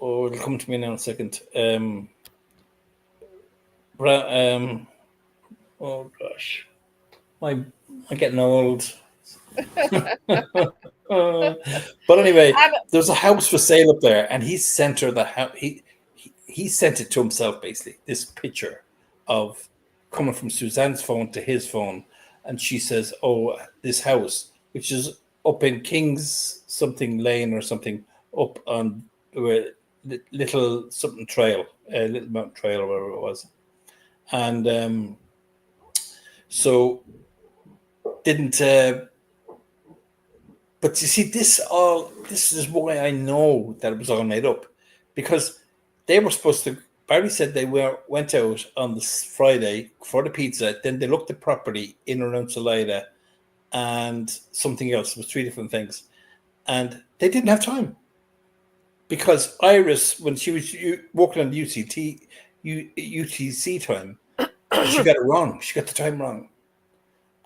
Oh, it'll come to me now in a second. Oh gosh, I'm getting old. But anyway, there's a house for sale up there, and he sent her the house. He sent it to himself, basically. This picture of coming from Suzanne's phone to his phone, and she says, "Oh, this house, which is up in King's something Lane or something, up on little something trail, Little Mountain Trail or whatever it was," and so didn't. But you see, this is why I know that it was all made up, because they were supposed to. Barry said they went out on this Friday for the pizza. Then they looked at property in and around Salida and something else. It was three different things, and they didn't have time because Iris, when she was working on the UTC time, she got it wrong. She got the time wrong.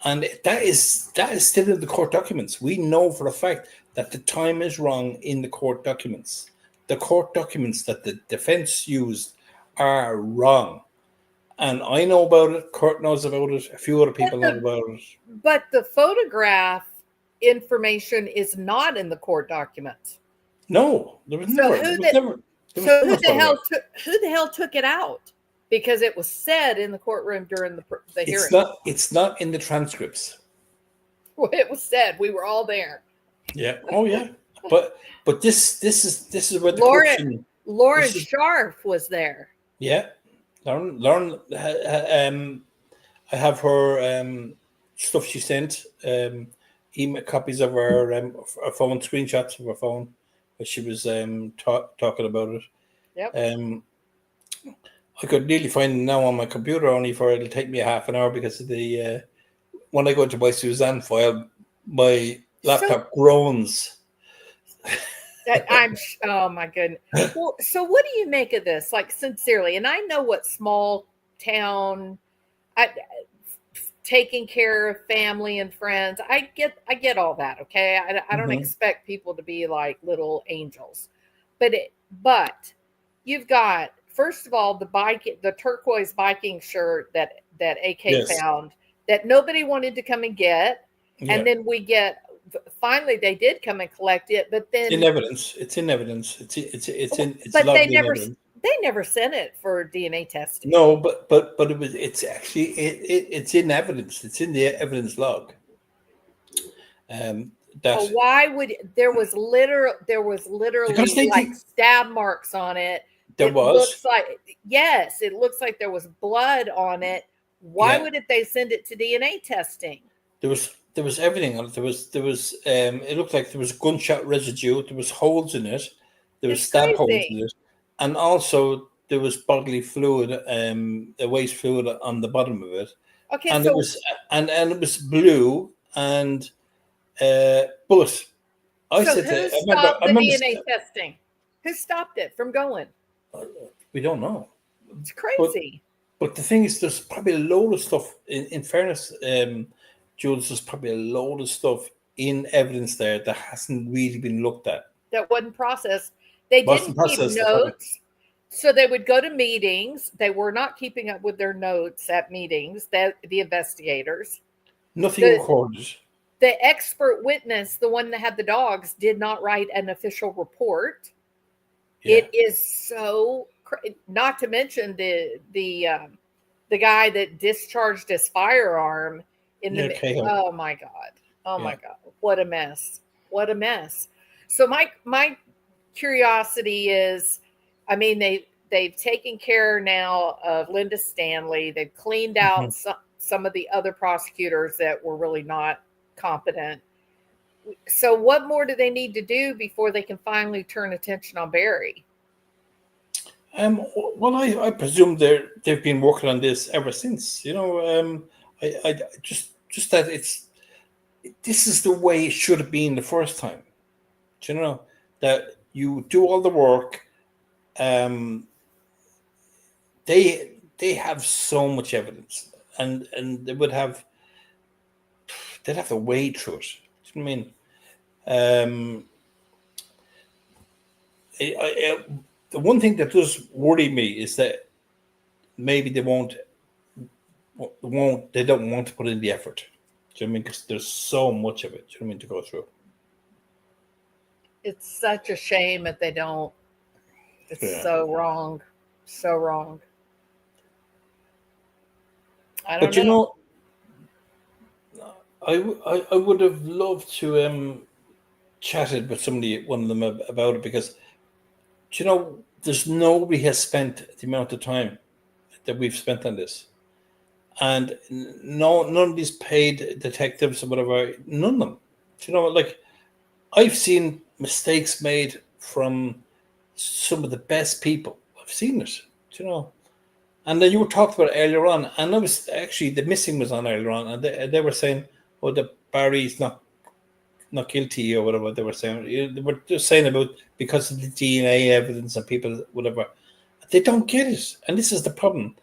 And that is still in the court documents. We know for a fact that the time is wrong in the court documents. The court documents that the defense used are wrong. And I know about it. Court knows about it. A few other people know about it. But the photograph information is not in the court documents. No, there was never. Who the hell took it out? Because it was said in the courtroom during the hearing. It's not in the transcripts. Well, it was said. We were all there. Yeah. Oh, yeah. But this is where the Lauren Scharf was there. Yeah, Lauren. I have her stuff she sent. Email copies of her phone screenshots of her phone, where she was talking about it. Yep. I could nearly find them now on my computer, only it'll take me a half an hour because of the when I go to my Suzanne file, my laptop groans. Oh my goodness. Well, so what do you make of this? Like, sincerely, and I know what small town, taking care of family and friends. I get all that. Okay, I don't expect people to be like little angels, but you've got. First of all, the turquoise biking shirt that AK found that nobody wanted to come and get, and then finally they did come and collect it, but then it's in evidence. It's but they never sent it for DNA testing. No, but it's actually it's in evidence. It's in the evidence log. Why would there was literally like stab marks on it. It looks like there was blood on it. Why wouldn't they send it to DNA testing? There was everything on it. There was it looked like there was gunshot residue. There was holes in it. There was stab holes in it, and also there was bodily fluid, waste fluid on the bottom of it. Okay, and it was blue and but I said who stopped the DNA testing? Who stopped it from going? We don't know. It's crazy. But the thing is, there's probably a load of stuff. In fairness, Jules, there's probably a load of stuff in evidence there that hasn't really been looked at. That wasn't processed. They didn't keep notes. So they would go to meetings. They were not keeping up with their notes at meetings, that the investigators. Nothing The recorded. the expert witness, the one that had the dogs, did not write an official report. Yeah. It is so not to mention the guy that discharged his firearm in Yeah. the Cahill. oh my god. Oh my Yeah. god. What a mess. What a mess. So my curiosity is, I mean, they've taken care now of Linda Stanley. They've cleaned Mhm. out some of the other prosecutors that were really not competent. So what more do they need to do before they can finally turn attention on Barry? Well, I presume they've been working on this ever since. I just that this is the way it should have been the first time. Do you know that you do all the work? Um, they have so much evidence, and they'd have to wade through it. Do you know what I mean? The one thing that does worry me is that maybe they don't want to put in the effort. Do you know what I mean? Because there's so much of it. Do you know what I mean, to go through? It's such a shame that they don't. It's Yeah. so wrong. So wrong. I don't But you know. know, I would have loved to chatted with one of them about it, because you know, there's nobody has spent the amount of time that we've spent on this, and none of these paid detectives or whatever, none of them. You know, like, I've seen mistakes made from some of the best people. I've seen it. You know, and then you were talking about it earlier on, and I was actually, the missing was on earlier on, and they were saying, "Oh, that Barry's not guilty," or whatever they were saying. They were just saying about, because of the DNA evidence and people, whatever. They don't get it, and this is the problem,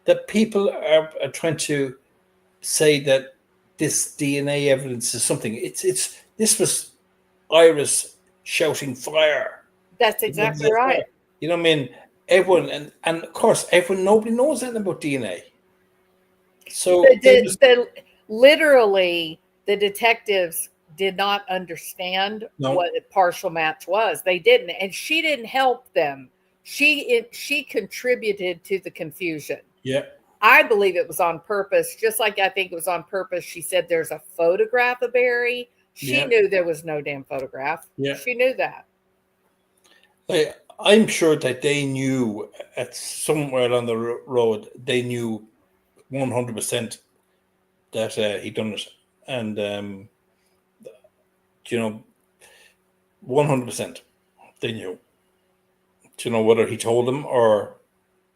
that people are trying to say that this DNA evidence is something. It's this was Iris shouting fire. That's exactly right. You know what I mean? Everyone, and of course, everyone, nobody knows anything about DNA. So they was Literally, the detectives did not understand no, what a partial match was. They didn't, and she didn't help them. She contributed to the confusion. yeah, I believe it was on purpose, just like I think it was on purpose. She said there's a photograph of Barry. She yeah, knew there was no damn photograph. yeah. She knew that. I'm sure that they knew at somewhere along the road, they knew 100% that he done it, and you know, 100% they knew. Do you know whether he told them or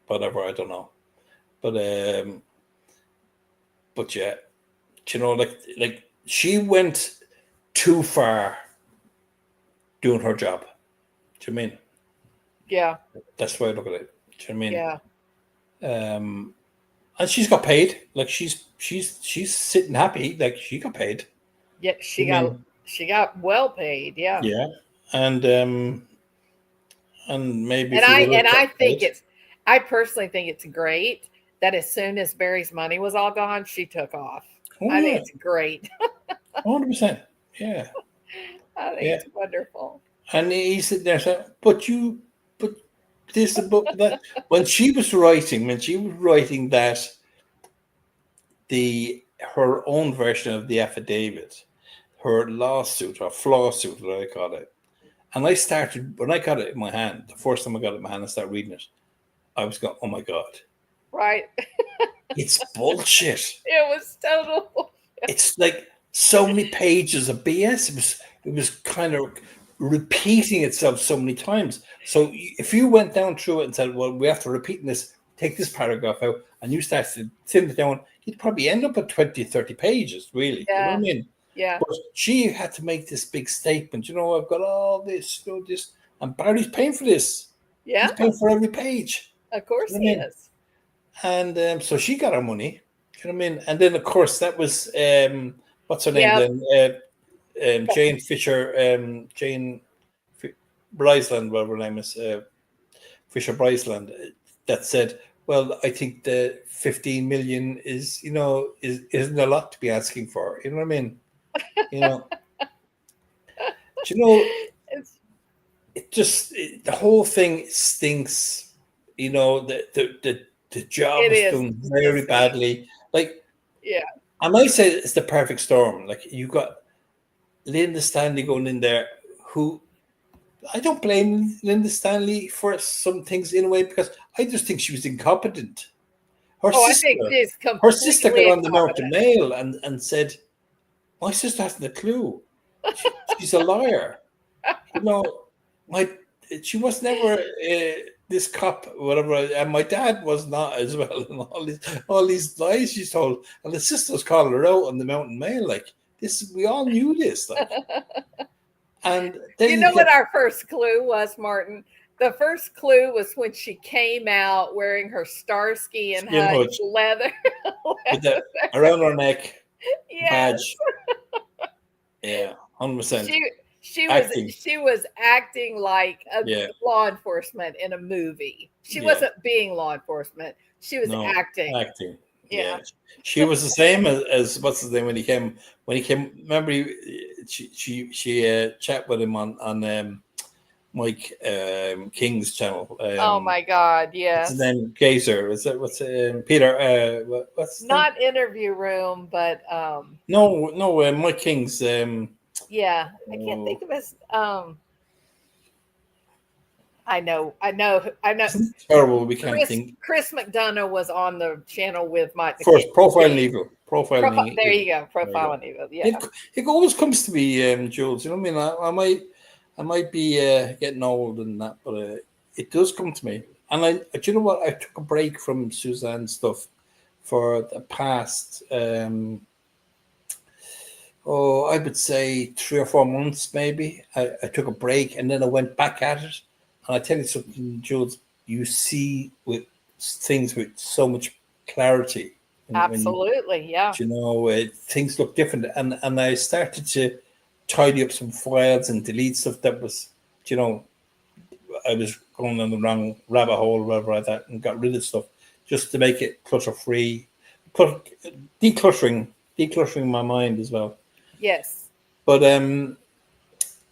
whatever? I don't know, but yeah, do you know, like she went too far doing her job. Do you mean? Yeah, That's the way I look at it. Do you know what yeah, I mean? And she's got paid. Like, she's sitting happy. Like, she got paid. yeah. I mean, She got well paid. Yeah. yeah, and maybe And if you I would have and I got think paid, it's I personally think it's great that as soon as Barry's money was all gone, she took off. oh I think yeah, it's great. 100%, yeah, I think yeah. it's wonderful. And he's sitting there saying, but this, but that." When she was writing that, her own version of the affidavit, her lawsuit or flawsuit, what I call it. And I started, when I got it in my hand, the first time I got it in my hand and started reading it, I was going, "Oh my God, Right. it's bullshit." It was total. It's like so many pages of BS. It was kind of repeating itself so many times. So if you went down through it and said, "Well, we have to repeat this, take this paragraph out," and you started to thin it down, you'd probably end up at 20, 30 pages, really. You know what I Yeah. mean? Yeah. But she had to make this big statement. You know, "I've got all this, this," and Barry's paying for this. Yeah. He's paying for every page. Of You course know what he I mean? is. And so she got her money. You know what I mean? And then, of course, that was what's her name Yeah. then? Jane Fisher, Jane Bryceland, whatever her name is. Fisher Bryceland that said, "Well, I think the 15 million is, isn't a lot to be asking for." You know what I mean? You know, do you know? It's, The whole thing stinks. The job it was is done very disgusting. badly. Like, Yeah. I might say it's the perfect storm. Like, you got Linda Stanley going in there, who I don't blame Linda Stanley for some things in a way, because I just think she was incompetent. Her Oh, I think sister, she's her sister got completely on the Mountain incompetent. Mail and said, "My sister hasn't a clue. She's a liar." You know, my she was never this cop, whatever, and my dad was not as well. And all these lies she's told, and the sisters called her out on the Mountain Mail, like this. We all knew this, like, and then You you know get what our first clue was, Martin? The first clue was when she came out wearing her Starsky and skin Hutch hutch leather. with the around her neck Yes. badge. Yeah, 100% She she was acting. she was acting like a Yeah, law enforcement in a movie. She yeah. wasn't being law enforcement. She was No, acting. acting. Yeah. Yeah, she was the same as what's his name when he came. When he came, remember she chat with him on Mike King's channel. Oh my God, What's his yes. name? Gazer. Is that what's Peter? What's his name? Not interview room, but No, no. Mike King's. yeah, I can't Oh, think of his I know. isn't it terrible? We can't Chris think. Chris McDonough was on the channel with Mike First, profiling McKinney. evil. Profiling There evil. you go, There you go. profiling evil. Yeah. It always comes to me, Jules. You know what I mean? I might be getting old and that, but it does come to me. And do you know what? I took a break from Suzanne's stuff for the past, I would say 3 or 4 months, maybe. I took a break and then I went back at it. And I tell you something, Jules, you see with things with so much clarity when you Absolutely. Yeah. things look different, and I started to tidy up some files and delete stuff that was, you know, I was going on the wrong rabbit hole, whatever like that, and got rid of stuff just to make it clutter free, decluttering my mind as well. Yes. But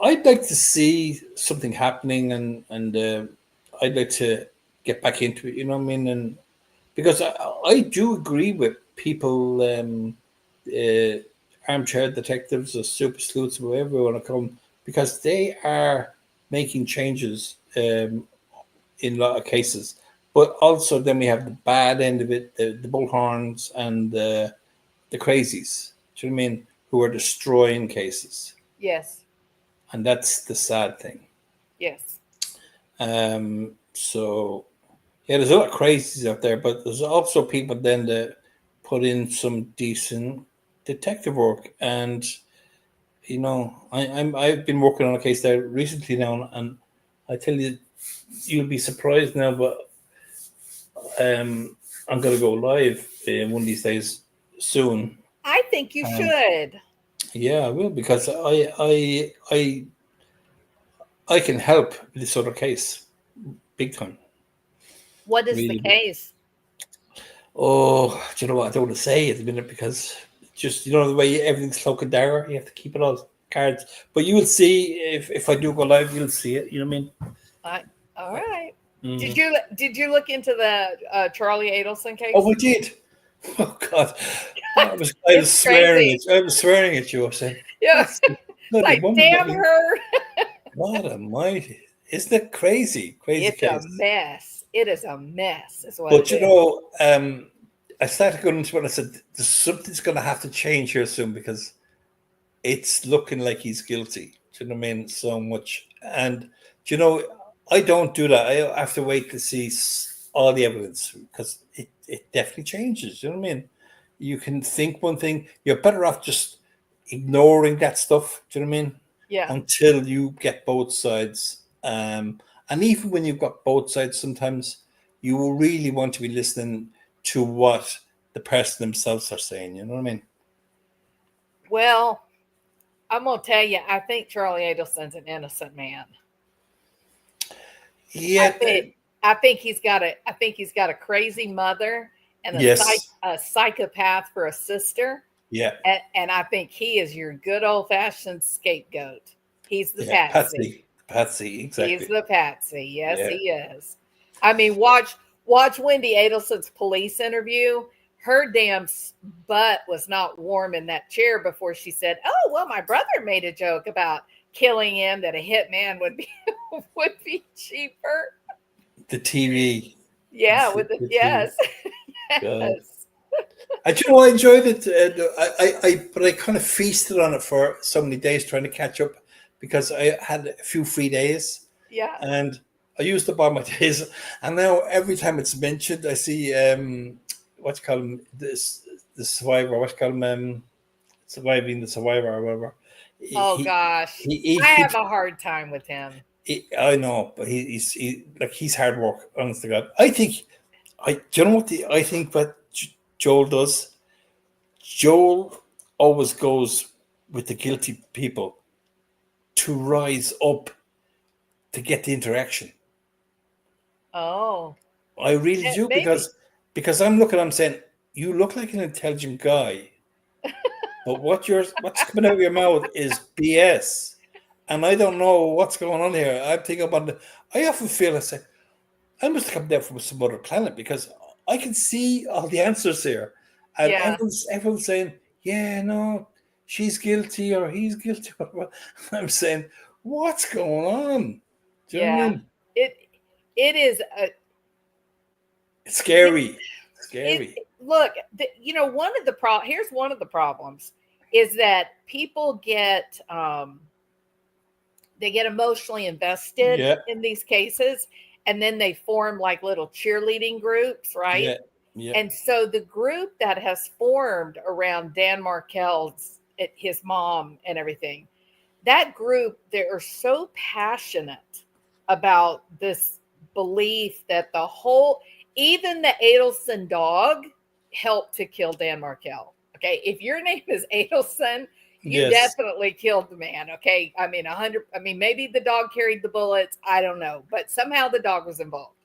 I'd like to see something happening, and I'd like to get back into it. You know what I mean? And because I do agree with people, uh, armchair detectives or super sleuths, whatever you want to call them, because they are making changes in a lot of cases. But also, then we have the bad end of it, the bullhorns and the crazies. Do you know what I mean? Who are destroying cases, Yes. and that's the sad thing. Yes. So yeah, there's a lot of crazies out there, but there's also people then that put in some decent detective work. And I've been working on a case there recently now, and I tell you, you'll be surprised now, but I'm going to go live one of these days soon. I think you And should. yeah, I will, because I can help with this other case big time. What is the Really. case? Oh, do you know what? I don't want to say at the minute, because just, the way everything's cloak and dagger, you have to keep it all cards. But you will see, if I do go live, you'll see it. You know what I mean? I, all right. Did Mm. you look into the Charlie Adelson Oh, case? we did. Oh God, I was It's swearing crazy. at you. I was swearing at you. I said, Yeah. "That's the It's bloody like, woman." damn her. God Almighty, isn't it crazy? Crazy It's a case. mess. It is a mess, is what it But is. I started going into it. And I said, something's going to have to change here soon, because it's looking like he's guilty. Do you know what I mean? So much. And do you know, I don't do that. I have to wait to see all the evidence, because it definitely changes. Do you know what I mean? You can think one thing, you're better off just ignoring that stuff. Do you know what I mean? Yeah. Until you get both sides. And even when you've got both sides, sometimes you will really want to be listening to what the person themselves are saying. You know what I mean? Well, I'm gonna tell you, I think Charlie Adelson's an innocent man. I Yeah, think. I think he's got a crazy mother and Yes. a psychopath for a sister. Yeah. And I think he is your good old fashioned scapegoat. He's the Yeah. patsy. Patsy. Patsy. He's Exactly. the patsy. Yes, Yeah. he is. I mean, watch Wendy Adelson's police interview. Her damn butt was not warm in that chair before she said, "Oh well, my brother made a joke about killing him that a hitman would be would be cheaper." The TV. Yeah, with the The TV. yes, God. yes, I enjoyed it. But I kind of feasted on it for so many days trying to catch up because I had a few free days yeah. and I used up all my days. And now every time it's mentioned, I see what you call him, this the survivor. What you call him, surviving the survivor or whatever. Oh He gosh, he I have keeps. a hard time with him. I know, but he's hard work. Honest to God, I think. Do you know what I think? What Joel does? Joel always goes with the guilty people to rise up to get the interaction. Oh, I really do maybe. because I'm looking at him saying, "You look like an intelligent guy, but what's coming out of your mouth is BS." And I don't know what's going on here. I'm thinking about it. I often feel I must have come down from some other planet because I can see all the answers here, and Yeah, everyone's saying, "Yeah, no, she's guilty or he's guilty." I'm saying, "What's going on?" Do you know what I yeah. mean? It it is a It's you scary, it scary. look, one of the here's one of the problems is that people they get emotionally invested Yeah, in these cases and then they form like little cheerleading groups, right? yeah, yeah, And so the group that has formed around Dan Markel's his mom and everything, that group, they are so passionate about this belief that even the Adelson dog helped to kill Dan Markel. Okay, if your name is Adelson, you yes. definitely killed the man. Okay, I mean 100. I mean maybe the dog carried the bullets. I don't know, but somehow the dog was involved.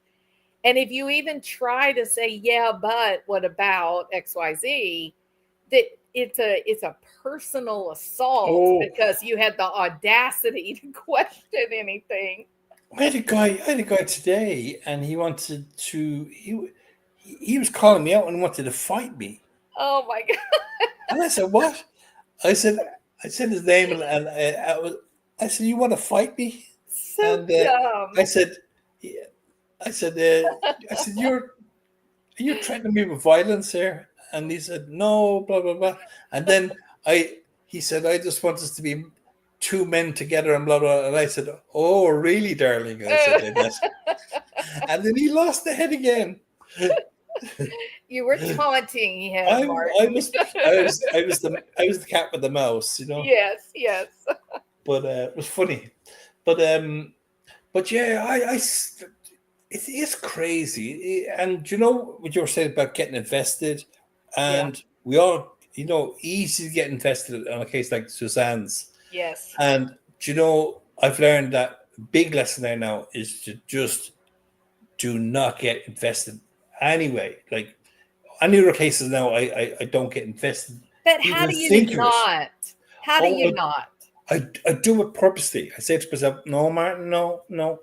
And if you even try to say, yeah, but what about XYZ, that it's a personal assault Oh, because you had the audacity to question anything. I had a guy today, and he wanted to. He was calling me out and wanted to fight me, Oh my god. and I said, "What?" I said, I said his name, and I said, "You want to fight me?" So And dumb. I said, "Yeah." I said, you're threatening me with violence here. And he said, "No, blah blah blah." And then he said, "I just want us to be two men together and blah blah." And I said, "Oh, really, darling?" I said that, and then he lost the head again. You were taunting him, I I Martin. was I was the cat with the mouse, you know. Yes, yes. But it was funny. But yeah, it is crazy. And you know what you were saying about getting invested, Yeah. and we all, easy to get invested on a case like Suzanne's. Yes. And I've learned that big lesson there now is to just do not get invested anyway. Like any other cases now, I don't get invested, But how even do you think of it. not? How do Oh, you not? I do it purposely. I say to myself, "No, Martin, no, no."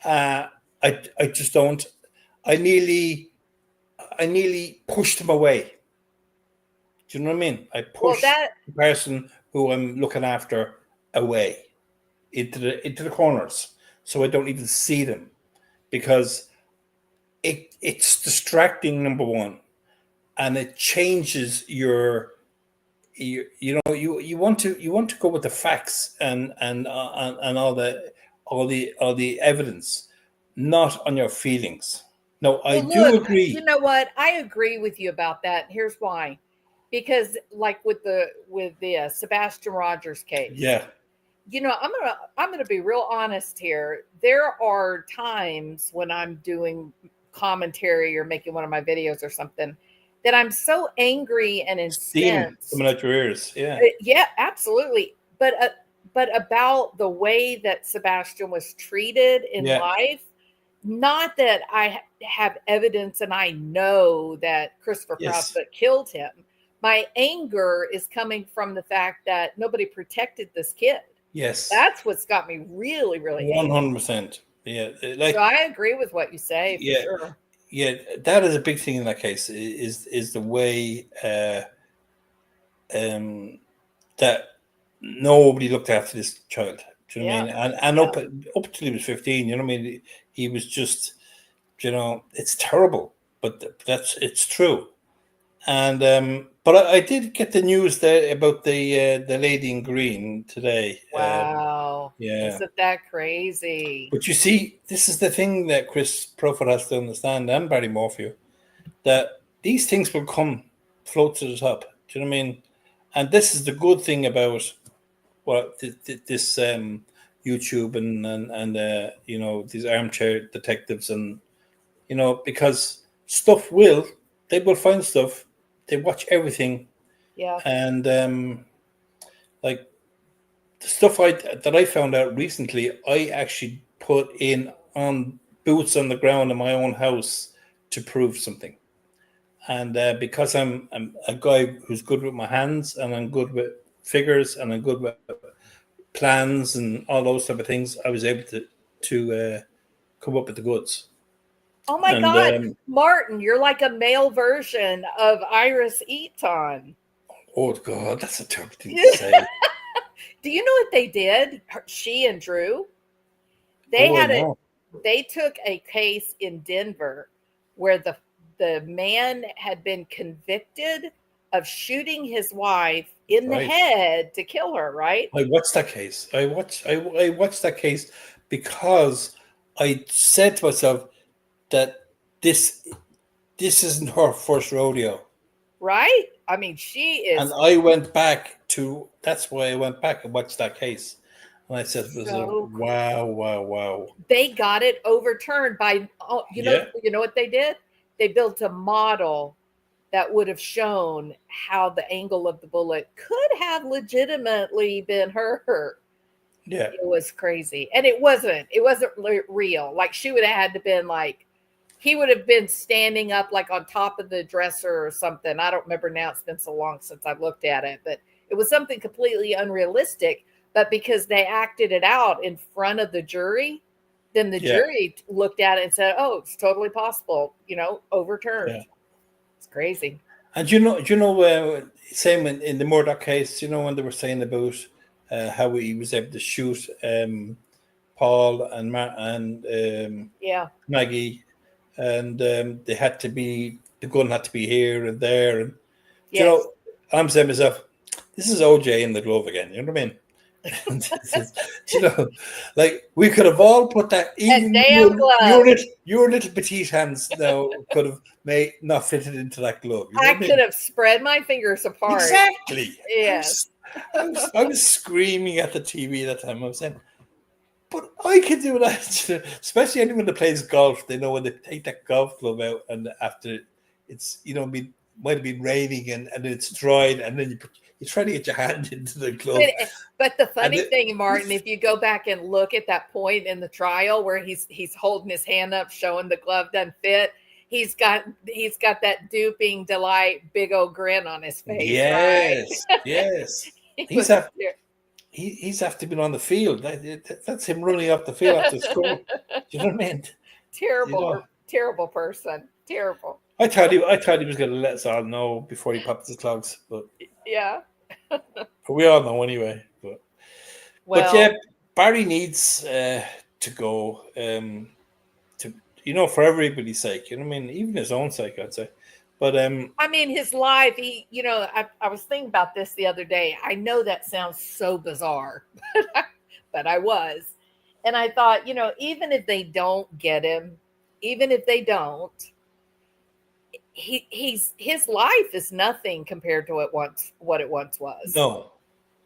Uh, I just don't. I nearly I nearly pushed him away. Do you know what I mean? I Well, push that the person who I'm looking after away into the corners, so I don't even see them because it's distracting. Number one, and it changes you want to go with the facts and all the evidence, not on your feelings. No, I Well, do look, you agree. know what? I agree with you about that. Here's why. Because like with the Sebastian Rogers case, Yeah, I'm gonna be real honest here. There are times when I'm doing commentary or making one of my videos or something that I'm so angry and steam coming incensed. out your ears. Yeah, Yeah, absolutely. But about the way that Sebastian was treated in yeah, life, not that I have evidence and I know that Christopher Yes. Proudfoot killed him. My anger is coming from the fact that nobody protected this kid. Yes. That's what's got me really, really angry. 100%. Yeah. So I agree with what you say for Yeah. sure. Yeah. That is a big thing in that case. Is the way um, that nobody looked after this child. Do you know what I Yeah. mean? And Yeah. up till he was 15. You know what I mean? He was just. It's terrible, but it's true. And but I did get the news there about the lady in green today. Wow. Yeah, Isn't that crazy? but you see, this is the thing that Chris Profit has to understand, and Barry Morphew, that these things will come float to the top. Do you know what I mean? And this is the good thing about this YouTube and these armchair detectives, and because stuff they will find stuff. They watch everything, Yeah. and like the stuff that I found out recently, I actually put in on boots on the ground in my own house to prove something. And because I'm a guy who's good with my hands, and I'm good with figures, and I'm good with plans and all those type of things, I was able to come up with the goods. Oh my And God. Martin, you're like a male version of Iris Eaton. oh God, that's a terrible thing to say. Do you know what they did? She and Drew, they Oh, I had a know. they took a case in Denver where the man had been convicted of shooting his wife in the Right. head to kill her, right? I watched that case. I watched that case because I said to myself that this this isn't her first rodeo. Right? I mean, she And is I went back to that's why I went back and watched that case. And I said it was a so wow, wow, wow. they got it overturned by Yeah, you know what they did? They built a model that would have shown how the angle of the bullet could have legitimately been her. yeah, It was crazy. And it wasn't real. Like she would have had to been like he would have been standing up like on top of the dresser or something. I don't remember now. It's been so long since I've looked at it, but it was something completely unrealistic. But because they acted it out in front of the jury, then the yeah, jury looked at it and said, "Oh, it's totally possible," yeah. overturned. It's crazy. And same in the Murdoch case, when they were saying about how he was able to shoot Paul and Yeah. Maggie, and the gun had to be here and there, and Yes. I'm saying to myself, this is OJ in the glove again. You know what I mean? And this is, like we could have all put that. That Even damn glove. your little petite hands now could have made not fitted into that glove. You know I what I could mean? have spread my fingers apart. Exactly. Yes. I was screaming at the TV that time. I was saying, but I could do that. Especially anyone that plays golf, they know when they take that golf club out and after it's might have been raining and then it's dried and then you try to get your hand into the glove But the and funny thing, Martin, if you go back and look at that point in the trial where he's holding his hand up, showing the glove doesn't fit, he's got that duping delight, big old grin on his face, right? yes. He He's was have he's after been on the field. That's him running off the field after school. Do you know what I mean? You know, terrible person, terrible. I thought he was going to let us all know before he popped his clogs, Yeah. but we all know anyway. But yeah, Well, Barry needs to go to for everybody's sake. You know what I mean? Even his own sake, I'd say. But I mean, his life, I was thinking about this the other day. I know that sounds so bizarre, but I was. And I thought, even if they don't get him, even if they don't, his life is nothing compared to what it once was. no,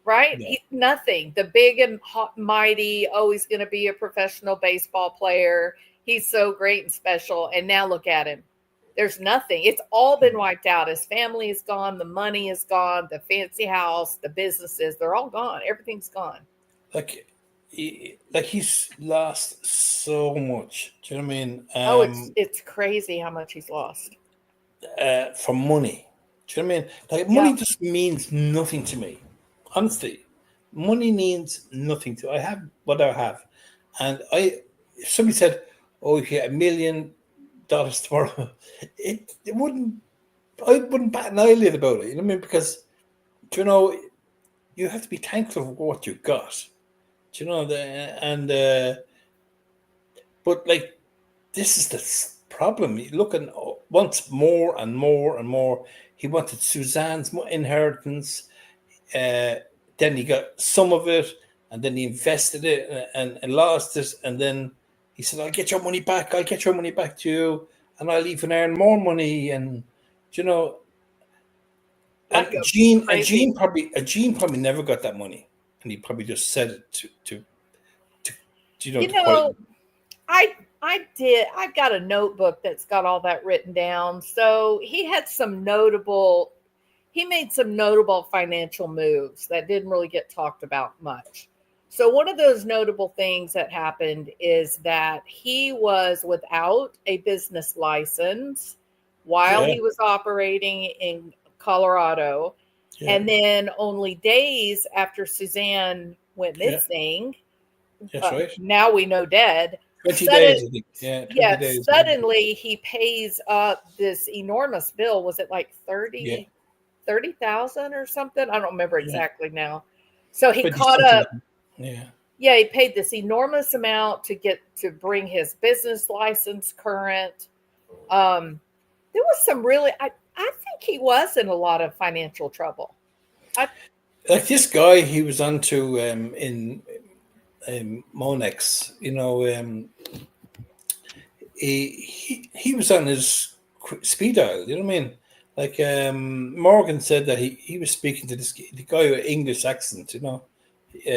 Right? no, He's nothing. The big and mighty, always going to be a professional baseball player. He's so great and special. And now look at him. There's nothing. It's all been wiped out. His family is gone. The money is gone. The fancy house, the businesses, they're all gone. Everything's gone. like like he's lost so much. Do you know what I mean? Oh, it's crazy how much he's lost. For money. Do you know what I mean? Like Yeah. money just means nothing to me. Honestly, money means nothing to. I have what I have, and if somebody said, "Oh, you get $1 million tomorrow," it wouldn't. I wouldn't bat an eyelid about it. You know what I mean? Because you know you have to be thankful for what you got. Do you know and but like this is the problem. You looking wants more and more and more. He wanted Suzanne's inheritance. Uh, then he got some of it, and then he invested it and lost it. And then he said, "I'll get your money back. I'll get your money back to you, and I'll even earn more money." And you know, and Like a Gene crazy. probably never got that money, and he probably just said it to You to quiet. know, I did. I've got a notebook that's got all that written down. So he made some notable financial moves that didn't really get talked about much. So one of those notable things that happened is that he was without a business license while Yeah, he was operating in Colorado. yeah, And then only days after Suzanne went yeah. missing, That's right. now we know dead. 20 days, I think. Yeah, 20 Yes, days. Yeah, suddenly he pays up this enormous bill. Was it like yeah, 30,000 or something? I don't remember yeah. exactly now. So he 20 caught something. up. Yeah. Yeah, he paid this enormous amount to bring his business license current. There was some really. I think he was in a lot of financial trouble. I Like this guy, he was on to in Monex, he was on his speed dial. You know what I mean? Like Morgan said that he was speaking to the guy with English accent.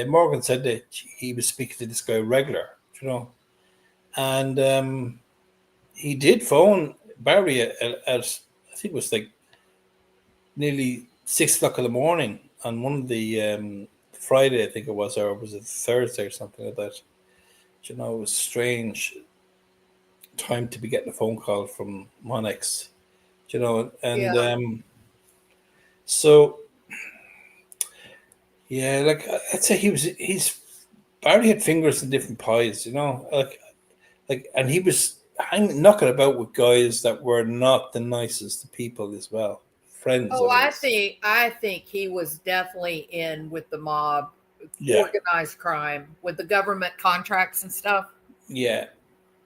Morgan said that he was speaking to this guy regular. And he did phone Barry at I think it was like nearly 6 o'clock in the morning on one of the Friday, I think it was, or was it Thursday or something like that. It was strange time to be getting a phone call from Monex. And Yeah. so yeah, like I'd say he's Barry had fingers in different pies. And he was knocking about with guys that were not the nicest of people as well, friends Oh, of his. I think he was definitely in with the mob, Yeah, organized crime, with the government contracts and stuff. yeah.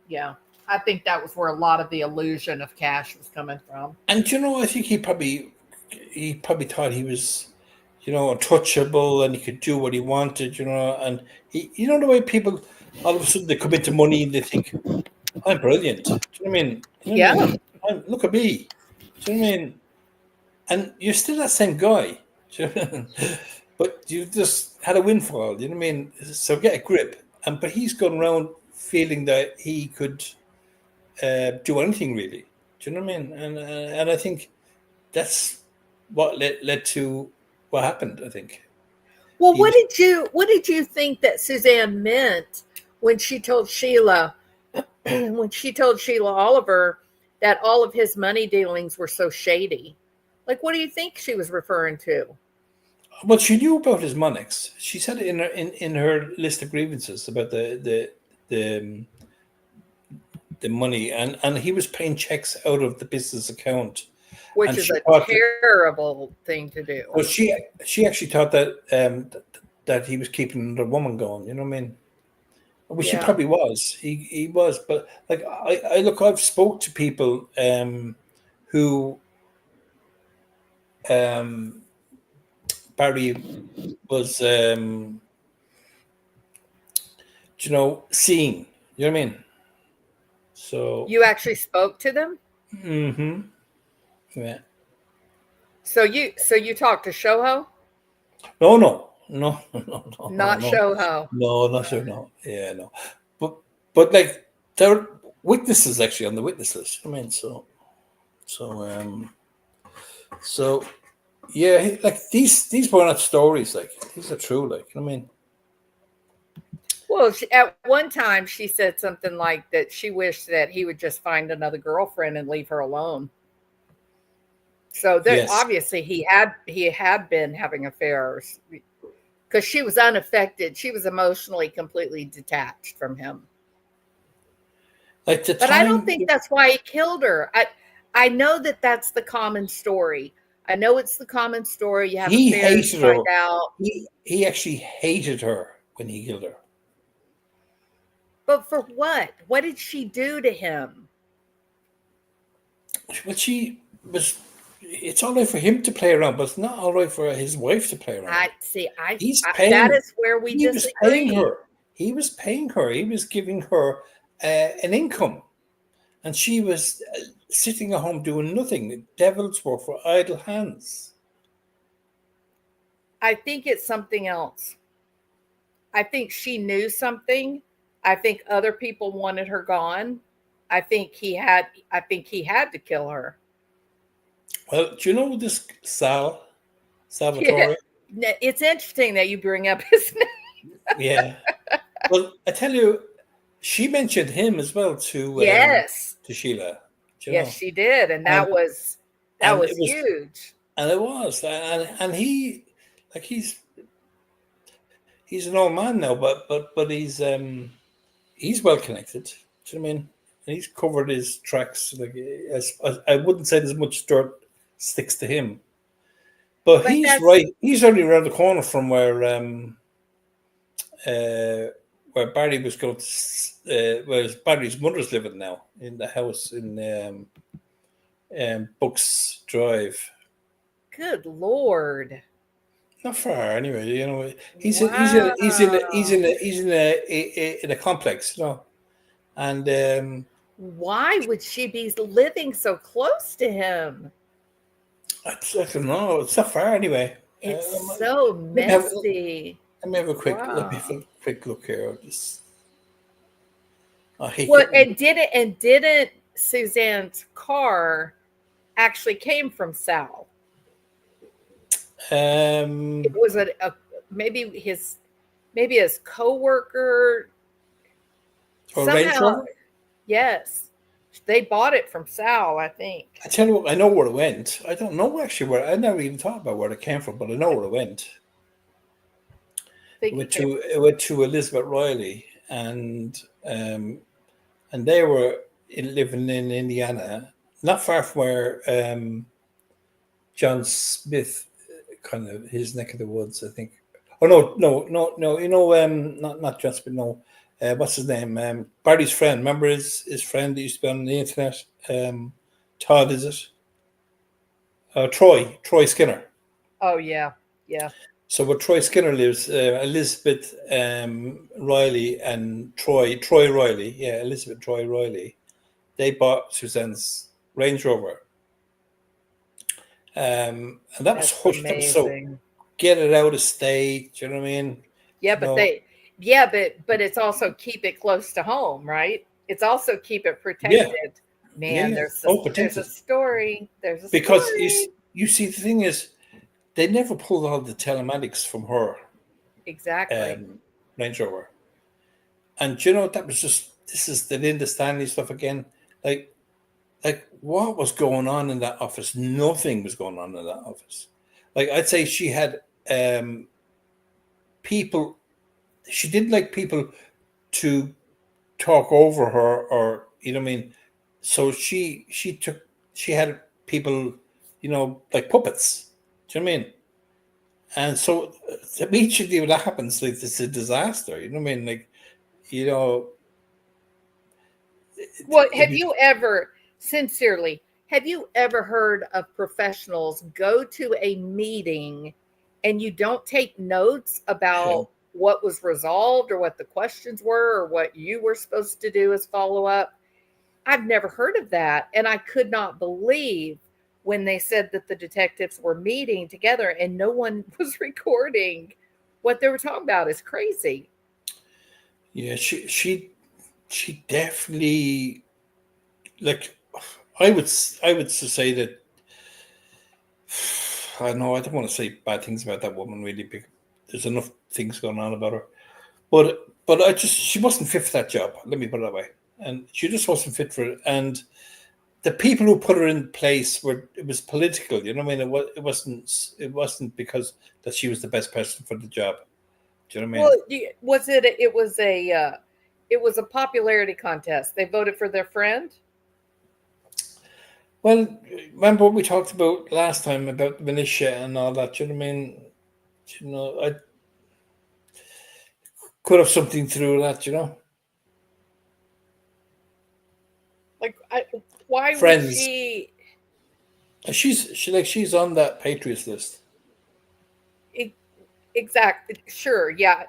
Yeah. I think that was where a lot of the illusion of cash was coming from. And I think he probably thought he was, untouchable and he could do what he wanted, and the way people all of a sudden they come into money and they think, I'm brilliant. Do you know what I mean? You know what I Yeah. mean? Look at me. Do you know what I mean? And you're still that same guy. Do you know what I mean? But you just had a windfall, you know what I mean? So get a grip. But he's gone around feeling that he could do anything really. Do you know what I mean? And I think that's what led to what happened. I think Well, he was. what did you think that Suzanne meant when she told Sheila when she told Sheila Oliver that all of his money dealings were so shady? Like, what do you think she was referring to? Well, she knew about his Monex. She said it in her list of grievances about the money, and he was paying checks out of the business account, Which and is she a thought that. terrible thing to do. Well, she actually thought that he was keeping another woman going. You know what I mean? Which he Yeah. probably was. He was, but like I've spoke to people who um, Barry was seeing. You know what I mean? So, You actually spoke to them? yeah. So you talked to Shoho? No, no, no, no, no, no, Not no, Shoho. no, not sure, no, yeah, no, but like there are witnesses actually on the witness list. I mean, so so yeah, like these were not stories. Like these are true. Like I mean, Well, at one time she said something like that she wished that he would just find another girlfriend and leave her alone. So there, Yes. obviously he had been having affairs because she was unaffected. She was emotionally completely detached from him. Like the But I don't time think that's why he killed her. I know that that's the common story. I know it's the common story. You have he affairs, you hated her, find out. he actually hated her when he killed her. But for what? What did she do to him? But she was. It's all right for him to play around, but it's not all right for his wife to play around. I see. He's That paying. is where we He was paying disagree. her. He was paying her. He was giving her an income, and she was sitting at home doing nothing. Devil's work for idle hands. I think it's something else. I think she knew something. I think other people wanted her gone. I think he had to kill her. Well, do you know this Yeah. Salvatore? It's interesting that you bring up his name. Yeah. Well, I tell you, she mentioned him as well Yes. to Sheila. Do you Yes, know? she did. And And that and was it was huge. and it was and he like he's an old man now, but he's well connected. Do you know what I mean? And he's covered his tracks. Like as I wouldn't say there's much dirt sticks to him, but But he's that's right. He's only around the corner from where Barry was going to, where Barry's mother's living now in the house in Bucks Drive. good Lord. Not far anyway. You know, Wow. in a complex. You know, and Why would she be living so close to him? I don't know. It's not far anyway. It's Um, so let me have messy. let me have Wow. a quick look here. I hate Well, getting. and didn't Suzanne's car actually came from Sal? It Um, was a maybe his coworker or Range somehow. Rover. Yes, they bought it from Sal, I think. I tell you what, I know where it went. I don't know actually where. I never even thought about where it came from, but I know where it went. I think it came from It went to Elizabeth Riley, um, and they were living in Indiana, not far from where John Smith, kind of his neck of the woods, I think. Oh no! You know, not John Smith. No, what's his name? Barry's friend. Remember his friend that used to be on the internet. Todd, is it? Troy Skinner. Oh yeah, yeah. So where Troy Skinner lives, Elizabeth Riley and Troy Riley, yeah, Elizabeth Troy Riley, they bought Suzanne's Range Rover, and that was That's hush. That was so amazing. get it out of state. Do you know what I mean? Yeah, You know, but it's also keep it close to home, right? It's also keep it yeah, protected. yeah, Man, yeah. Oh, there's a protected story. There's a because story. you see the thing is they never pulled all the telematics from her Exactly. Range Rover, and you know that was just this is the Linda Stanley stuff again, like. Like what was going on in that office? Nothing was going on in that office. Like I'd say she had people. She didn't like people to talk over her, or you know what I mean. So she had people, you know, like puppets. Do you know what I mean? And so immediately when that happens, like it's a disaster. You know what I mean? Like you know, Well, it was, have you ever heard of professionals go to a meeting and you don't take notes yeah. about what was resolved or what the questions were or what you were supposed to do as follow up? I've never heard of that. And I could not believe when they said that the detectives were meeting together and no one was recording what they were talking about is crazy. Yeah, she definitely like I would say that I know I don't want to say bad things about that woman really because there's enough things going on about her. but she wasn't fit for that job. Let me put it that way. And she just wasn't fit for it. And the people who put her in place it was political. You know what I mean? It wasn't because that she was the best person for the job. Do you know what I mean? Well, was it? It was a popularity contest. They voted for their friend. Well, remember what we talked about last time about the militia and all that? Do you know what I mean? I could have something through that. Like, why would Friends. she? She's on that Patriots list. Exactly. Sure. Yeah.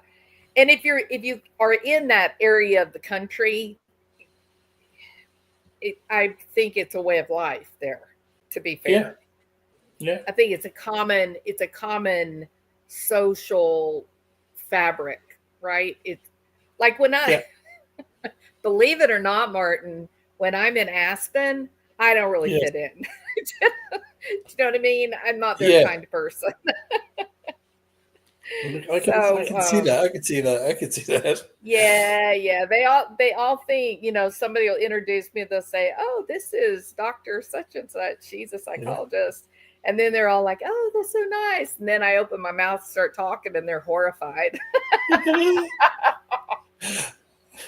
And if you are in that area of the country, I think it's a way of life there. To be Yeah, fair, yeah, I think it's a common social fabric, right? It's like when yeah, believe it or not, Martin, when I'm in Aspen, I don't really yeah, fit in. Do you know what I mean? I'm not their yeah. kind of person. I So can see that. I can see that. I can see that. yeah. They all think, somebody will introduce me, they'll say, "Oh, this is Dr. Such and such. She's a Yeah. psychologist." And then they're all like, "Oh, that's so nice." And then I open my mouth, start talking, and they're horrified.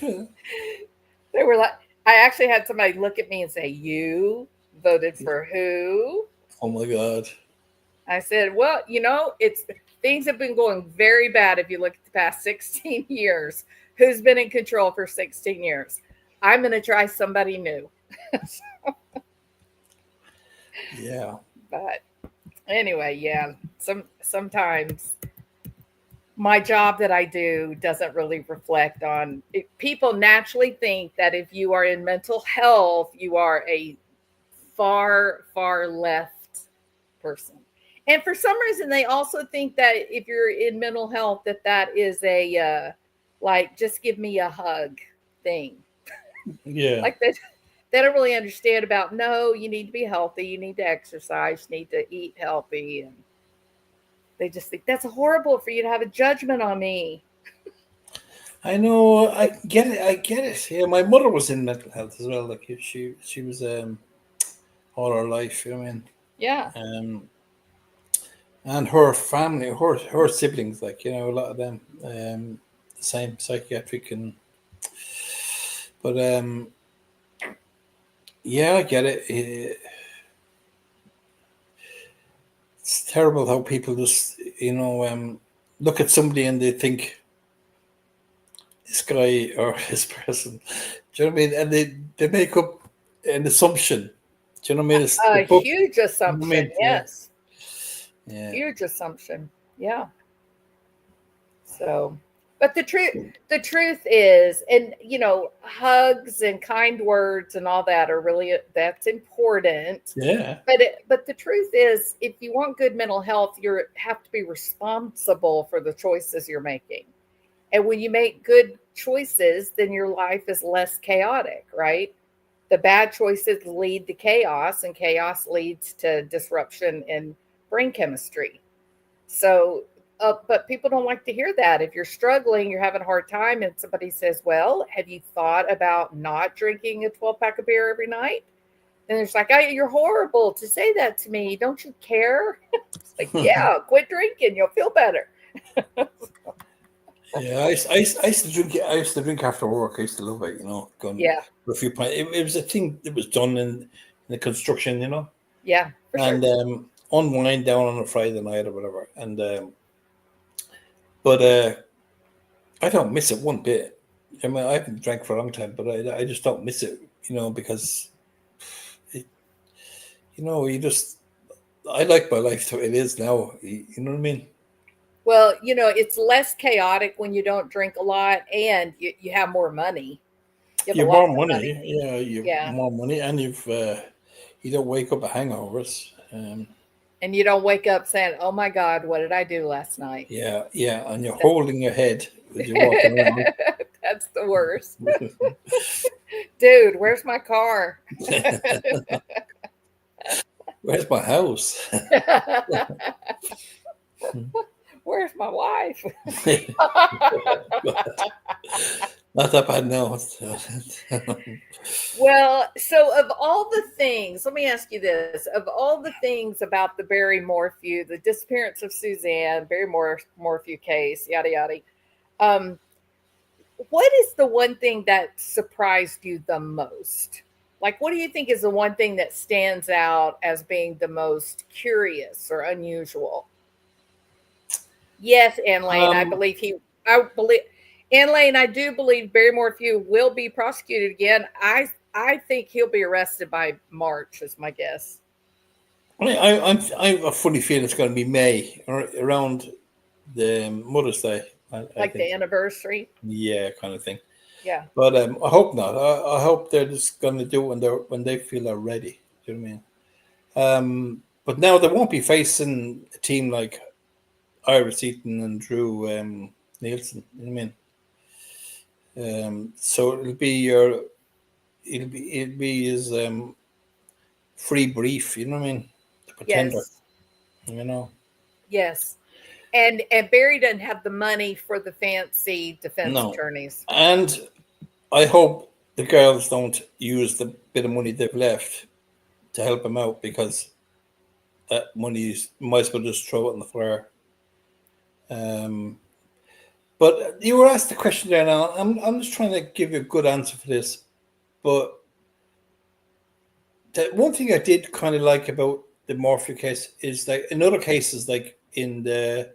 They were like, I actually had somebody look at me and say, "You voted for who?" Oh my God. I said, "Well, it's things have been going very bad if you look at the past 16 years. Who's been in control for 16 years? I'm going to try somebody new." Yeah. But anyway, yeah, sometimes my job that I do doesn't really reflect on it. People naturally think that if you are in mental health, you are a far left person. And for some reason, they also think that if you're in mental health, that is a like just give me a hug thing. Yeah. Like they don't really understand about no, you need to be healthy, you need to exercise, you need to eat healthy, and they just think that's horrible for you to have a judgment on me. I know. I get it. I get it. Yeah. My mother was in mental health as well. Like she was all her life. You know what I mean? Yeah. And her family, her siblings, like a lot of them, the same psychiatric but yeah, I get it. It's terrible how people just look at somebody and they think this guy or this person. Do you know what I mean? And they make up an assumption. Do you know what I mean? It's the A book. huge You know what I assumption. mean? Yeah, Yes. yeah, Huge assumption. Yeah. So, but the truth is, and hugs and kind words and all that are really that's important. yeah, But the truth is, if you want good mental health, you have to be responsible for the choices you're making. And when you make good choices, then your life is less chaotic, right? The bad choices lead to chaos, and chaos leads to disruption in brain chemistry. So, but people don't like to hear that. If you're struggling, you're having a hard time, and somebody says, "Well, have you thought about not drinking a 12 pack of beer every night?" And it's like, "You're horrible to say that to me. Don't you care?" It's like, "Yeah, quit drinking. You'll feel better." yeah. I used to drink. I used to drink after work. I used to love it. Going Yeah, for a few pints. It was a thing that was done in the construction. yeah, for sure. And unwind down on a Friday night or whatever. And but I don't miss it one bit. I mean, I haven't drank for a long time, but I just don't miss it. Because it, you just I like my life the way it is now. You know what I mean? Well, it's less chaotic when you don't drink a lot, and you have more money. You have a You have lot more more money. money, yeah. You have Yeah. more money, and you don't wake up with hangovers. And you don't wake up saying, "Oh my God, what did I do last night?" Yeah, yeah, and you're That's holding your head as you're walking around. that's the worst. Dude, where's my car? Where's my house? Where's my wife? Not that bad now. Well, so of all the things, let me ask you this: of all the things about the Barry Morphew, the disappearance of Suzanne, Morphew case, yada yada, um, what is the one thing that surprised you the most? Like, what do you think is the one thing that stands out as being the most curious or unusual? Yes, Ann Lane, um, I believe, Ann Lane, I do believe Barry Morphew will be prosecuted again. I think he'll be arrested by March, is my guess. I have a funny feeling it's going to be May or around the Mother's Day. I Like think, the anniversary. yeah, kind of thing. Yeah. But I hope not. I hope they're just going to do it when they feel they're ready. Do you know what I mean? But now they won't be facing a team like Iris Eaton and Drew Nielsen. You know what I mean? So it'll be his free brief. You know what I mean? The pretender. Yes. You know. Yes. And Barry doesn't have the money for the fancy defense No. attorneys. And I hope the girls don't use the bit of money they've left to help him out because that money might as well just throw it in the fire. Um, but you were asked the question there now. I'm just trying to give you a good answer for this. But the one thing I did kind of like about the Morphew case is that in other cases, like in the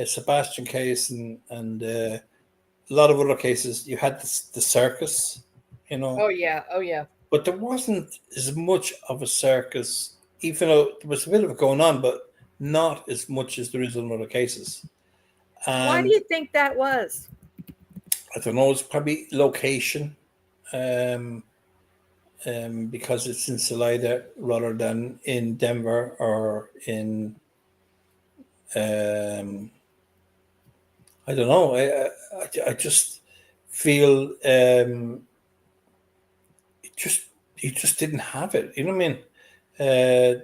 Sebastian case and a lot of other cases, you had the circus, you know, Oh yeah. Oh yeah. but there wasn't as much of a circus, even though there was a bit of it going on, but not as much as there is in other cases. Why do And you think that was? I don't know, it's probably location, um, because it's in Salida rather than in Denver or in, um, I don't know. I just feel it just you just didn't have it. You know what I mean? Uh,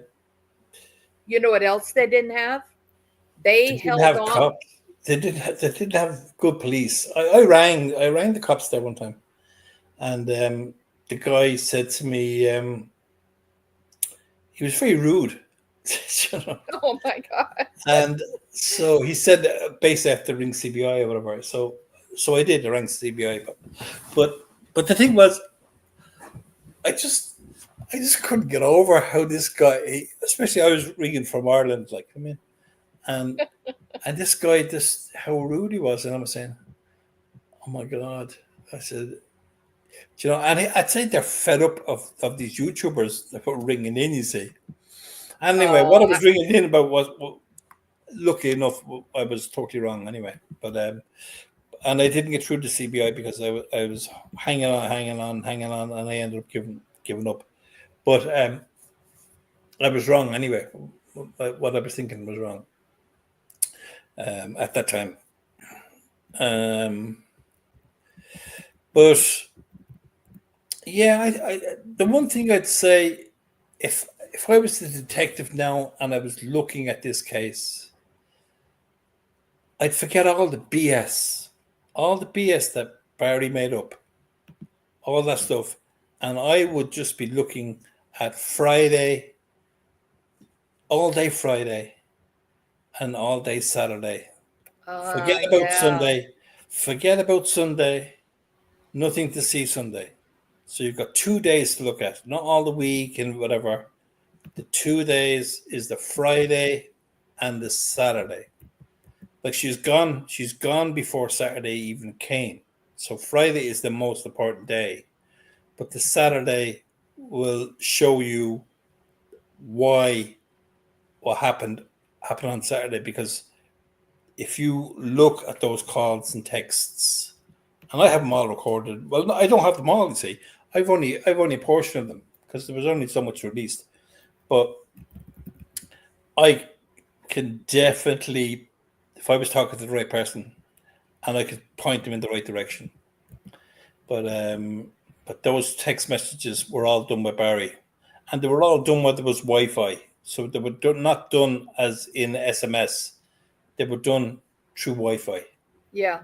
You know what else they didn't have? they They didn't held have on. cops. They didn't have good police. I rang the cops there one time, and the guy said to me, he was very rude, you know. Oh my God. And so he said, basically, I have to ring CBI or whatever. So I did. I rang CBI, but but the thing was, I just I just couldn't get over how this guy, especially I was ringing from Ireland, like come in, and this guy just how rude he was, and I was saying, oh my god, I said, you know, and I'd say they're fed up of these YouTubers that were ringing in. You see, anyway, what Oh, I was ringing in about was, well, lucky enough, I was totally wrong anyway, but and I didn't get through to CBI because I was hanging on, and I ended up giving up. But I was wrong anyway. What I was thinking was wrong at that time. Um, but yeah, the one thing I'd say, if I was the detective now and I was looking at this case, I'd forget all the BS that Barry made up, all that stuff, and I would just be looking at Friday, all day Friday, and all day Saturday. Forget about yeah. Sunday. Forget about Sunday. Nothing to see Sunday. So you've got 2 days to look at, not all the week and whatever. The 2 days is the Friday and the Saturday. Like she's gone before Saturday even came. So Friday is the most important day. But the Saturday will show you why what happened on Saturday, because if you look at those calls and texts, and I have them all recorded. Well, no, I don't have them all. You see, I've only a portion of them because there was only so much released. But I can definitely, if I was talking to the right person, and I could point them in the right direction. But those text messages were all done by Barry, and they were all done when there was Wi-Fi. So they were not done as in SMS. They were done through Wi-Fi. Yeah.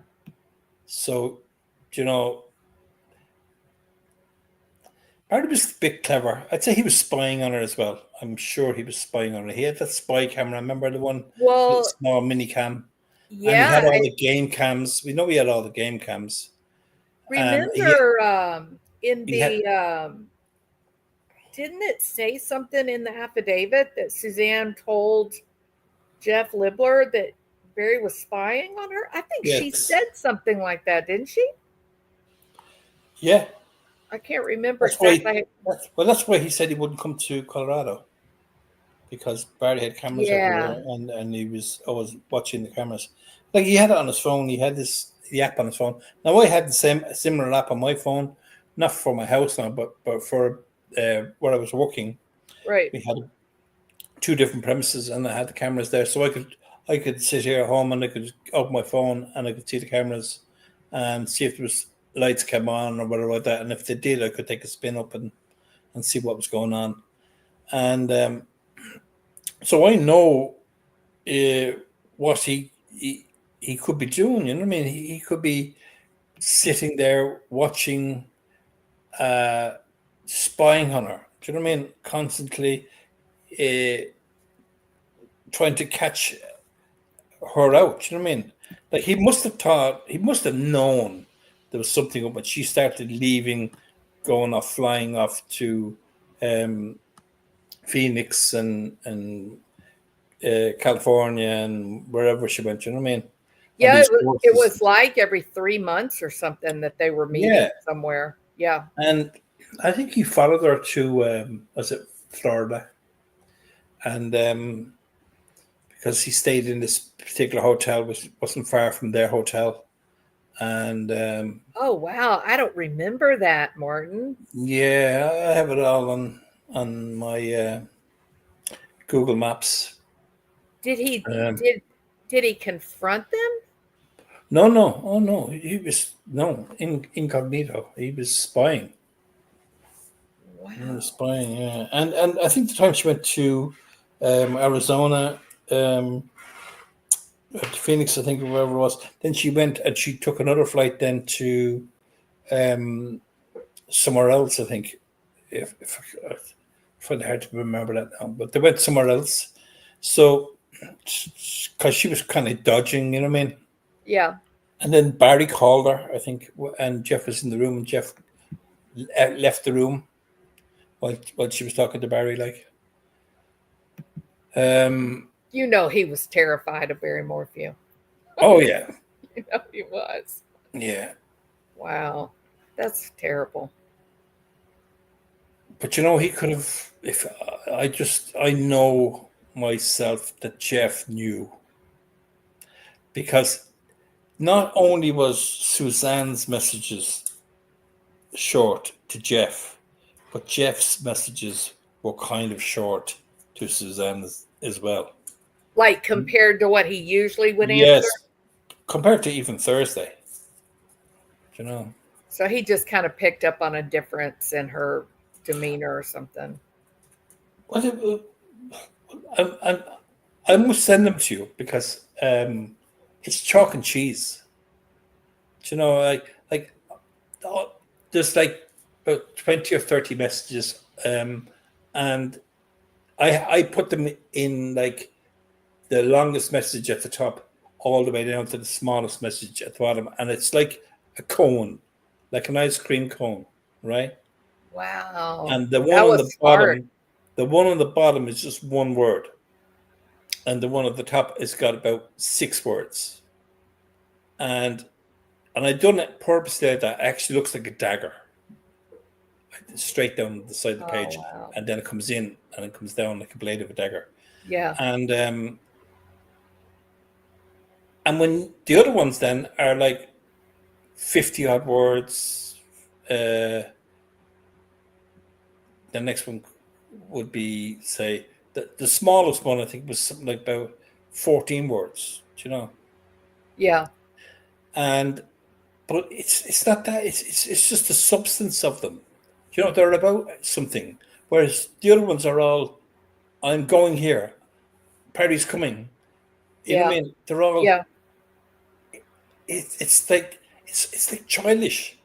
So you know, Barry was a bit clever. I'd say he was spying on her as well. I'm sure he was spying on her. He had that spy camera. Remember the one, little Well, small mini cam, and he had yeah, all I the game cams. We know he had all the game cams. He remember in he had the didn't it say something in the affidavit that Suzanne told Jeff Libler that Barry was spying on her? I think she yes, said something like that, didn't she? yeah. I can't remember That's why. exactly. That's why he said he wouldn't come to Colorado because Barry had cameras Yeah, everywhere, and he was always watching the cameras. Like he had it on his phone. He had the app on his phone. Now I had the similar app on my phone, not for my house now, but for where I was working. right. We had two different premises, and I had the cameras there, so I could sit here at home and I could open my phone and I could see the cameras and see if there was lights came on or whatever like that. And if they did, I could take a spin up and see what was going on. And so I know what he could be doing. You know what I mean? He could be sitting there watching, uh, spying on her. Do you know what I mean? Constantly uh, trying to catch her out. Do you know what I mean? Like he must have known there was something up when she started leaving, going off, flying off to um, Phoenix and California and wherever she went. You know what I mean? On Yeah, these it courses. was like every 3 months or something that they were meeting Yeah, somewhere. Yeah. and I think he followed her to was it Florida, and because he stayed in this particular hotel, which wasn't far from their hotel, and Oh wow, I don't remember that, Martin. yeah, I have it all on my Google Maps. Did he Um, did he confront them? no, no, oh no, he was no incognito. He was spying. He was Wow. spying, yeah. And I think the time she went to Arizona, to Phoenix, I think, or wherever it was. Then she went and she took another flight then to um, somewhere else. I think, if I find it hard to remember that now, but they went somewhere else. So, because she was kind of dodging, you know what I mean. Yeah. And then Barry called her, I think, and Jeff was in the room, and Jeff left the room while she was talking to Barry. Like, um, You know he was terrified of Barry Morphew. oh yeah, You know he was. yeah. Wow. That's terrible. But he could have. If I know myself that Jeff knew because not only was Suzanne's messages short to Jeff, but Jeff's messages were kind of short to Suzanne as well. Like compared to what he usually would answer. Yes, compared to even Thursday, you know. So he just kind of picked up on a difference in her demeanor or something. What I must send them to you because it's chalk and cheese. Like there's like about 20 or 30 messages, and I put them in like the longest message at the top all the way down to the smallest message at the bottom, and it's like a cone, like an ice cream cone, right? Wow. And the one That on was the smart. bottom, the one on the bottom is just one word, and the one at the top has got about 6 words, and I done it purposely. That actually looks like a dagger, straight down the side of the Oh page, wow. and then it comes in and it comes down like a blade of a dagger. Yeah. And when the other ones then are like 50 odd words, the next one would be say the smallest one I think was something like about 14 words. Yeah. And but it's not that it's just the substance of them. They're about something, whereas the other ones are all I'm going here, Perry's coming. You know what Yeah. I mean? They're all Yeah. it's like It's like childish,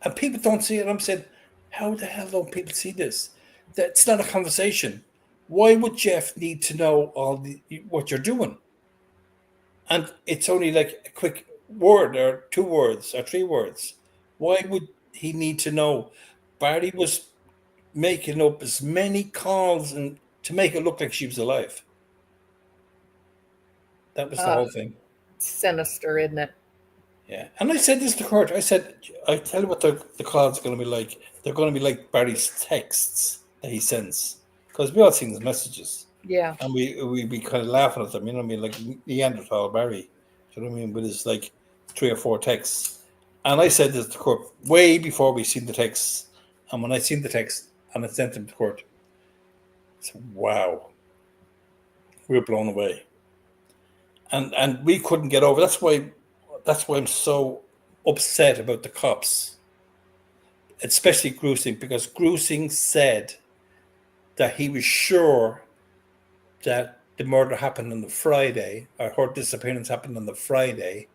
and people don't see it. I'm saying, how the hell don't people see this? That's not a conversation. Why would Jeff need to know what you're doing? And it's only like a quick word or 2 words or 3 words. Why would he need to know? Barry was making up as many calls and to make it look like she was alive. That was the Uh, whole thing. Sinister, isn't it? Yeah. And I said this to Kurt. I said, I tell you what the calls are going to be like. They're going to be like Barry's texts that he sends. Because we all seen his messages. Yeah. And we be kind of laughing at them, you know what I mean? Like Neanderthal Barry. Do you know what I mean? With his like 3 or 4 texts. And I said this to Kurt way before we seen the texts. And when I seen the text and I sent them to Kurt, I said, wow. We were blown away. And we couldn't get over. That's why I'm so upset about the cops, especially Grusing, because Grusing said that he was sure that the murder happened on the Friday, or her disappearance happened on the Friday,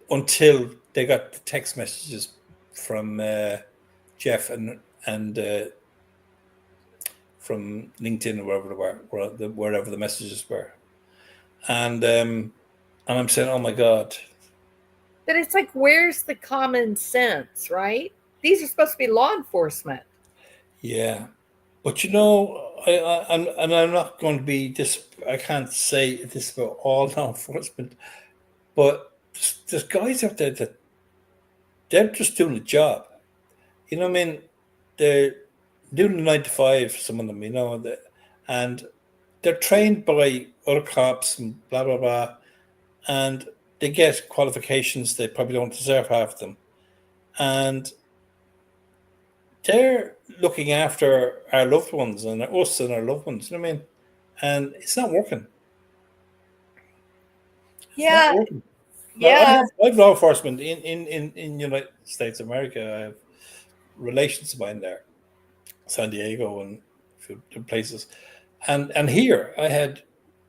until they got the text messages from Jeff and from LinkedIn or wherever they were, wherever the messages were, and I'm saying, oh my God. But it's like, where's the common sense, right? These are supposed to be law enforcement. Yeah. But I'm not going to be this. I can't say this about all law enforcement, but there's guys out there that they're just doing a job. You know what I mean? They're doing the 9 to 5. Some of them, and they're trained by other cops and blah blah blah, and they get qualifications. They probably don't deserve half of them, and they're looking after our loved ones and us and our loved ones. You know what I mean? And it's not working. It's not Yeah. working. Yeah. I have law enforcement in United States of America. I have relations of mine there, San Diego and a few places, and here I had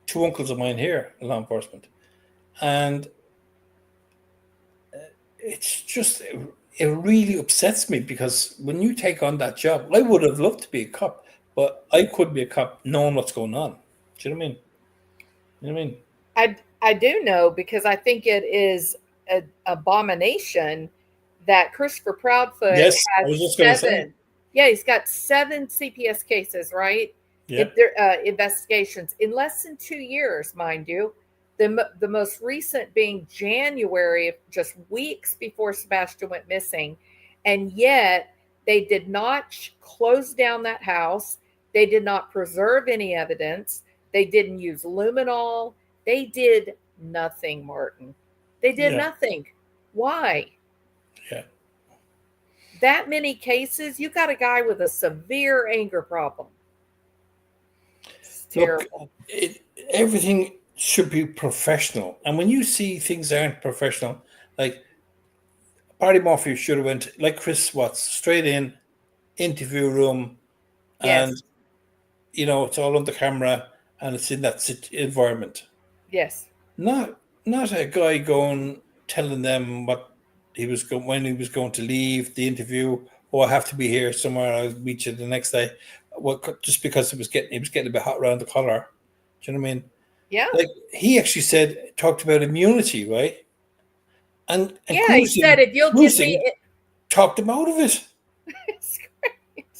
2 uncles of mine here in law enforcement, and it's just it really upsets me because when you take on that job, I would have loved to be a cop, but I couldn't be a cop knowing what's going on. Do you know what I mean? You know what I mean? I do know, because I think it is an abomination that Christopher Proudfoot Yes, I was has just going to say. 7. Yeah, he's got 7 CPS cases, right? Yeah. Investigations in less than 2 years, mind you. The most recent being January, just weeks before Sebastian went missing, and yet they did not close down that house. They did not preserve any evidence. They didn't use luminol. They did nothing, Martin. They did Yeah. nothing. Why? Yeah. That many cases, you got a guy with a severe anger problem. It's terrible. Look, everything should be professional, and when you see things aren't professional, like Barry Morphew should have went like Chris Watts, straight in interview room, and Yes. it's all on the camera and it's in that environment. Yes. Not a guy going telling them what he was going when he was going to leave the interview. Oh, I have to be here somewhere. I'll meet you the next day. Well, just because he was getting a bit hot around the collar. Do you know what I mean? Yeah. Like he actually talked about immunity, right? And Yeah, he said, if you'll give me Cruising talked him out of it. it's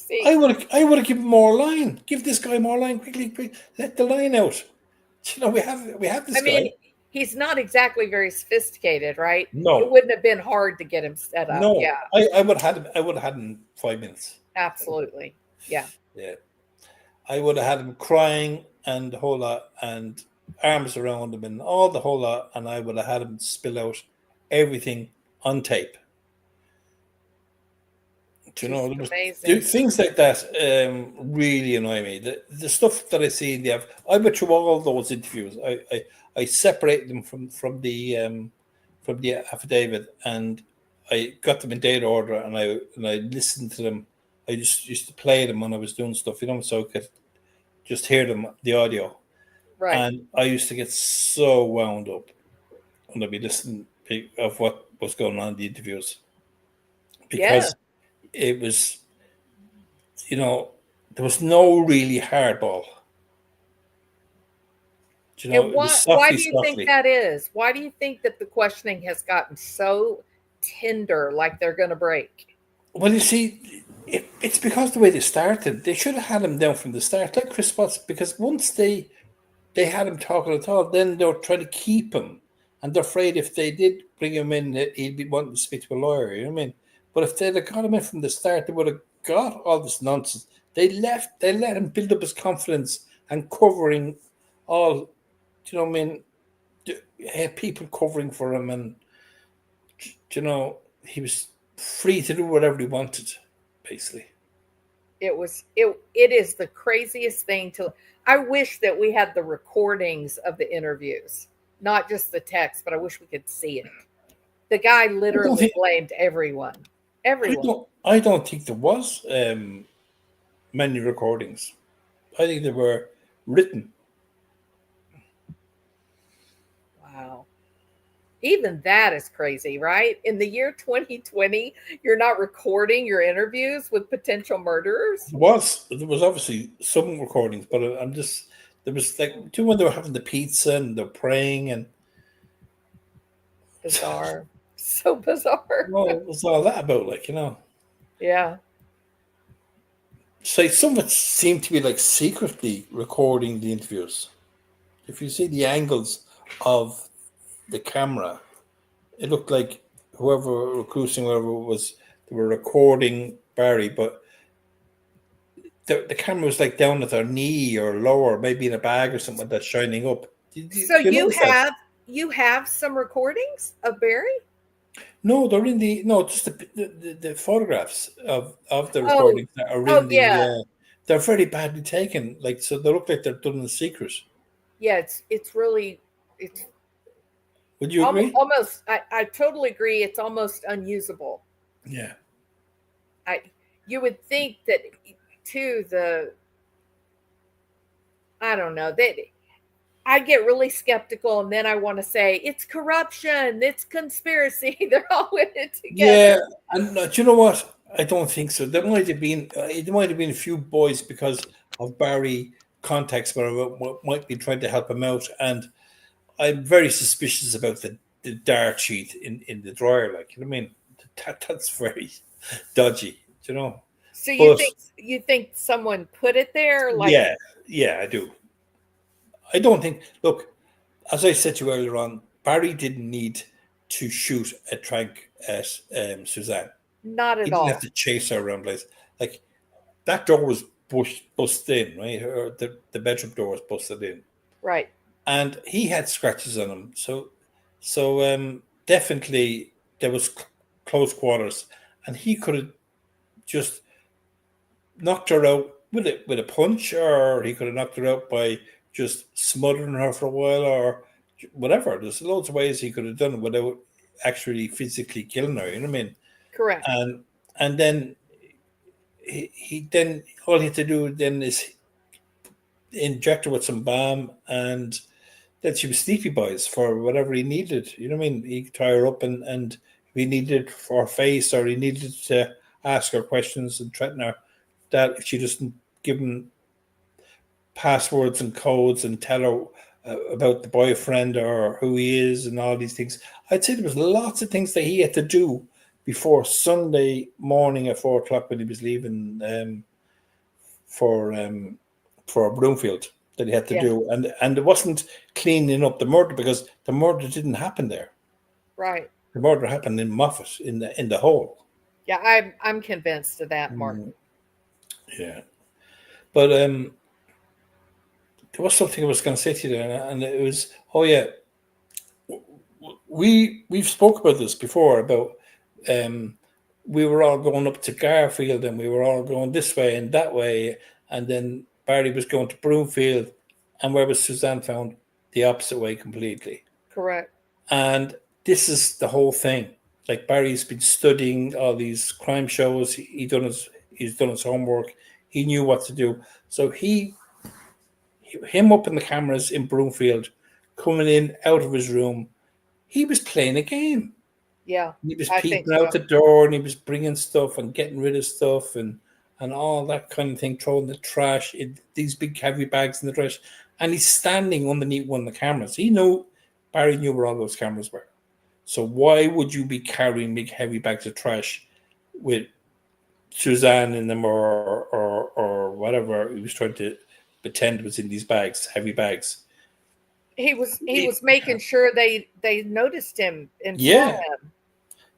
crazy. I would have given more line. Give this guy more line quickly. Let the line out. We have this I mean, guy. he's not exactly very sophisticated, right? No. It wouldn't have been hard to get him set up. No. Yeah. I would have had him. I would have had him 5 minutes. Absolutely. Yeah. Yeah. I would have had him crying and the whole lot, and arms around him and all the whole lot, and I would have had him spill out everything on tape. Do you know, amazing. Things like that really annoy me. The stuff that I see in I went through all those interviews. I separated them from the affidavit, and I got them in date order, and I listened to them. I just used to play them when I was doing stuff, so I could just hear them, the audio. Right. And I used to get so wound up when I'd be listening of what was going on in the interviews, Yeah. because it was, there was no really hardball. And It was why softly, do you think softly. that is? Why do you think that the questioning has gotten so tender, like they're going to break? Well, you see, it's because the way they started. They should have had him down from the start, like Chris Watts, because once they had him talking at all, then they were trying to keep him. And they're afraid if they did bring him in, that he'd be wanting to speak to a lawyer, you know what I mean? But if they'd have got him in from the start, they would have got all this nonsense. They let him build up his confidence and covering all, you know what I mean? Had people covering for him, and, he was free to do whatever he wanted, basically. It is the craziest thing to. I wish that we had the recordings of the interviews, not just the text, but I wish we could see it. The guy I don't literally think blamed everyone. Everyone. I don't think there was many recordings. I think they were written. Wow. Even that is crazy, right? In the year 2020, you're not recording your interviews with potential murderers. There was obviously some recordings, but I'm just there was like two when they were having the pizza and they're praying and Bizarre. So bizarre. what was all that about? Like. Yeah. So some of it seemed to be like secretly recording the interviews. If you see the angles of the camera, it looked like whoever recruiting whoever it was, they were recording Barry, but the camera was like down at their knee or lower, maybe in a bag or something that's shining up. So Do you notice that? you have some recordings of Barry? No, they're in the no, just the photographs of the Oh, recordings that are oh in the. yeah. They're very badly taken, like so they look like they're done in secret. Yeah, it's really it's Would you agree? almost I totally agree. It's almost unusable. Yeah. I you would think that too the I don't know that I get really skeptical and then I want to say it's corruption, it's conspiracy. They're all in it Yeah, together. and do you know what? I don't think so. There might have been a few boys because of Barry contacts where might be trying to help him out, and I'm very suspicious about the dart sheet in the drawer. Like, you know what I mean? That's very dodgy, you know. So But you think someone put it there like yeah, yeah, I do. I don't think. Look, as I said to you earlier on, Barry didn't need to shoot a trank at Suzanne. not He at didn't have all. to chase her around place. Like that door was busted in, right? Or the bedroom door was busted in, Right. and he had scratches on him. So definitely there was close quarters, and he could have just knocked her out with a punch, or he could have knocked her out by just smothering her for a while, or whatever. There's loads of ways he could have done it without actually physically killing her. You know what I mean? Correct. And then he then all he had to do then is inject her with some balm, and then she was sleepy boys for whatever he needed. You know what I mean? He could tie her up, and if he needed for her face, or he needed to ask her questions and threaten her, that if she doesn't give him passwords and codes and tell her about the boyfriend or who he is and all these things. I'd say there was lots of things that he had to do before Sunday morning at 4 o'clock when he was leaving for Broomfield that he had to Yeah. do, and it wasn't cleaning up the murder because the murder didn't happen there. Right. The murder happened in Moffat in the hole. Yeah, I'm convinced of that, Mm, Martin. yeah, but there was something I was going to say to you there, and it was, oh yeah, we've spoke about this before about um, we were all going up to Garfield and we were all going this way and that way, and then Barry was going to Broomfield, and where was Suzanne found the opposite way completely. Correct. And this is the whole thing. Like Barry's been studying all these crime shows. He's done his homework. He knew what to do. So him up in the cameras in Broomfield, coming in out of his room. he was playing a game. Yeah, He was I think peeping so. out the door and he was bringing stuff and getting rid of stuff and all that kind of thing, throwing the trash, these big heavy bags in the trash. And he's standing underneath one of the cameras. Barry knew where all those cameras were. So why would you be carrying big heavy bags of trash with Suzanne in them or whatever he was trying to pretend was in these bags, heavy bags? He was making sure they noticed him and saw Yeah, him.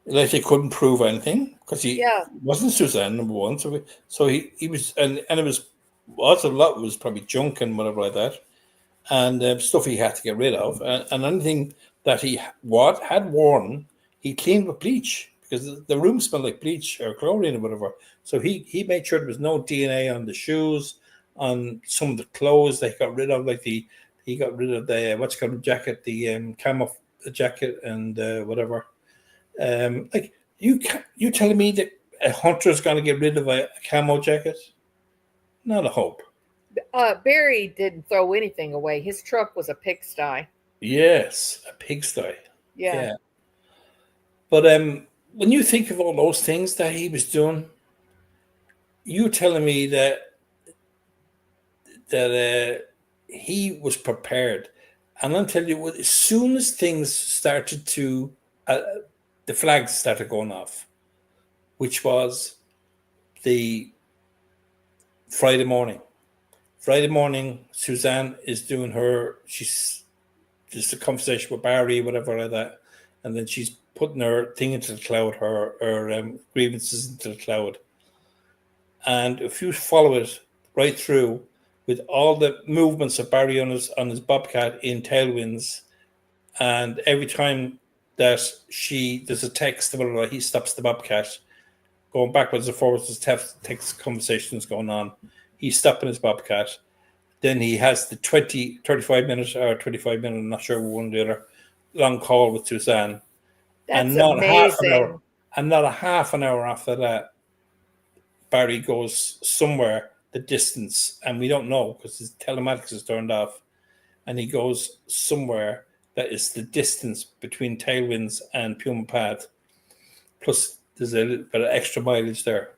like they couldn't prove anything because he Yeah, wasn't Suzanne number one. So he was, and it was also a lot was probably junk and whatever like that, and stuff he had to get rid of, and anything that he had worn, he cleaned with bleach because the room smelled like bleach or chlorine or whatever. So he made sure there was no DNA on the shoes, on some of the clothes they got rid of, he got rid of the what's called jacket, the camo jacket and whatever. Like you telling me that a hunter's going to get rid of a camo jacket? Not a hope. Barry didn't throw anything away. His truck was a pigsty. Yes, a pigsty. Yeah. Yeah, but when you think of all those things that he was doing, you telling me that he was prepared, and I'll tell you what. As soon as things started to, the flags started going off, which was the Friday morning. Friday morning, Suzanne is doing she's just a conversation with Barry, whatever like that, and then she's putting her thing into the cloud, her grievances into the cloud. And if you follow it right through with all the movements of Barry on his bobcat in tailwinds, and every time that there's a text about he stops the bobcat, going backwards and forwards, there's text conversations going on. He's stopping his bobcat. Then he has the 35 minutes or 25 minute, I'm not sure one or the other, long call with Suzanne. That's And not half an hour, amazing. and not a half an hour after that, Barry goes somewhere the distance, and we don't know because his telematics is turned off, and he goes somewhere that is the distance between Tailwinds and Puma Path. Plus, there's a little bit of extra mileage there.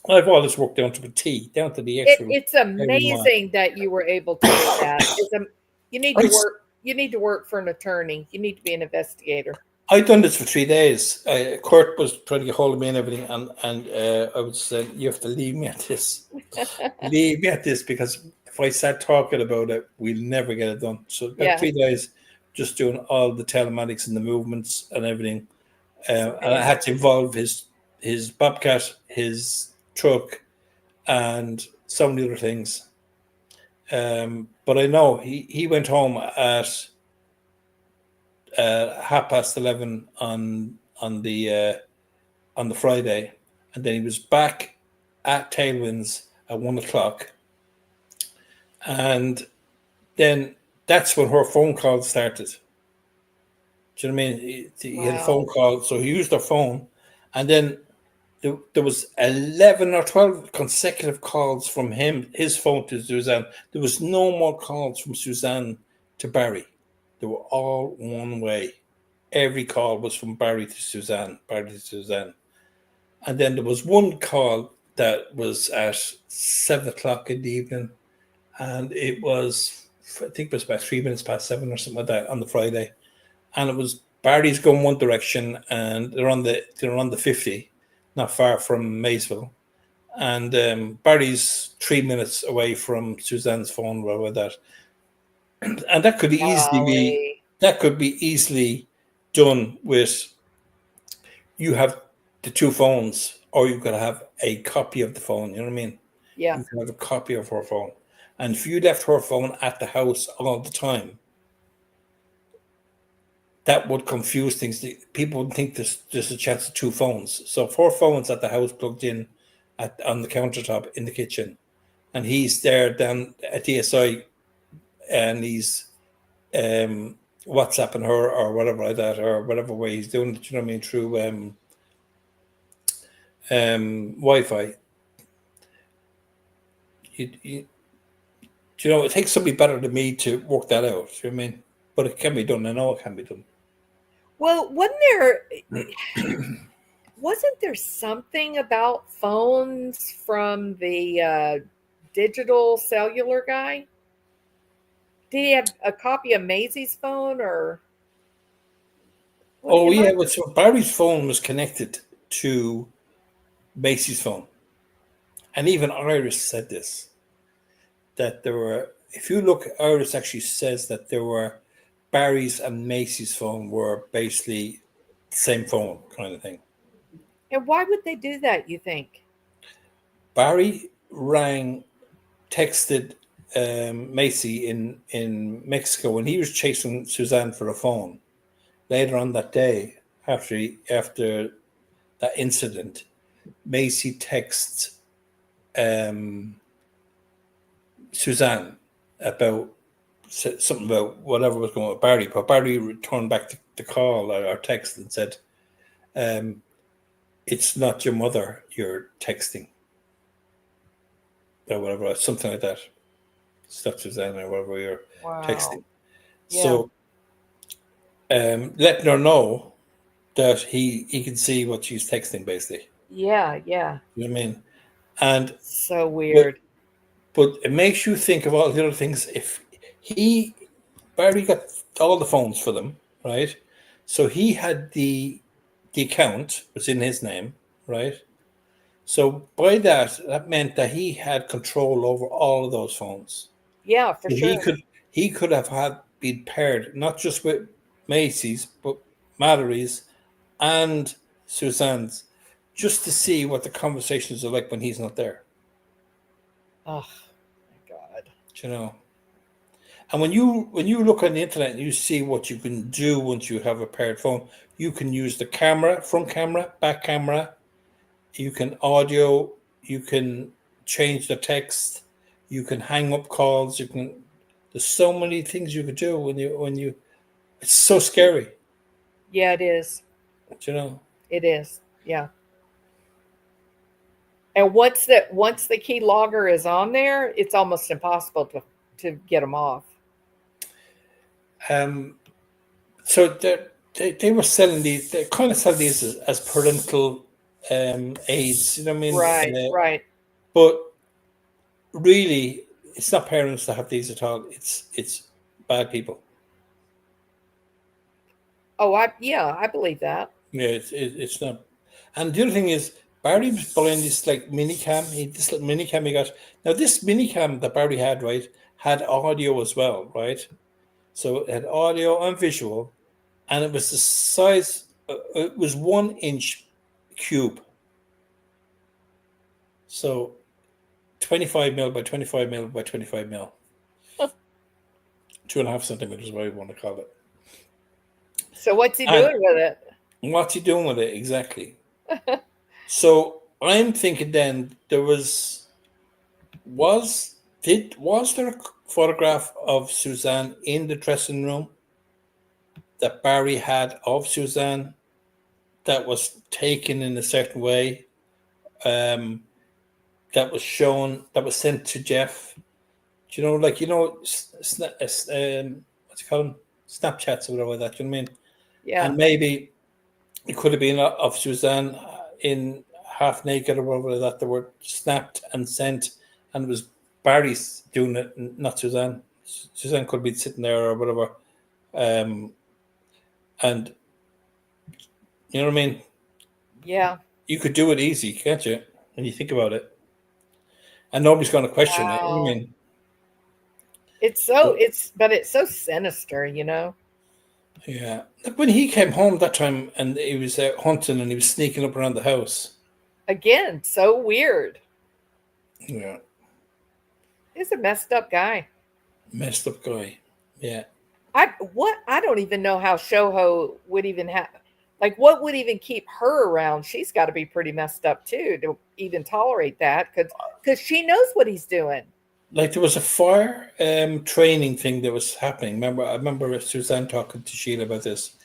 I've all this worked down to a T, down to the extra It's every mile. amazing that you were able to do that. You need I, to work. You need to work for an attorney. You need to be an investigator. I'd done this for 3 days. Kurt was trying to get hold of me and everything, and I was saying, "You have to leave me at this. Leave me at this because if I start talking about it, we'll never get it done." So about Yeah, 3 days, just doing all the telematics and the movements and everything, it's and I had amazing. to involve his bobcat, his truck, and so many other things. But I know he went home at 11:30 on the Friday, and then he was back at Tailwinds at 1 o'clock, and then that's when her phone call started. Do you know what I mean? He had a phone Wow. call, so he used her phone, and then there was 11 or 12 consecutive calls from his phone to Suzanne. There was no more calls from Suzanne to Barry. They were all one way. Every call was from Barry to Suzanne, Barry to Suzanne. And then there was one call that was at 7 o'clock in the evening, and I think it was about 3 minutes past 7 or something like that on the Friday. And it was Barry's going one direction, and they're on the 50, not far from Maysville. And Barry's 3 minutes away from Suzanne's phone, whatever that. And Golly. that could be easily done with you have the two phones, or you could have a copy of the phone. You know what I mean? Yeah. You can have a copy of her phone. And if you left her phone at the house all the time, that would confuse things. People would think there's a chance of two phones. So 4 phones at the house plugged in on the countertop in the kitchen. And he's there down at DSI and he's WhatsApping her or whatever like that, or whatever way he's doing it, you know what I mean, through Wi-Fi. It takes somebody better than me to work that out. You know what I mean? But it can be done. I know it can be done. Well, wasn't there something about phones from the digital cellular guy? Did he have a copy of Maisie's phone or what? Oh Am I? yeah, well, so Barry's phone was connected to Macy's phone, and even Iris said this, that there were. If you look, Iris actually says that there were Barry's and Macy's phone were basically the same phone kind of thing. And why would they do that? You think? Barry rang, texted Macy in Mexico when he was chasing Suzanne for a phone. Later on that day, after that incident, Macy texts um, Suzanne about something about whatever was going on with Barry, but Barry returned back the call or text and said, um, "It's not your mother you're texting," or whatever, something like that. Stuff Suzanne or whatever you're Wow. texting. Yeah. So letting her know that he can see what she's texting, basically. Yeah. Yeah. You know what I mean? And So but weird. but it makes you think of all the other things. If he Barry got all the phones for them, right? So he had the account was in his name, right? So by that meant that he had control over all of those phones. Yeah, for So sure. he could have had been paired not just with Macy's but Mallory's and Suzanne's, just to see what the conversations are like when he's not there. Oh my God. You know. And when you look on the internet and you see what you can do once you have a paired phone, you can use the camera, front camera, back camera, you can audio, you can change the text, you can hang up calls, you can there's so many things you could do when you it's so scary, Yeah, it is. you know. It is. Yeah. And once the key logger is on there, it's almost impossible to get them off. Um so they were selling these they kind of sell these as parental aids, you know what I mean? Right. Right. But really, it's not parents that have these at all. It's bad people. Oh, I believe that. Yeah, it's not. And the other thing is, Barry was buying this like mini cam. This little mini cam he got. Now this mini cam that Barry had, right, had audio as well, right? So it had audio and visual, and it was the size. It was 1 inch cube. So 25 mil by 25 mil by 25 mil, 2.5 centimeters, what I want to call it. So what's he And doing with it? what's he doing with it exactly? So I'm thinking then there was there a photograph of Suzanne in the dressing room that Barry had of Suzanne that was taken in a certain way, um, that was shown that was sent to Jeff. Do you know, like what's it called, Snapchats or whatever like that? Do you know what I mean? Yeah. And maybe it could have been of Suzanne in half naked or whatever that they were snapped and sent, and it was Barry's doing it, not Suzanne. Suzanne could be sitting there or whatever, and you know what I mean. Yeah. You could do it easy, can't you? When you think about it, and nobody's going to question it. You know what I Wow. mean? But It's so sinister. yeah, like when he came home that time and he was out hunting and he was sneaking up around the house. Again, so weird. Yeah, He's a messed up guy. messed up guy. Yeah. I don't even know how Shoho would even have, like, what would even keep her around? She's got to be pretty messed up too to even tolerate that, because she knows what he's doing. Like there was a fire training thing that was happening. I remember Suzanne talking to Sheila about this,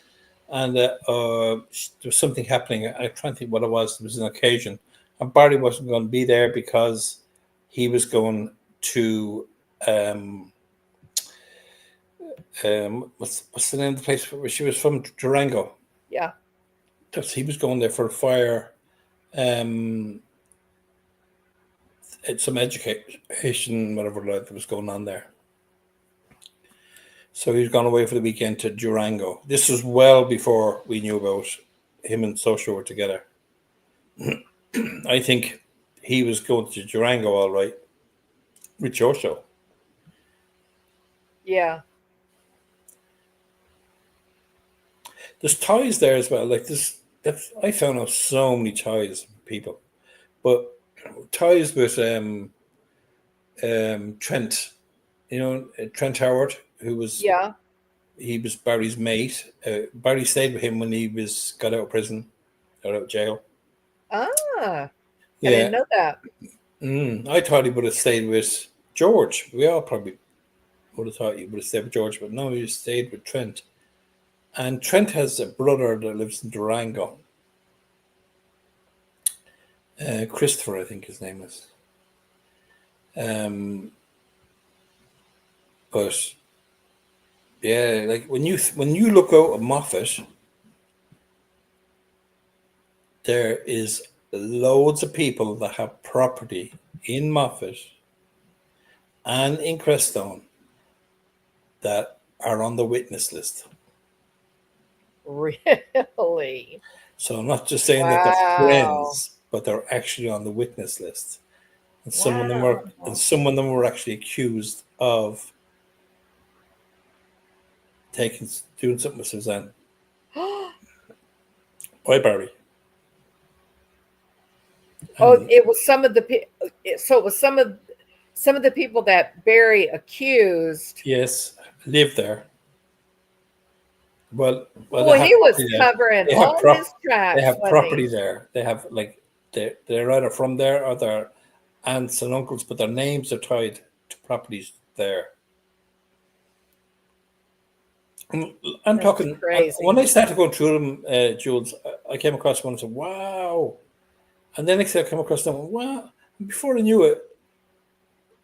and there was something happening. I'm trying to think what it was. It was an occasion, and Barry wasn't going to be there because he was going to what's the name of the place where she was from? Durango. Yeah. Because he was going there for a fire, um, some education, whatever that was going on there. So he's gone away for the weekend to Durango. This was well before we knew about him and Social were together. I think he was going to Durango all right with Jojo. Yeah. There's ties there as well. Like this, I found out so many ties with people, but ties with Trent. You know, Trent Howard, who was Yeah. he was Barry's mate. Barry stayed with him when he was got out of prison or out of jail. Ah, I didn't Yeah, know that. I thought he would have stayed with George. We all probably would have thought he would have stayed with George, but no, he stayed with Trent. And Trent has a brother that lives in Durango. Christopher, I think his name is. Um, but yeah, like when you look out at Moffat, there is loads of people that have property in Moffat and in Crestone that are on the witness list. Really? So I'm not just saying that they're Wow. friends, but they're actually on the witness list. And Wow. some of them were actually accused of doing something with Suzanne. By Barry. Oh, And it was some of the so it was some of the people that Barry accused. yes, live there. Well, they Well, have he was property there. covering They have all his they tracks, have wasn't he? property there. They have like they're either from there or their aunts and uncles, but their names are tied to properties there. I'm That's talking when crazy. I started going through them, Jules. I came across one and said, "Wow!" And then next thing I came across them, "Wow!" And before I knew it,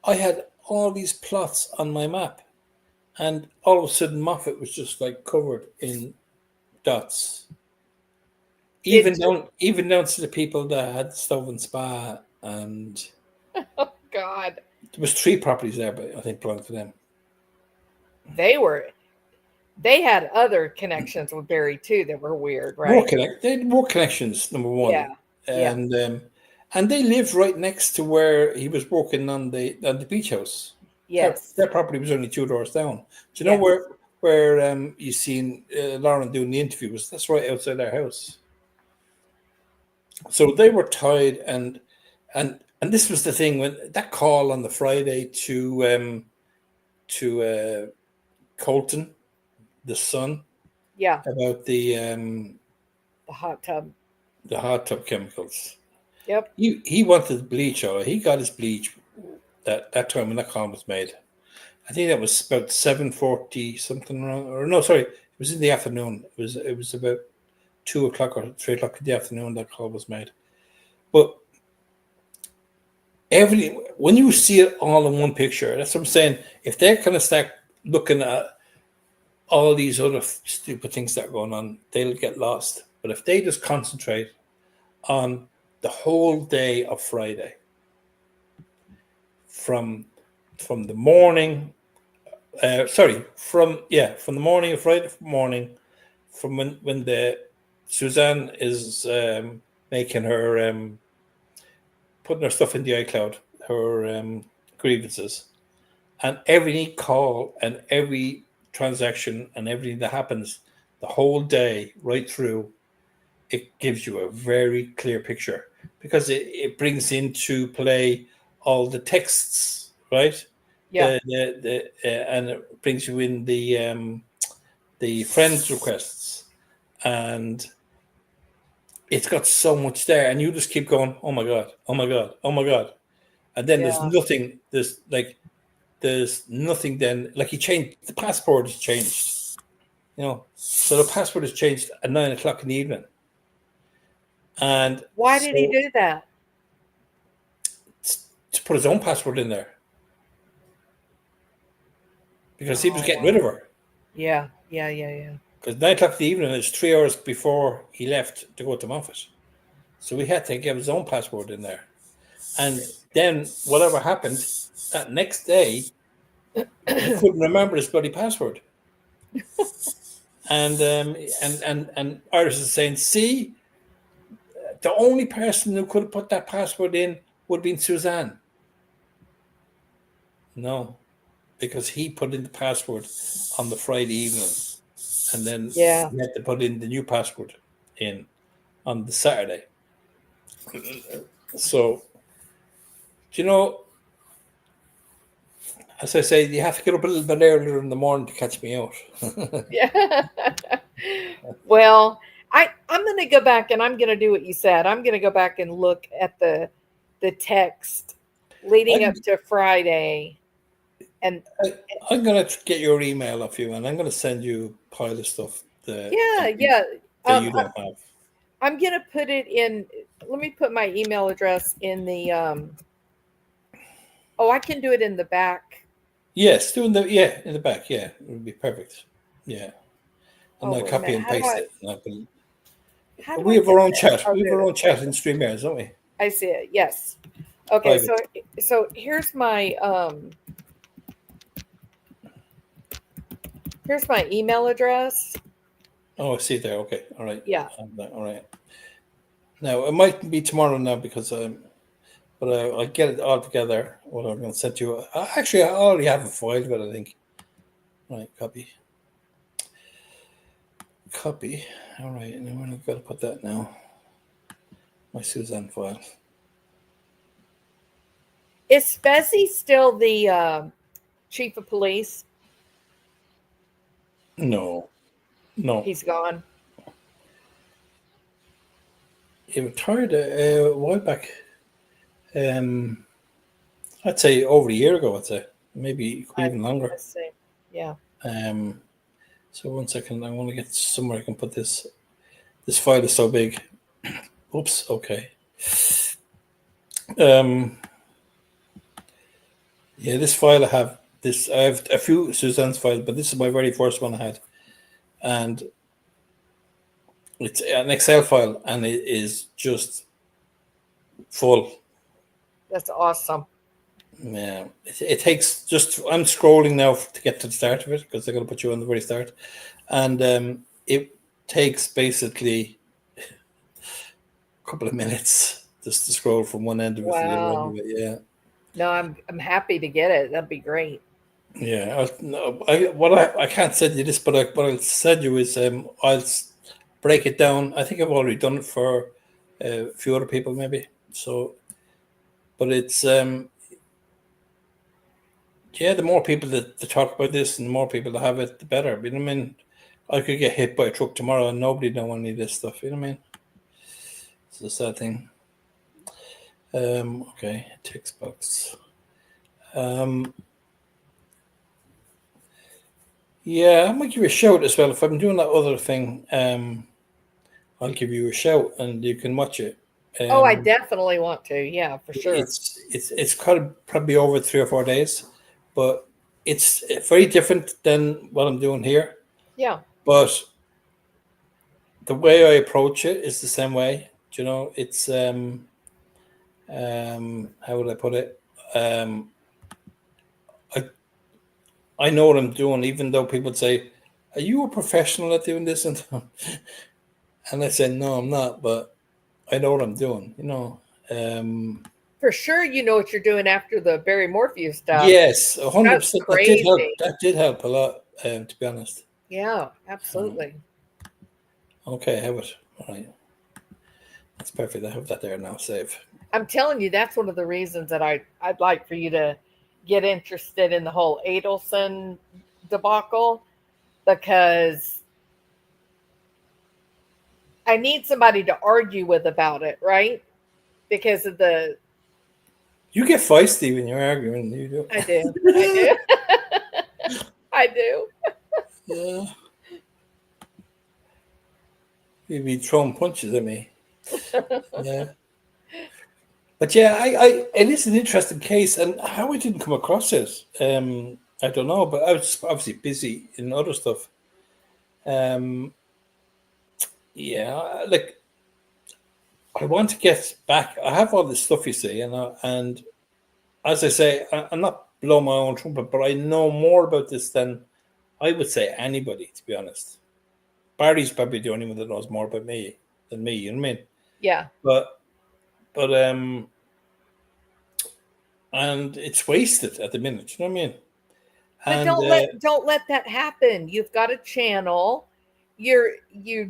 I had all these plots on my map, and all of a sudden, Moffat was just like covered in dots. Did Even down to the people that had Stove and Spa, and oh God, there was three properties there, but I think belonged to them. they were they had other connections with Barry too that were weird, right? They had more connections. Number one, Yeah. Yeah. and they lived right next to where he was working on the beach house. Their Yes. property was only 2 doors down. Do you know Yes. where you seen Lauren doing the interview? Was that's right outside their house? So they were tied, and this was the thing when that call on the Friday to Colton, the son, Yeah. about The hot tub. the hot tub chemicals. Yep. He wanted bleach. Or he got his bleach that time when that call was made. I think that was about 7:40 something wrong, or no, sorry, it was in the afternoon. It was about 2 o'clock or 3 o'clock in the afternoon that call was made. But everything when you see it all in one picture, that's what I'm saying. If they're kind of start looking at all these other stupid things that are going on, they'll get lost. But if they just concentrate on the whole day of Friday, from the morning, from the morning of Friday morning, from when the Suzanne is making her putting her stuff in the iCloud, her grievances, and every call and every transaction and everything that happens the whole day right through, it gives you a very clear picture because it brings into play all the texts, right? Yeah. And it brings you in the friends requests, and it's got so much there, and you just keep going, oh my god, oh my god, oh my god, and then there's Yeah. nothing. There's nothing. Then like he changed the passport is changed, so the passport is changed at 9 o'clock in the evening, and Why did he so do that? to put his own passport in there because he was Oh getting rid wow. of her. Yeah. Yeah. Yeah. Yeah. because 9 o'clock in the evening is 3 hours before he left to go to Moffat. So we had to give his own password in there. And then whatever happened, that next day, he couldn't remember his bloody password. And Iris is saying, see, the only person who could have put that password in would have been Suzanne. No, because he put in the password on the Friday evening. And then he had to put in the new password in on the Saturday. So, you know, as I say, you have to get up a little bit earlier in the morning to catch me out. Yeah. Well, I'm going to go back and I'm going to do what you said. I'm going to go back and look at the text leading up to Friday. And I'm going to get your email off you, and I'm going to send you a pile of stuff that you don't have. I'm going to put it in. Let me put my email address in the. I can do it in the back. Yes, in the back. Yeah, it would be perfect. Yeah, and I copy and paste it. We have our own chat. We have our own chat in StreamYard, don't we? I see it. Yes. Okay. So here's my email address. Oh, I see it there. Okay. All right. Yeah. All right. Now it might be tomorrow now because but I'll get it all together. What I'm going to send you. Actually, I already have a file, but I think. Right, copy. All right, and then I've got to put that now. My Suzanne file. Is Fezzi still the chief of police? No. He's gone. He retired a while back. I'd say over a year ago. I'd say maybe even longer. Let's see. Yeah. So 1 second, I want to get somewhere I can put this. This file is so big. Oops. Okay. Yeah, this file I have. I have a few Suzanne's files, but this is my very first one I had, and it's an Excel file, and it is just full. That's awesome. Yeah, it takes just. I'm scrolling now to get to the start of it because they're going to put you on the very start, and it takes basically a couple of minutes just to scroll from one end of it to the other end of it. Yeah. No, I'm happy to get it. That'd be great. Yeah, I can't send you this, but what I'll send you is I'll break it down. I think I've already done it for a few other people, maybe. So, but it's the more people that talk about this and the more people that have it, the better. You know what I mean? I could get hit by a truck tomorrow and nobody know any of this stuff. You know what I mean? It's a sad thing. Okay, text box. Yeah, I might give you a shout as well. If I'm doing that other thing, I'll give you a shout and you can watch it. I definitely want to. Yeah, for sure. It's probably over 3 or 4 days, but it's very different than what I'm doing here. Yeah. But the way I approach it is the same way. Do you know, it's how would I put it? I know what I'm doing, even though people say, "Are you a professional at doing this?" And I said, "No, I'm not, but I know what I'm doing." You know. For sure, you know what you're doing after the Barry Morphew stuff. Yes, 100%. Crazy. That did help a lot, to be honest. Yeah, absolutely. Okay, I have it. All right. That's perfect. I have that there now. Save. I'm telling you, that's one of the reasons that I'd like for you to get interested in the whole Adelson debacle, because I need somebody to argue with about it, right? Because of the... You get feisty when you're arguing. You do. I do. I do. Yeah. You'd be throwing punches at me. Yeah. But yeah, it is an interesting case, and how I didn't come across it, I don't know. But I was obviously busy in other stuff. Um, yeah, like I want to get back. I have all this stuff, you see, and as I say, I'm not blowing my own trumpet, but I know more about this than I would say anybody, to be honest. Barry's probably the only one that knows more about me than me. You know what I mean? Yeah. But and it's wasted at the minute. You know what I mean? But And don't let that happen. You've got a channel. You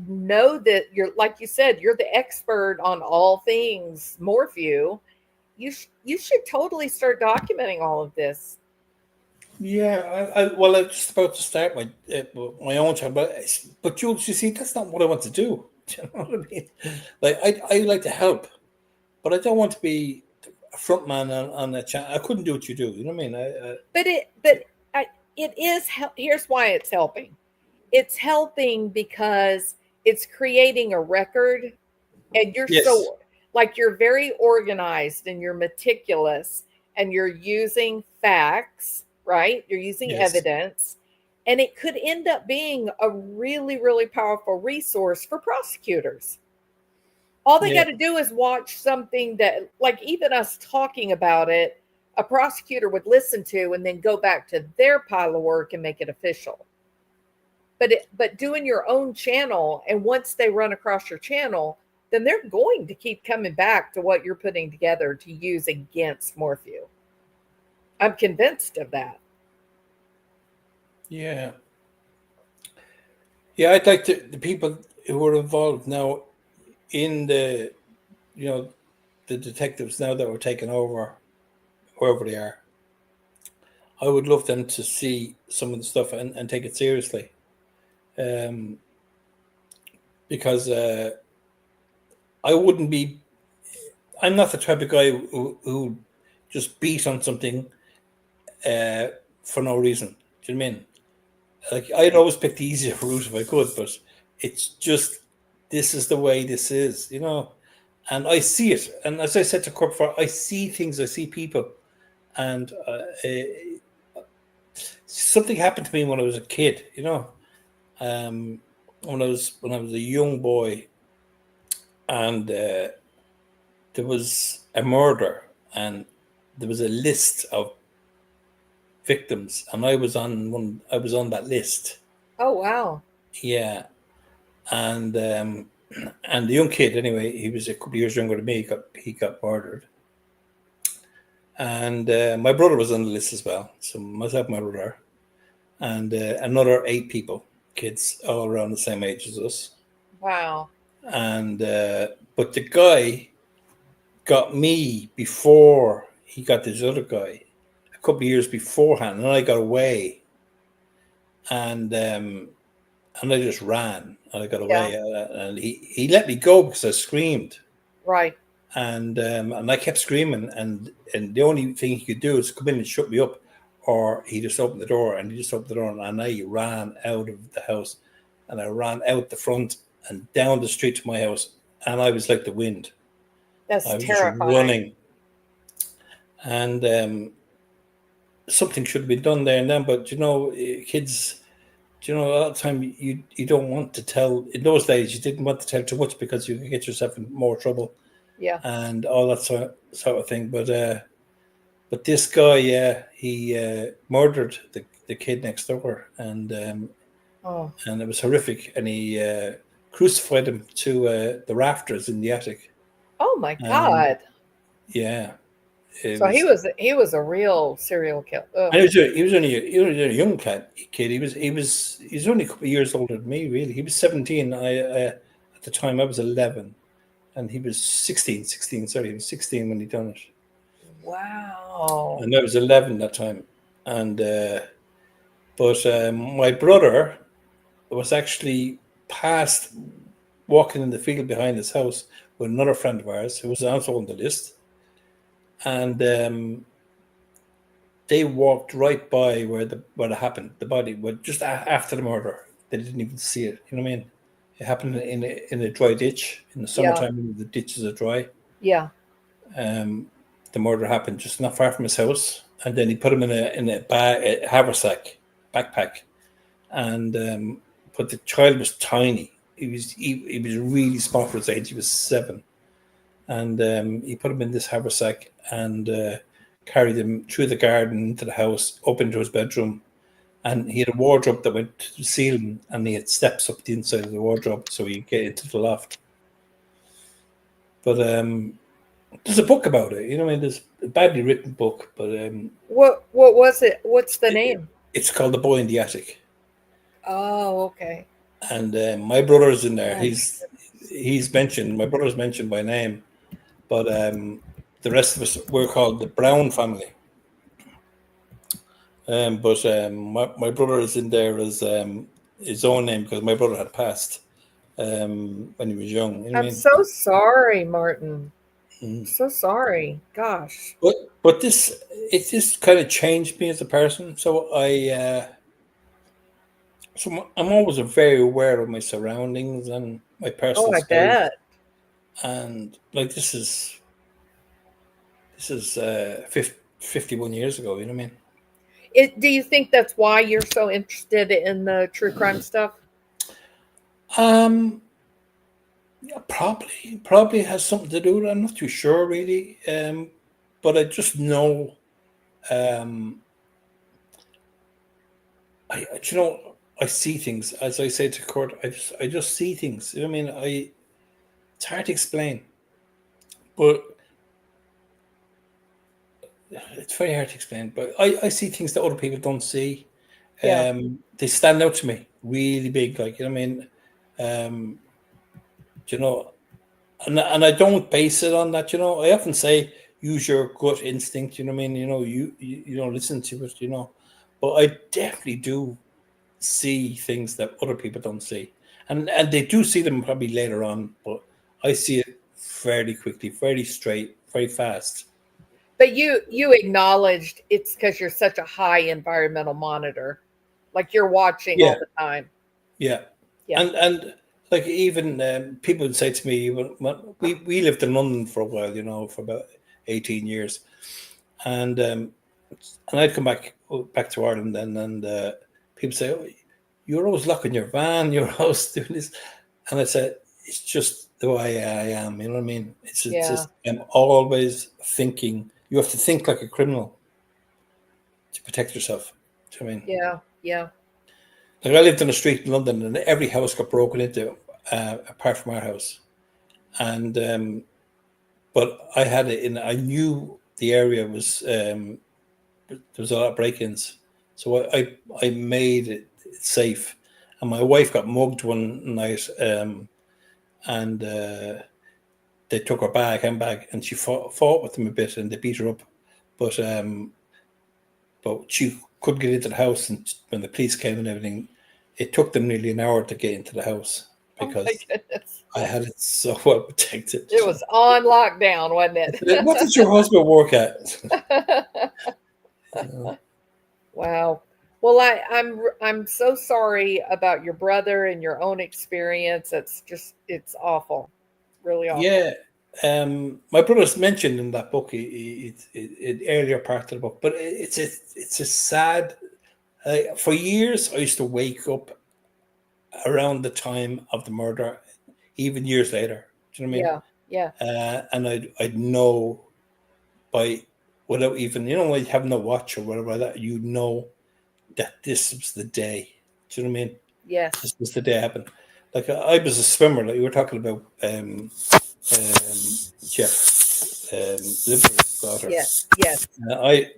know that you're, like you said, you're the expert on all things Morphew. You should totally start documenting all of this. yeah, well, I'm just about to start my own channel, but Jules, you see, that's not what I want to do. Do you know what I mean? Like I like to help, but I don't want to be a front man on a channel. I couldn't do what you do. You know what I mean? But it is. Here's why it's helping. It's helping because it's creating a record, and you're Yes, so, like, you're very organized and you're meticulous, and you're using facts, right? You're using yes, evidence, and it could end up being a really, really powerful resource for prosecutors. All they yeah, got to do is watch something that, like, even us talking about it, a prosecutor would listen to and then go back to their pile of work and make it official. But doing your own channel, and once they run across your channel, then they're going to keep coming back to what you're putting together to use against Morphew. I'm convinced of that. yeah, yeah. I'd like the people who are involved now in you know, the detectives now that were taking over wherever they are. I would love them to see some of the stuff and take it seriously, um, because I wouldn't be. I'm not the type of guy who just beat on something uh, for no reason. Do you know what I mean? Like I'd always pick the easier route if I could, but it's just this is the way this is, you know. And I see it, and as I said to Corp, I see things, I see people, and something happened to me when I was a kid, you know. Um, when I was a young boy, and there was a murder, and there was a list of victims, and I was on one. I was on that list. Oh, wow. Yeah, and and the young kid, anyway, he was a couple of years younger than me. He got murdered, and my brother was on the list as well. So myself, my brother, and another 8 people, kids, all around the same age as us. Wow. And but the guy got me before he got this other guy a couple of years beforehand, and I got away, and I just ran, and I got Yeah. away, and he let me go because I screamed, Right. and I kept screaming, and the only thing he could do is come in and shut me up, or he just opened the door, and he just opened the door, and I ran out of the house, and I ran out the front and down the street to my house, and I was like the wind. That's I was just terrifying. running, and something should have been done there and then. But you know, kids, you know, a lot of time you don't want to tell. In those days, you didn't want to tell too much because you could get yourself in more trouble Yeah. and all that sort of thing. But this guy, yeah, he murdered the kid next door, Oh. and it was horrific. And he crucified him to the rafters in the attic. Oh my And God. yeah, it So he was. was he was a real serial killer. Ugh. And he was only a young kid. He's only a couple of years older than me. Really, he was 17. I at the time I was 11, and he was 16. 16, sorry, he was 16 when he done it, Wow. and I was 11 that time. And but my brother was actually past walking in the field behind his house with another friend of ours who was also on the list, and they walked right by where it happened. The body, was just after the murder. They didn't even see it. You know what I mean? It happened in a dry ditch in the Yeah. summertime when the ditches are dry. Yeah. Um, the murder happened just not far from his house, and then he put him in a haversack backpack, and but the child was tiny. He was really small for his age. He was 7, and he put him in this haversack and carried him through the garden into the house, up into his bedroom. And he had a wardrobe that went to the ceiling, and he had steps up the inside of the wardrobe so he could get into the loft. But there's a book about it. You know, I mean, there's a badly written book, but What was it? What's the name? it's called The Boy in the Attic. Oh, okay. And my brother's in there. Oh, He's mentioned. My brother's mentioned by name, but the rest of us we're called the Brown family. But my brother is in there as his own name because my brother had passed when he was young. You know what I I'm mean? so sorry, Martin. Mm. So sorry. Gosh. But it just kind of changed me as a person. So I'm always very aware of my surroundings and my Oh, personal I space. bet. And like this is 51 years ago. You know what I mean? Do you think that's why you're so interested in the true crime stuff? Yeah, probably has something to do with it. I'm not too sure really. But I just know, um, I see things. As I say to Kurt, I just see things. You know what I mean? It's hard to explain, but it's very hard to explain. But I see things that other people don't see. Yeah. They stand out to me really big. Like, you know what I mean? Um, you know, and I don't base it on that. You know, I often say use your gut instinct. You know what I mean? You know, you don't listen to it. You know, but I definitely do see things that other people don't see, and they do see them probably later on. But I see it fairly quickly, very straight, very fast. But you acknowledged it's because you're such a high environmental monitor. Like you're watching Yeah, all the time. yeah, Yeah. and like even people would say to me, when we lived in London for a while, you know, for about 18 years, and I'd come back to Ireland then, and people say, "Oh, you're always locking your van, you're always doing this," and I said, "It's just the way I am." You know what I mean? It's Yeah. just I'm always thinking. You have to think like a criminal to protect yourself. Do you know what I mean? Yeah. Yeah. Like I lived in a street in London, and every house got broken into, apart from our house, and but I had it in. I knew the area was. There was a lot of break-ins, so I made it safe. And my wife got mugged one night, and they took her handbag, and she fought with them a bit, and they beat her up. But she couldn't get into the house, and when the police came and everything, it took them nearly an hour to get into the house Oh my because goodness. I had it so well protected. It was on lockdown, wasn't What does your husband work at? it? Wow. Well, I'm so sorry about your brother and your own experience. It's awful, really awful. Yeah, my brother's mentioned in that book, earlier part of the book, but it's a sad. For years, I used to wake up around the time of the murder, even years later. Do you know what I mean? Yeah, yeah, And I'd know by without even when you have no watch or whatever that you know that this was the day. Do you know what I mean? yes, This was the day it happened. Like I was a swimmer. Like you were talking about Jeff Liver's daughter. yes, yes, I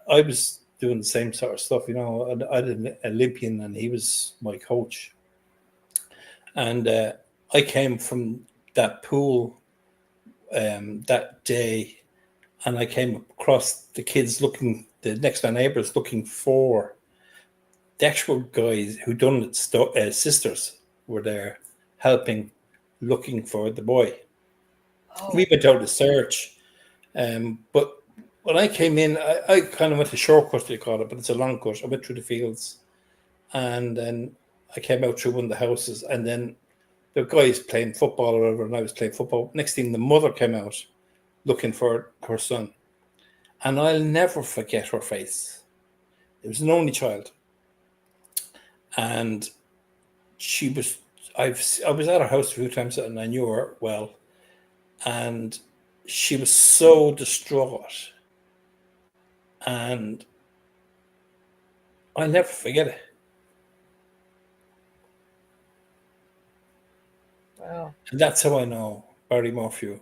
was doing the same sort of stuff. I had an Olympian, and he was my coach. And I came from that pool that day, and I came across the kids the next door neighbors looking for the actual guys who done it. Sisters were there helping, looking for the boy. We Oh, went out to search, but when I came in, I kind of went a shortcut, they call it, but it's a long cut. I went through the fields, and then I came out through one of the houses, and then the guys playing football or whatever, and I was playing football. Next thing, the mother came out looking for her son, and I'll never forget her face. It was an only child, and she was. I was at her house a few times and I knew her well, and she was so distraught, and I'll never forget it. Wow. And that's how I know Barry Morphew.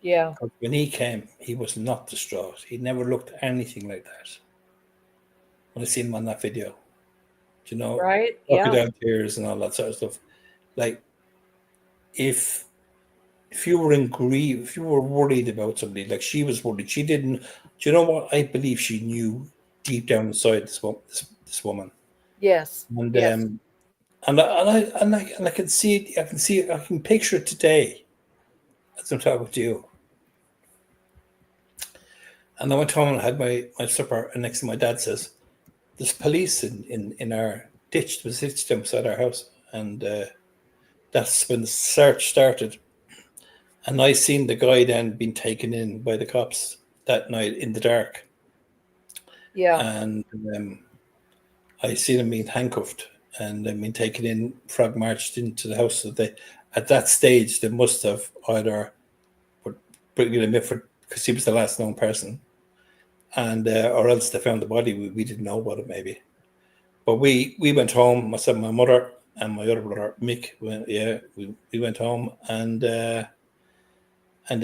Yeah. When he came, he was not distraught. He never looked anything like that. When I seen him on that video, you know, Right. Yeah. crocodile tears and all that sort of stuff. Like if you were in grief, if you were worried about somebody, like she was worried, she didn't. Do you know what? I believe she knew deep down inside this woman, Yes. and Yes. I can see it. I can see it. I can picture it today as I'm talking to you. And I went home and had my supper, and next thing my dad says, "There's police in our ditch. There was a ditch outside our house," and that's when the search started. And I seen the guy then being taken in by the cops that night in the dark, Yeah. and I seen him being handcuffed and then being taken in, frog marched into the house. So they, at that stage, they must have either put bringing him in for because he was the last known person, and or else they found the body. We didn't know about it maybe, but we went home. Myself, my mother, and my other brother Mick. We went home and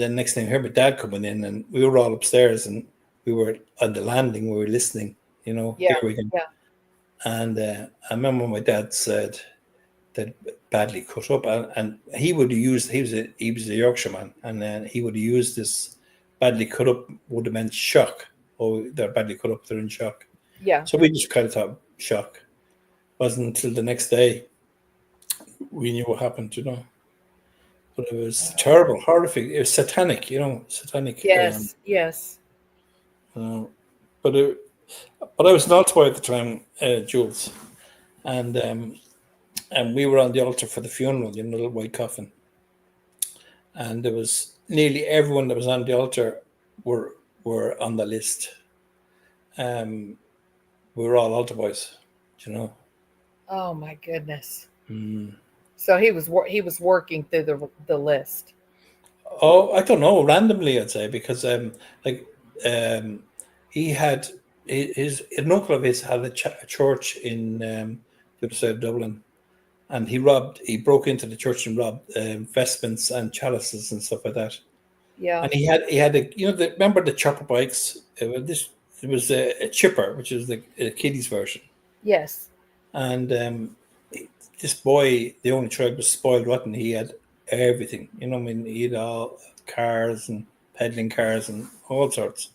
then next thing I heard my dad coming in, and we were all upstairs, and we were on the landing. We were listening, Yeah. here we go. Yeah. And I remember my dad said that badly cut up, and he would have used. He was a Yorkshireman, and then he would have used this badly cut up would have meant shock. Oh, they're badly cut up. They're in shock. Yeah. So we just kind of thought shock. Wasn't until the next day we knew what happened. But it was terrible, horrific. It was satanic, satanic. Yes. Yes. Uh, but it, but I was an altar boy at the time, Jules, and we were on the altar for the funeral, the little white coffin, and there was nearly everyone that was on the altar were on the list. Um, we were all altar boys, you know. Oh my goodness. Mm. So he was working through the list. Oh, I don't know. Randomly, I'd say because like he had his an uncle of his had a church in the other side of Dublin, and he broke into the church and robbed vestments and chalices and stuff like that. Yeah. And he had remember the chopper bikes? It was a chipper, which is the kiddies version, Yes. and this boy, the only child, was spoiled rotten. He had everything, I mean, he had all cars and peddling cars and all sorts.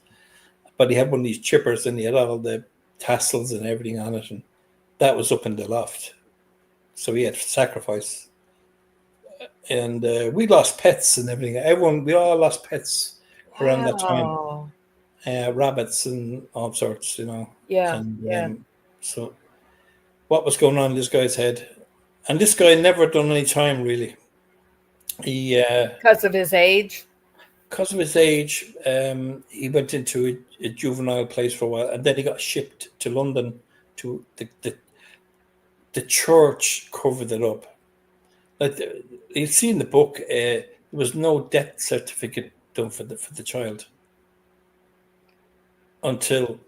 But he had one of these chippers, and he had all the tassels and everything on it, and that was up in the loft. So he had to sacrifice. And we lost pets and everything. We all lost pets around that time. Wow. Rabbits and all sorts. Yeah. And Yeah. so what was going on in this guy's head? And this guy never done any time really. He Because of his age. because of his age, he went into a juvenile place for a while, and then he got shipped to London. To the church covered it up. Like you see in the book, there was no death certificate done for the child until